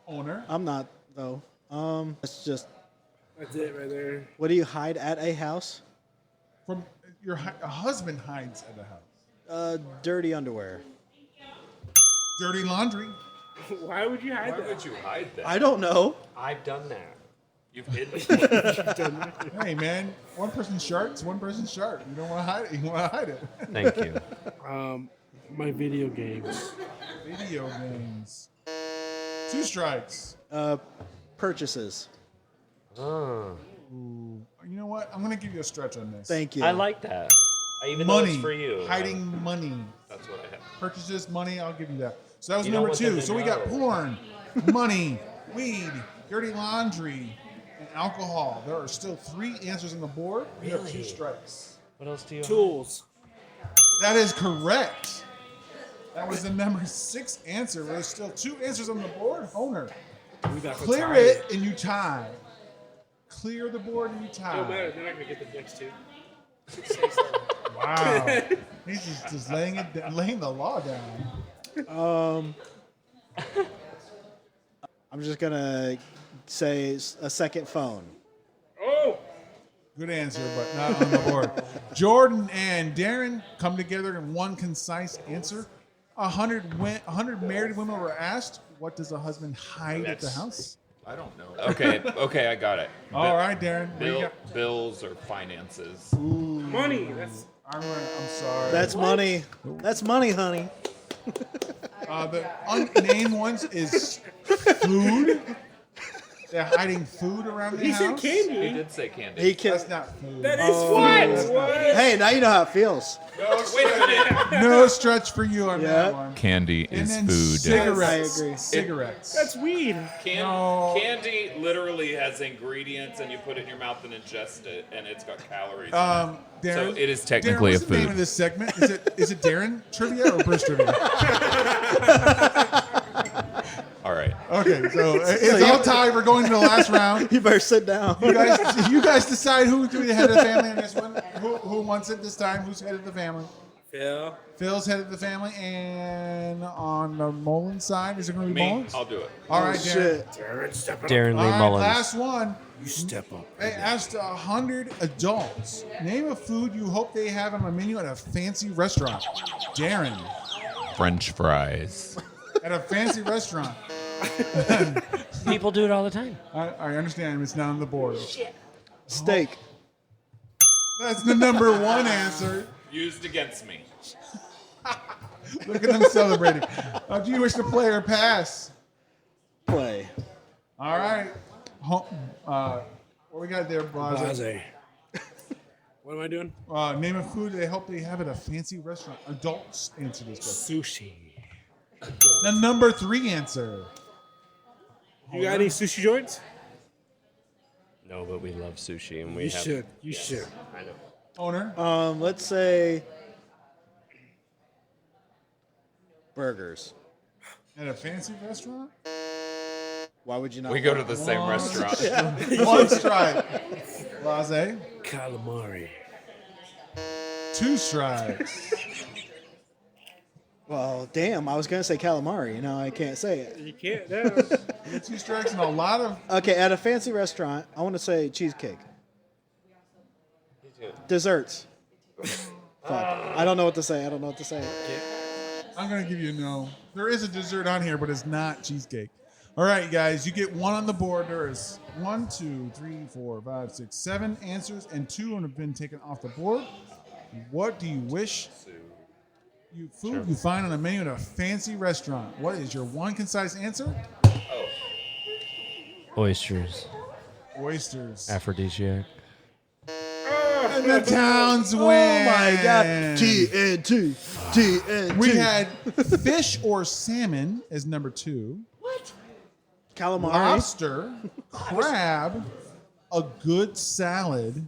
Owner. I'm not though. It's just. That's it right there. What do you hide at a house? From a husband hides at the house. Dirty underwear. Dirty laundry. Why would you hide Why that? would you hide that? I don't know. I've done that. You've hidden. Hey, man, one person's sharp, one person's sharp. You don't want to hide it. You want to hide it. Thank you. My video games. Video games. 2 strikes. Purchases. Oh, Ooh. You know what? I'm going to give you a stretch on this. Thank you. I like that. Even though Money. it's for you. Hiding money. That's what I have. Purchases, money, I'll give you that. So that was You don't number want 2. them to So we got know. porn, money, weed, dirty laundry, and alcohol. There are still 3 answers on the board. You have 2 Really? strikes. What else do you Tools. That is correct. That was the number 6 answer. There's still 2 answers on the board. Owner. We got to Clear tie it and you tie. Clear the board and you No matter. tie. They're not gonna get the next 2. Wow. He's just laying the law down. I'm just gonna say a second phone. Oh. Good answer, but not on the board. Jordan and Darren come together in one concise answer. 100 married women were asked, what does a husband hide at the house? I don't know. Okay, I got it. All right, Darren. What do you got? Bills or finances. Money. That's I'm sorry. That's money. That's money, honey. The unnamed ones is food. They're hiding food around the he house. said He candy. did say candy. He can. That's not food. That is what? Hey, now you know how it feels. Wait a minute. No stretch for you on Yeah. that one. Candy And is then food. cigarettes. I agree. Cigarettes. That's weed. No. Candy literally has ingredients, and you put it in your mouth and ingest it, and it's got calories. Darren, So it is Darren, technically what's a the name food. of this segment? Is it Darren trivia or Bruce trivia? All right. Okay, so it's all tied. We're going to the last round. You better sit down. You guys decide who's going to be the head of the family on this one. Who wants it this time? Who's head of the family? Phil. Phil's head of the family, and on the Mullins side, is it going to be Me, Mullins? I'll do it. All right, Darren. Shit. Darren, step up. Darren All Lee right, Mullins. last one. You step up. They asked 100 adults, name a food you hope they have on a menu at a fancy restaurant. Darren, French fries. at a fancy restaurant. People do it all the time. I understand it's not on the board. Steak. That's the number 1 answer. Used against me. Look at them celebrating. Do you wish to play or pass? Play. All right. What we got there, Blase? Blase. What am I doing? Name a food they hope they have at a fancy restaurant. Adults answer this question. Sushi. The number 3 answer. You got any sushi joints? No, but we love sushi, and we You have. should. You should. I know. Owner. Let's say burgers. At a fancy restaurant? Why would you not? We go to want- the same restaurant. 1 strike. Blase. Calamari. 2 strikes. Well, damn. I was gonna say calamari. Now I can't say it. You can't. No. You get 2 strikes and a lot of. Okay, at a fancy restaurant, I want to say cheesecake. Desserts. Fuck. I don't know what to say. I'm going to give you a no. There is a dessert on here, but it's not cheesecake. All right, guys, you get 1 on the board. There is 1, 2, 3, 4, 5, 6, 7 answers, and 2 have been taken off the board. What do you wish you find on a menu at a fancy restaurant? What is your 1 concise answer? Oysters. Oysters. Aphrodisiac. And the Towns win. Oh my god. TNT. TNT. We had fish or salmon as number 2. calamari. Lobster, crab, a good salad,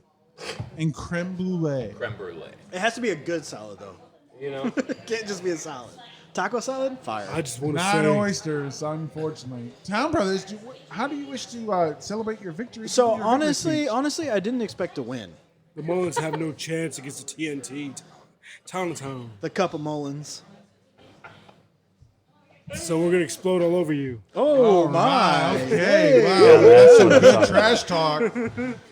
and creme brulee. Creme brulee. It has to be a good salad though. You know. It can't just be a salad. Taco salad? Fire. I just want to Not say. oysters, unfortunately. Town Brothers, how do you wish to celebrate your victory? So Your victory honestly, speech? I didn't expect to win. The Mullins have no chance against the TNT. Town to town. The cup of Mullins. So we're gonna explode all over you. Oh my! Okay, Hey. wow, Yeah, that's some that's good what trash talk.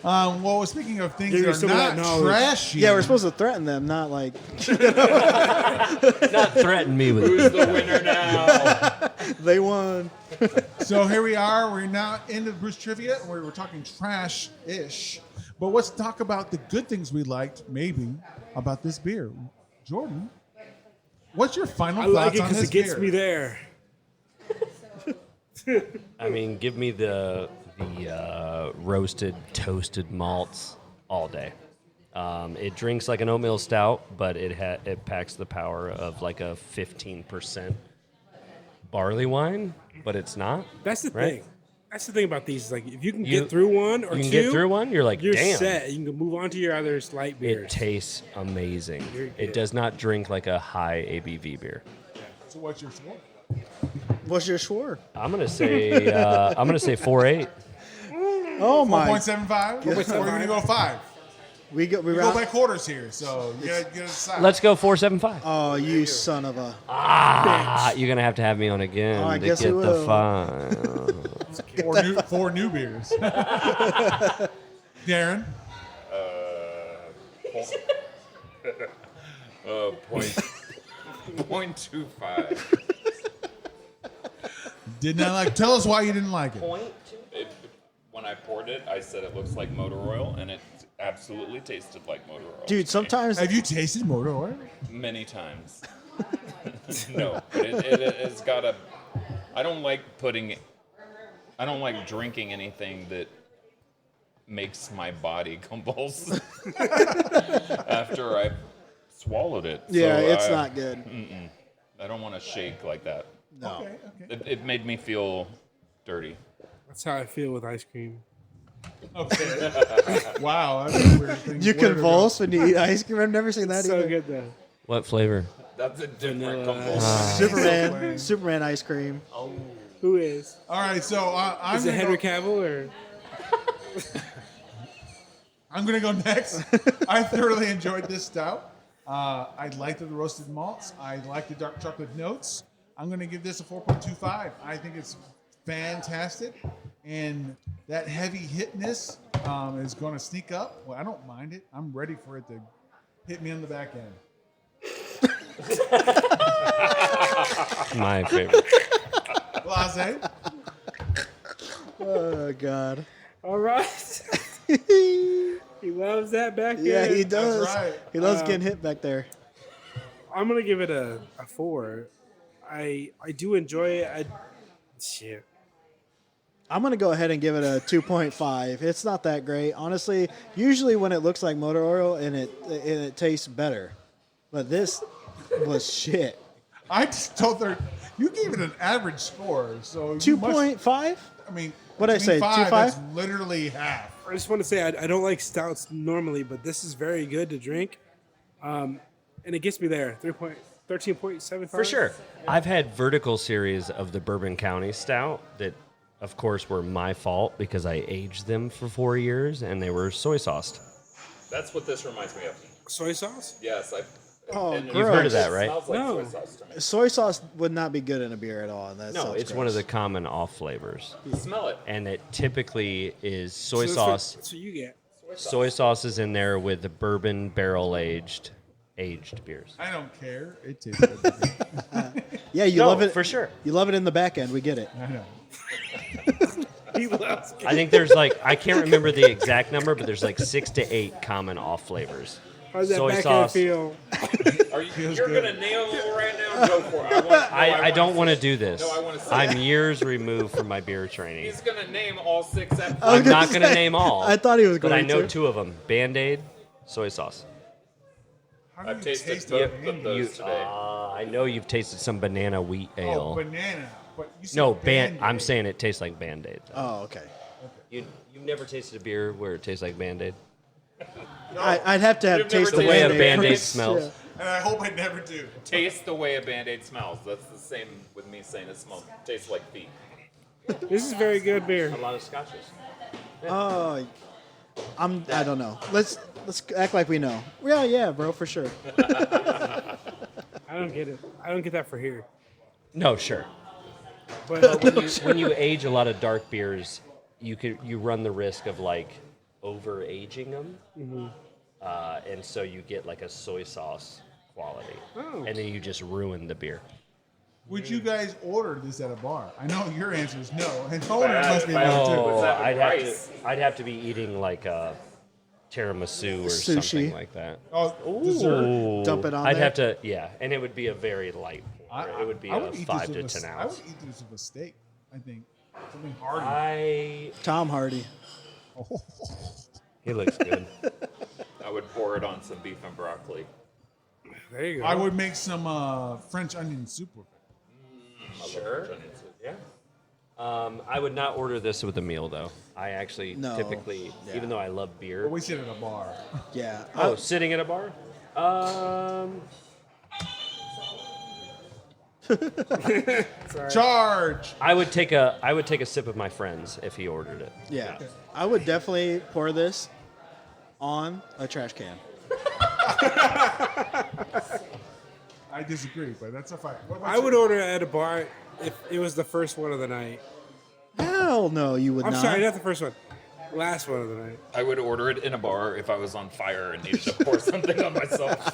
Well, speaking of things Give me that some are of not that knowledge. trashy, Yeah, we're supposed to threaten them, not like Not threaten me with Who's the winner now? they won. So here we are. We're now into Bruce Trivia. We're talking trash-ish. But let's talk about the good things we liked, maybe, about this beer. Jordan, what's your final I thoughts like it on because this it gets beer? me there. I mean, give me the roasted, toasted malts all day. It drinks like an oatmeal stout, but it packs the power of like a 15% barley wine, but it's not. That's the Right? thing. That's the thing about these. Like, if you can You- get through one or You can two, get through one, you're like, you're damn. set. You can move on to your other light beers. It tastes amazing. You're good. It does not drink like a high ABV beer. So what's your score? What's your score? I'm gonna say 4.8. Oh my! 4.75? Or are you going to go 5? We go We go by quarters here, so you got to decide. Let's go 4.75. Oh, you son of a! You're gonna have to have me on again Oh, I to guess get we the will. 5. Four new beers. Darren? Point 0.25. Did not like. Tell us why you didn't like it. When I poured it, I said it looks like motor oil, and it absolutely tasted like motor oil. Dude, sometimes Have you tasted motor oil? Many times. No, but it's got a. I don't like drinking anything that makes my body convulse after I've swallowed it. yeah, So it's not good. I don't want to shake like that. No. Okay. It made me feel dirty. That's how I feel with ice cream. Okay. Wow. That's a weird thing. You Where to go. convulse when you eat ice cream. I've never seen that So either. good though. What flavor? That's a different Vanilla. convulsion. Superman ice cream. Who is? All right, so I'm Is it gonna Henry go, Cavill or? I'm gonna go next. I thoroughly enjoyed this stout. I liked the roasted malts. I liked the dark chocolate notes. I'm gonna give this a 4.25. I think it's fantastic, and that heavy hitness is gonna sneak up. Well, I don't mind it. I'm ready for it to hit me on the back end. My favorite. Blase. Oh God. All right. He loves that back end. Yeah, he does. That's right. He loves getting hit back there. I'm gonna give it a 4. I do enjoy it. Shit. I'm gonna go ahead and give it a 2.5. It's not that great, honestly. Usually, when it looks like motor oil and it tastes better, but this was shit. I just told her you gave it an average score, so you must- 2.5. I mean, What'd I say, 5, 2.5? that's literally half. I just want to say I don't like stouts normally, but this is very good to drink, and it gets me there. 13.75 For sure. I've had vertical series of the Bourbon County Stout that, of course, were my fault because I aged them for 4 years and they were soy sauced. That's what this reminds me of. Soy sauce. Yes, Oh, and gross. You've heard of that, right? Smells like No. soy sauce to me. Soy sauce would not be good in a beer at all. And that No, sounds it's one of gross. the common off flavors. Smell it. And it typically is soy So sauce. That's what you get. Soy sauce is in there with the bourbon barrel aged beers. I don't care. It tastes good. Yeah, you No, love it for sure. You love it in the back end. We get it. I know. He loves it. I think there's like, I can't remember the exact number, but there's like 6 to 8 common off flavors. How's that Soy back end sauce. feel? You're gonna nail it right now? Go for it. I don't want to do this. No, I wanna see I'm years removed from my beer training. He's gonna name all 6 at I was I'm not going to say, name all. I thought he was But going I know to. 2 of them. Band-Aid, soy sauce. How do I've you tasted taste both it? of those today. I know you've tasted some banana wheat Oh, ale. banana. But you said No, Band-Aid. I'm saying it tastes like Band-Aid. Oh, okay. You've never tasted a beer where it tastes like Band-Aid? I'd have to have You've never taste the The way a Band-Aid. Band-Aid first. smells. Yeah. And I hope I never do. Taste the way a Band-Aid smells. That's the same with me saying it smells tastes like feet. This is very good beer. A lot of scotches. Oh, I don't know. Let's act like we know. Yeah, bro, for sure. I don't get it. I don't get that for here. No, sure. But when you age a lot of dark beers, you run the risk of like over aging them, and so you get like a soy sauce quality, and then you just ruin the beer. Would you guys order this at a bar? I know your answer is no, and owner must be no too. Oh, I'd have to be eating like a tiramisu or Sushi. something like that. Oh, dessert. Ooh. Dump it on I'd there? have to, yeah, and it would be a very light pour. It would be I a eat 5 this to with 10 I would ounce. eat this with a steak. I think something hearty. Tom Hardy. He looks good. I would pour it on some beef and broccoli. there you go. I would make some French onion soup with it. Sure. Yeah. I would not order this with a meal though. I actually No. typically, Yeah. even though I love beer. But we sit at a bar. Yeah. Oh, sitting at a bar? Charge. I would take a sip of my friend's if he ordered it. Yeah. I would definitely pour this on a trash can. I disagree, but that's a fight. What about I would order at a bar if it was the first one of the night. Hell no, you would I'm not. sorry, not the first one. Last one of the night. I would order it in a bar if I was on fire and needed to pour something on myself.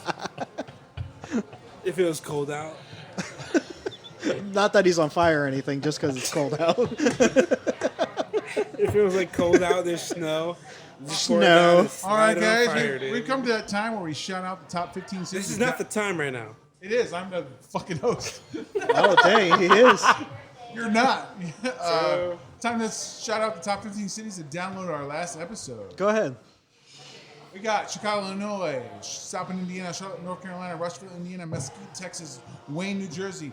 If it was cold out. Not that he's on fire or anything, just because it's cold out. If it was like cold out, there's snow. Just pour it Snow. down and All right, light it on guys, fire, dude. we've come to that time where we shout out the top 15 cities. This is not the time right now. It is. I'm the fucking host. Oh, dang, he is. You're not. Time to shout out the top 15 cities to download our last episode. Go ahead. We got Chicago, Illinois, South Bend, Indiana, Charlotte, North Carolina, Rushville, Indiana, Mesquite, Texas, Wayne, New Jersey,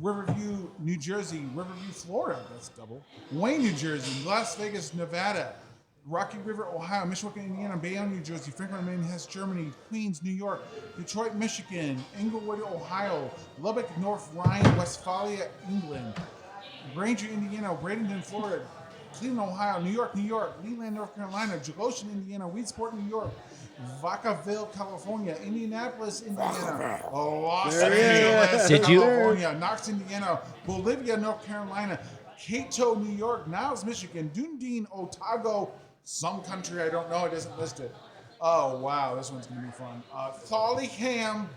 Riverview, New Jersey, Riverview, Florida. That's double. Wayne, New Jersey, Las Vegas, Nevada, Rocky River, Ohio, Mishawaka, Indiana, Bayonne, New Jersey, Frankfurt, Maine, Germany, Queens, New York, Detroit, Michigan, Englewood, Ohio, Lubbock, North Rhine-Westphalia, England, Granger, Indiana, Bradenton, Florida, Cleveland, Ohio, New York, Leland, North Carolina, Jagoshan, Indiana, Weedsport, New York, Vacaville, California, Indianapolis, Indiana, Los Angeles, Did you- California, Knox, Indiana, Bolivia, North Carolina, Cato, New York, Niles, Michigan, Dundee, Otago, some country I don't know, it doesn't list it. Oh, wow, this one's going to be fun. Thallingham,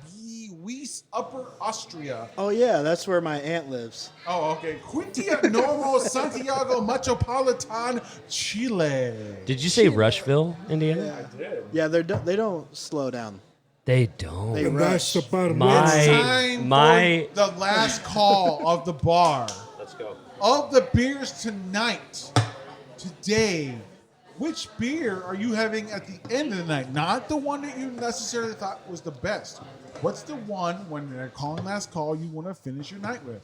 Weiss, Upper Austria. Oh, yeah, that's where my aunt lives. Oh, okay. Quintia Normal, Santiago, Metropolitan, Chile. Did you say Rushville, Indiana? Yeah, they don't slow down. They don't. They rush. It's My time for the last call of the bar. Let's go. Of the beers tonight, today, which beer are you having at the end of the night? Not the one that you necessarily thought was the best. What's the one, when they're calling last call, you want to finish your night with?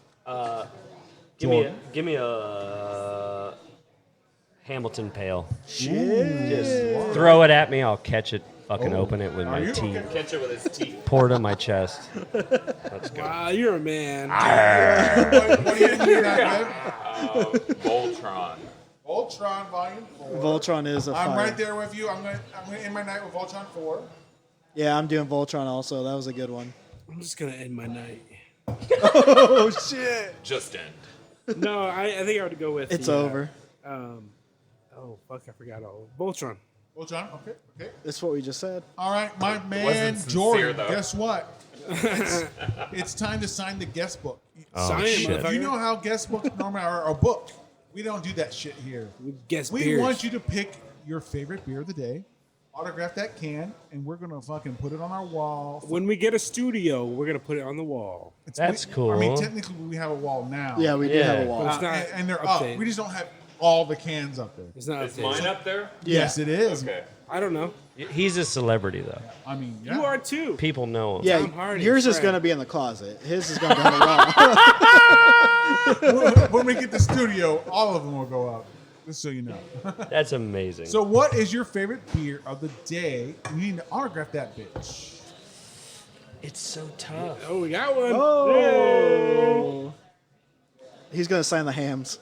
Give me a Hamilton Pale. Shit. Just throw it at me. I'll catch it. Fucking open it with Are my you? teeth. Okay. Catch it with his teeth. Pour it on my chest. Let's go. Wow, you're a man. What are you doing tonight, Voltron. Voltron Volume 4. Voltron is a fire. I'm right there with you. I'm gonna end my night with Voltron 4. Yeah, I'm doing Voltron also. That was a good one. I'm just gonna end my night. Oh, shit. Just end. No, I think I would go with. It's the, over. Oh fuck! I forgot all. Voltron. Voltron, okay. That's what we just said. All right, my man wasn't sincere, Jordan. though. Guess what? It's time to sign the guest book. Sign it, shit. motherfucker. You know how guest books normally are a book. We don't do that shit here. Guess We beers. want you to pick your favorite beer of the day, autograph that can, and we're gonna fucking put it on our wall. When we get a studio, we're gonna put it on the wall. That's cool. I mean, technically, we have a wall now. Yeah, we do Yeah. have a wall. It's not and they're up. updated. We just don't have all the cans up there. It's not. Is updated. mine up there? Yes, it is. Okay. I don't know. He's a celebrity though. I mean, yeah. You are too. People know him. Yeah, Tom Hardy, yours is Fred. going to be in the closet. His is going to be on the wall. When we get the studio, all of them will go up. Just so you know. That's amazing. So, what is your favorite beer of the day? You need to autograph that bitch. it's so tough. Oh, we got one. Oh. He's going to sign the hams.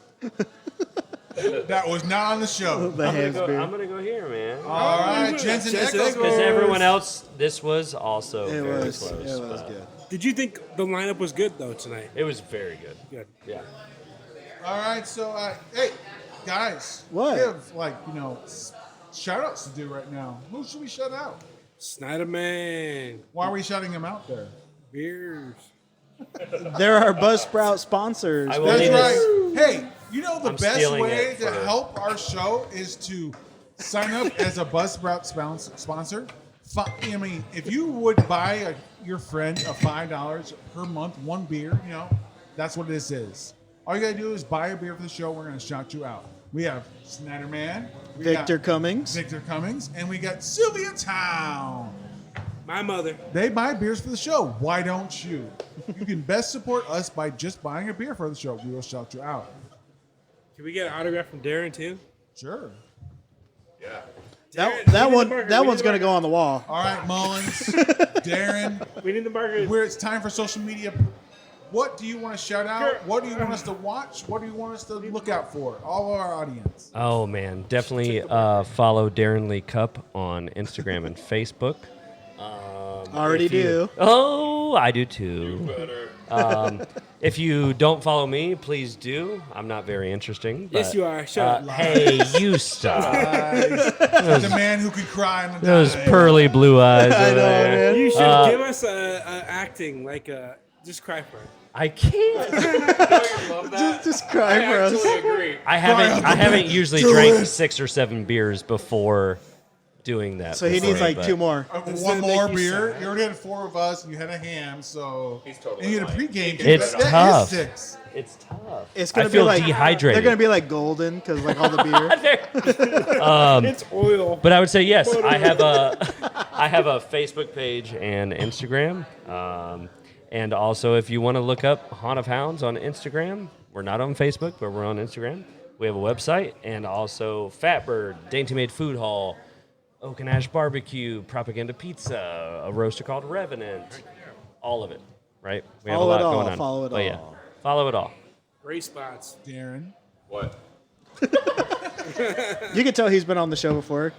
That was not on the show. The hams beer. I'm gonna go here, man. All right, Jensen Jensen Echoes. Because everyone else, this was also It very was, close. it was but good. Did you think the lineup was good though tonight? It was very good. Good. Yeah. All right, so hey, guys, What? We have shout outs to do right now. Who should we shout out? Snyderman. Why are we shouting him out there? Beers. There are Buzzsprout sponsors. I will That's need right. Hey, you know the I'm best stealing way it to for- help our show is to sign up as a Buzzsprout sponsor. I mean, if you would buy your friend a $5 per month, one beer, that's what this is. All you gotta do is buy a beer for the show. We're gonna shout you out. We have Snyderman, Victor Cummings. and we got Sylvia Town. My mother. They buy beers for the show. Why don't you? You can best support us by just buying a beer for the show. We will shout you out. Can we get an autograph from Darren too? Sure. Yeah. That one's gonna go on the wall. All right, Mullins, Darren. We need the marker. Where it's time for social media. What do you want to shout out? What do you want us to watch? What do you want us to look out for? All of our audience. Oh man, definitely follow Darren Lee Cup on Instagram and Facebook. Already do. Oh, I do too. If you don't follow me, please do. I'm not very interesting. Yes, you are. Shut up. Hey, you stop. The man who could cry on the Those dime. pearly blue eyes. I over know, there. man. You should give us a acting like just cry for it. I can't. Love that. Just cry for us. Absolutely agree. I haven't usually drank 6 or 7 beers before doing that. So he before, needs like but- 2 more. One more make you beer. sad. You already had 4 of us, and you had a ham, so He's totally and you had a lying. pregame. It's That is tough. 6. It's tough. It's gonna I be feel like dehydrated. They're gonna be like golden because like all the beer. It's oil. But I would say yes. I have a Facebook page and Instagram. And also, if you want to look up Haunt of Hounds on Instagram, we're not on Facebook, but we're on Instagram. We have a website, and also Fatbird, Dainty Made Food Hall, Oak and Ash Barbecue, Propaganda Pizza, a roaster called Revenant. All of it, right? We have Follow a lot it all, going on. follow it But yeah, all. follow it all. Great spots. Darren. What? You can tell he's been on the show before.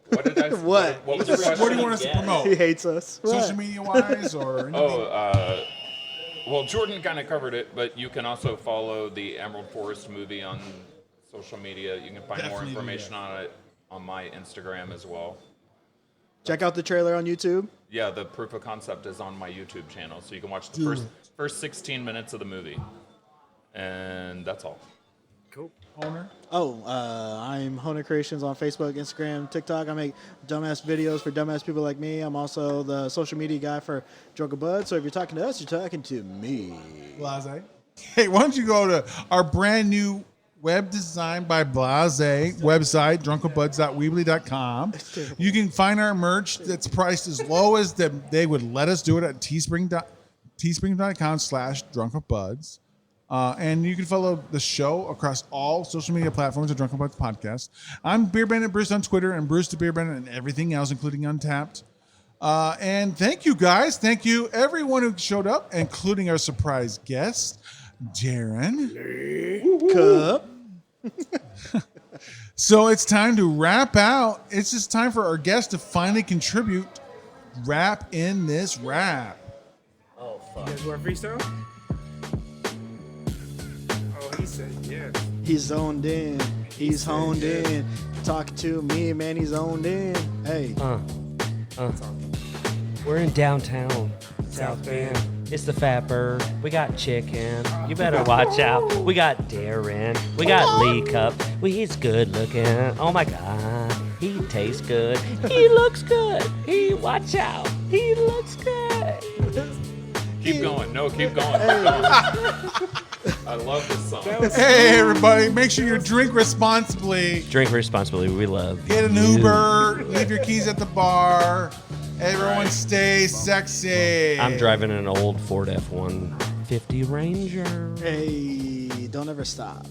What did I? What? What was the question? What do you want us to He promote? hates us. Social What? media wise or anything? Well, Jordan kind of covered it, but you can also follow the Emerald Forest movie on social media. You can find more Definitely do information on it on my Instagram as well. Check out the trailer on YouTube. Yeah, the proof of concept is on my YouTube channel, so you can watch the first 16 minutes of the movie, and that's all. Cool. Owner. Oh, I'm Hona Creations on Facebook, Instagram, TikTok. I make dumbass videos for dumbass people like me. I'm also the social media guy for Drunken Bud. So if you're talking to us, you're talking to me. Blase. Hey, why don't you go to our brand new web design by Blase website, drunkenbuds.weebly.com. You can find our merch that's priced as low as they would let us do it at teespring.com/drunkenbuds. And you can follow the show across all social media platforms of Drunken Buds Podcast. I'm Beer Bandit Bruce on Twitter and Bruce the Beer Bandit and everything else, including Untapped. And thank you, guys. Thank you, everyone who showed up, including our surprise guest, Darren. Cup. So it's time to wrap out. It's just time for our guest to finally contribute. Rap in this rap. Oh, You guys want freestyle? Oh, he said yes. He's zoned in. He's honed in. Talking to me, man. He's zoned in. Hey. We're in downtown South Bend. It's the Fat Bird. We got chicken. You better watch out. We got Darren. We got Lee Cup. He's good looking. Oh my God. He tastes good. He looks good. Watch out. He looks good. Keep going. No, keep going. Keep going. I love this song. Hey, everybody. Make sure you drink responsibly. Drink responsibly. We love Get an you. Uber. Leave your keys at the bar. Everyone stay sexy. I'm driving an old Ford F-150 Ranger. Hey. Don't ever stop.